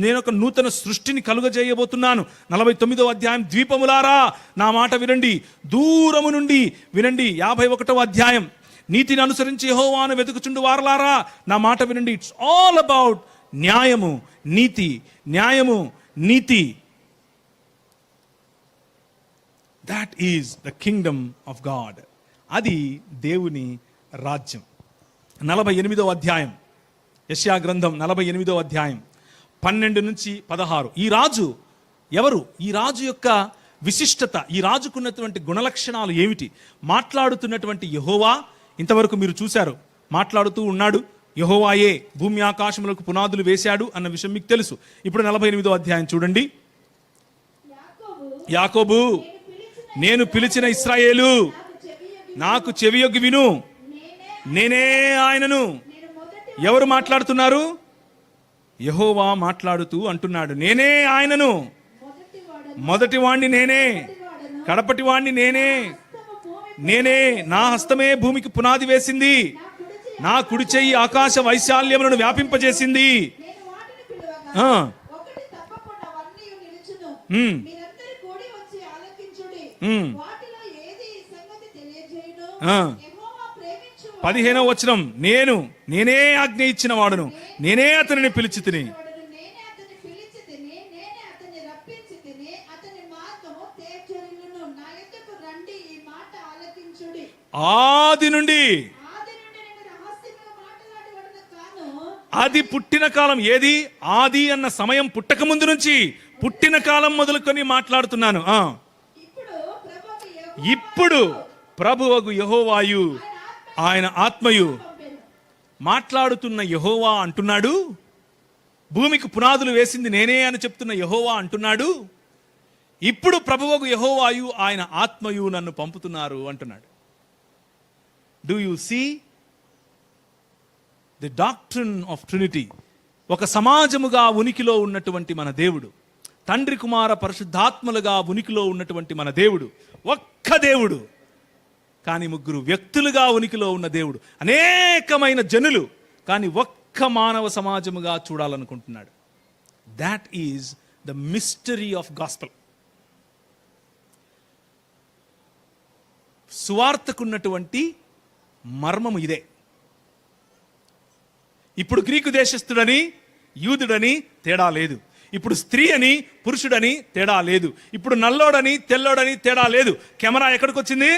నేనొక నూతన సృష్టిని కలుగజేయబోతున్నాను. 49వ అధ్యాయం, ద్వీపములారా నా మాట వినండి, దూరము నుండి వినండి. 51వ అధ్యాయం, నీతిని అనుసరించి యెహోవాను వెతుకుచుండు వారలారా నా మాట వినండి. ఇట్స్ ఆల్ అబౌట్ న్యాయము, నీతి, న్యాయము, నీతి. That is the Kingdom of God. అది దేవుని రాజ్యం. 48వ అధ్యాయం, యెషయా గ్రంథం 48వ అధ్యాయం 12 నుంచి 16. ఈ రాజు ఎవరు? ఈ రాజు యొక్క విశిష్టత, ఈ రాజుకున్నటువంటి గుణలక్షణాలు ఏమిటి? మాట్లాడుతున్నటువంటి యెహోవా, ఇంతవరకు మీరు చూశారు, మాట్లాడుతూ ఉన్నాడు. యెహోవాయే భూమి ఆకాశములకు పునాదులు వేశాడు అన్న విషయం మీకు తెలుసు. ఇప్పుడు 48వ అధ్యాయం చూడండి. యాకోబు, నేను పిలిచిన ఇశ్రాయేలు, నాకు చెవియొగ్గి విను, నేనే ఆయనను. ఎవరు మాట్లాడుతున్నారు? యెహోవా మాట్లాడుతూ అంటున్నాడు, నేనే ఆయనను, మొదటి వాణ్ణి నేనే, కడపటి వాణ్ణి నేనే, నేనే, నా హస్తమే భూమికి పునాది వేసింది, నా కుడి చెయ్యి ఆకాశ వైశాల్యములను వ్యాపింపజేసింది. పదిహేనవ వచనం, నేనే ఆజ్ఞ ఇచ్చిన వాడును, నేనే అతనిని పిలిచి తిని. ఆది నుండి, అది పుట్టిన కాలం ఏది? ఆది అన్న సమయం పుట్టక ముందు నుంచి, పుట్టిన కాలం మొదలుకొని మాట్లాడుతున్నాను. ఇప్పుడు ప్రభువగు యెహోవాయు, ఆయన ఆత్మయు, మాట్లాడుతున్న యెహోవా అంటున్నాడు, భూమికి పునాదులు వేసింది నేనే అని చెప్తున్న యెహోవా అంటున్నాడు, ఇప్పుడు ప్రభువగు యెహోవాయు, ఆయన ఆత్మయు నన్ను పంపుతున్నారు అంటున్నాడు. Do you see the doctrine of Trinity? ఒక సమాజముగా ఉనికిలో ఉన్నటువంటి మన దేవుడు, తండ్రి కుమార పరిశుద్ధాత్మలుగా ఉనికిలో ఉన్నటువంటి మన దేవుడు, ఒక్క దేవుడు కానీ ముగ్గురు వ్యక్తులుగా ఉనికిలో ఉన్న దేవుడు, అనేకమైన జనులు కానీ ఒక్క మానవ సమాజముగా చూడాలనుకుంటున్నాడు. That is the mystery of gospel. సువార్తకున్నటువంటి మర్మము ఇదే. ఇప్పుడు గ్రీకు దేశస్థుడని యూదుడని తేడా లేదు, ఇప్పుడు స్త్రీ అని పురుషుడని తేడా లేదు, ఇప్పుడు నల్లోడని తెల్లోడని తేడా లేదు. కెమెరా ఎక్కడికి వచ్చింది?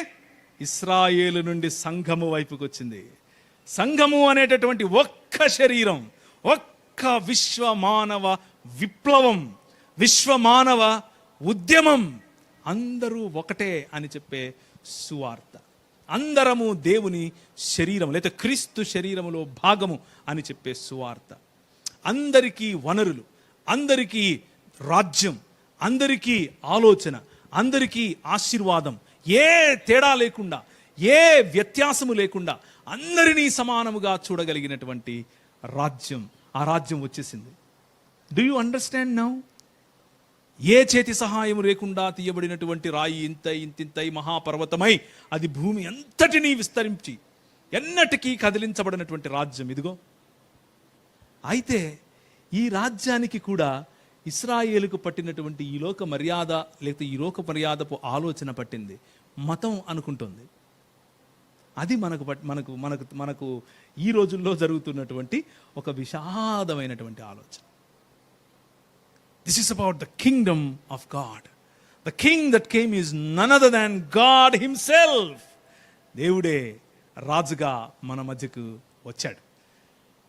ఇశ్రాయేలు నుండి సంఘము వైపుకి వచ్చింది. సంఘము అనేటటువంటి ఒక్క శరీరం, ఒక్క విశ్వమానవ విప్లవం, విశ్వమానవ ఉద్యమం, అందరూ ఒకటే అని చెప్పే సువార్త. అందరము దేవుని శరీరం లేదా క్రీస్తు శరీరములో భాగము అని చెప్పే సువార్త. అందరికీ వనరులు, అందరికీ రాజ్యం, అందరికీ ఆలోచన, అందరికీ ఆశీర్వాదం, ఏ తేడా లేకుండా, ఏ వ్యత్యాసము లేకుండా అందరినీ సమానముగా చూడగలిగినటువంటి రాజ్యం, ఆ రాజ్యం వచ్చేసింది. Do you understand now? ఏ చేతి సహాయం లేకుండా తీయబడినటువంటి రాయి ఇంతింతై మహాపర్వతమై అది భూమి అంతటినీ విస్తరించి ఎన్నటికీ కదిలించబడినటువంటి రాజ్యం ఇదిగో. అయితే ఈ రాజ్యానికి కూడా ఇశ్రాయేలుకు పట్టినటువంటి ఈ లోక మర్యాద లేకపోతే ఈ లోక మర్యాదపు ఆలోచన పట్టింది, మతం అనుకుంటుంది. అది మనకు మనకు మనకు మనకు ఈ రోజుల్లో జరుగుతున్నటువంటి ఒక విషాదమైనటువంటి ఆలోచన. This is about the kingdom of God. The king that came is none other than God himself. దేవుడే రాజుగా మన మధ్యకు వచ్చాడు.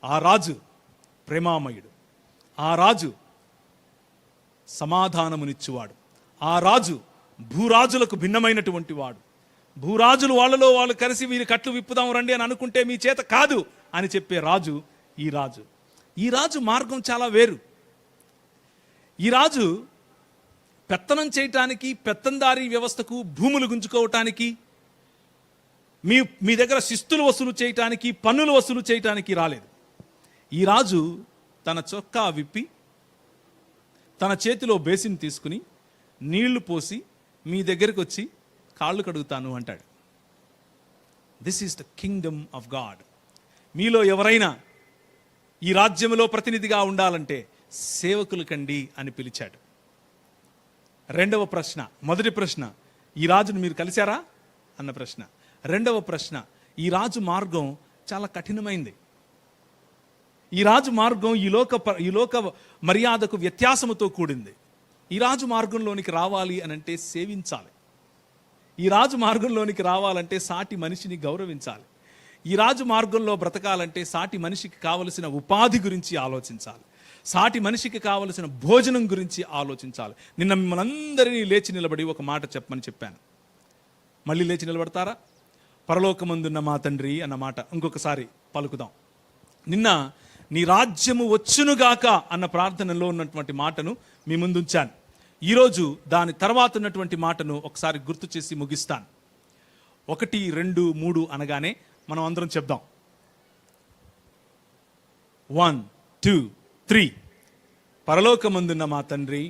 ఆ రాజు ప్రేమామయుడు, ఆ రాజు సమాధానమునిచ్చువాడు, ఆ రాజు భూరాజులకు భిన్నమైనటువంటి వాడు. భూరాజులు వాళ్ళలో వాళ్ళు కలిసి వీరి కట్లు విప్పుదాం రండి అని అనుకుంటే మీ చేత కాదు అని చెప్పే రాజు ఈ రాజు. ఈ రాజు మార్గం చాలా వేరు. ఈ రాజు పెత్తనం చేయటానికి, పెత్తందారీ వ్యవస్థకు, భూములు గుంజుకోవటానికి, మీ దగ్గర శిస్తులు వసూలు చేయటానికి, పన్నులు వసూలు చేయటానికి రాలేదు. ఈ రాజు తన చొక్కా విప్పి తన చేతిలో బేసిన్ తీసుకుని నీళ్లు పోసి మీ దగ్గరికి వచ్చి కాళ్ళు కడుగుతాను అంటాడు. This is the Kingdom of God. మీలో ఎవరైనా ఈ రాజ్యంలో ప్రతినిధిగా ఉండాలంటే సేవకులు కండి అని పిలిచాడు. రెండవ ప్రశ్న, మొదటి ప్రశ్న, ఈ రాజును మీరు కలిశారా అన్న ప్రశ్న. రెండవ ప్రశ్న, ఈ రాజు మార్గం చాలా కఠినమైంది. ఈ రాజు మార్గం ఈ లోక మర్యాదకు వ్యత్యాసముతో కూడింది. ఈ రాజు మార్గంలోనికి రావాలి అని అంటే సేవించాలి. ఈ రాజు మార్గంలోనికి రావాలంటే సాటి మనిషిని గౌరవించాలి. ఈ రాజు మార్గంలో బ్రతకాలంటే సాటి మనిషికి కావలసిన ఉపాధి గురించి ఆలోచించాలి. సాటి మనిషికి కావలసిన భోజనం గురించి ఆలోచించాలి. నిన్న మిమ్మల్ని అందరినీ లేచి నిలబడి ఒక మాట చెప్పమని చెప్పాను. మళ్ళీ లేచి నిలబడతారా? పరలోకమందున్న మా తండ్రి అన్న మాట ఇంకొకసారి పలుకుదాం. నిన్న నీ రాజ్యము వచ్చునుగాక అన్న ప్రార్థనలో ఉన్నటువంటి మాటను మీ ముందుంచాను. ఈరోజు దాని తర్వాత ఉన్నటువంటి మాటను ఒకసారి గుర్తు చేసి ముగిస్తాను. 1, 2, 3 అనగానే మనం అందరం చెప్దాం. 1, 2, 3. పరలోకమందున్న మా తండ్రి,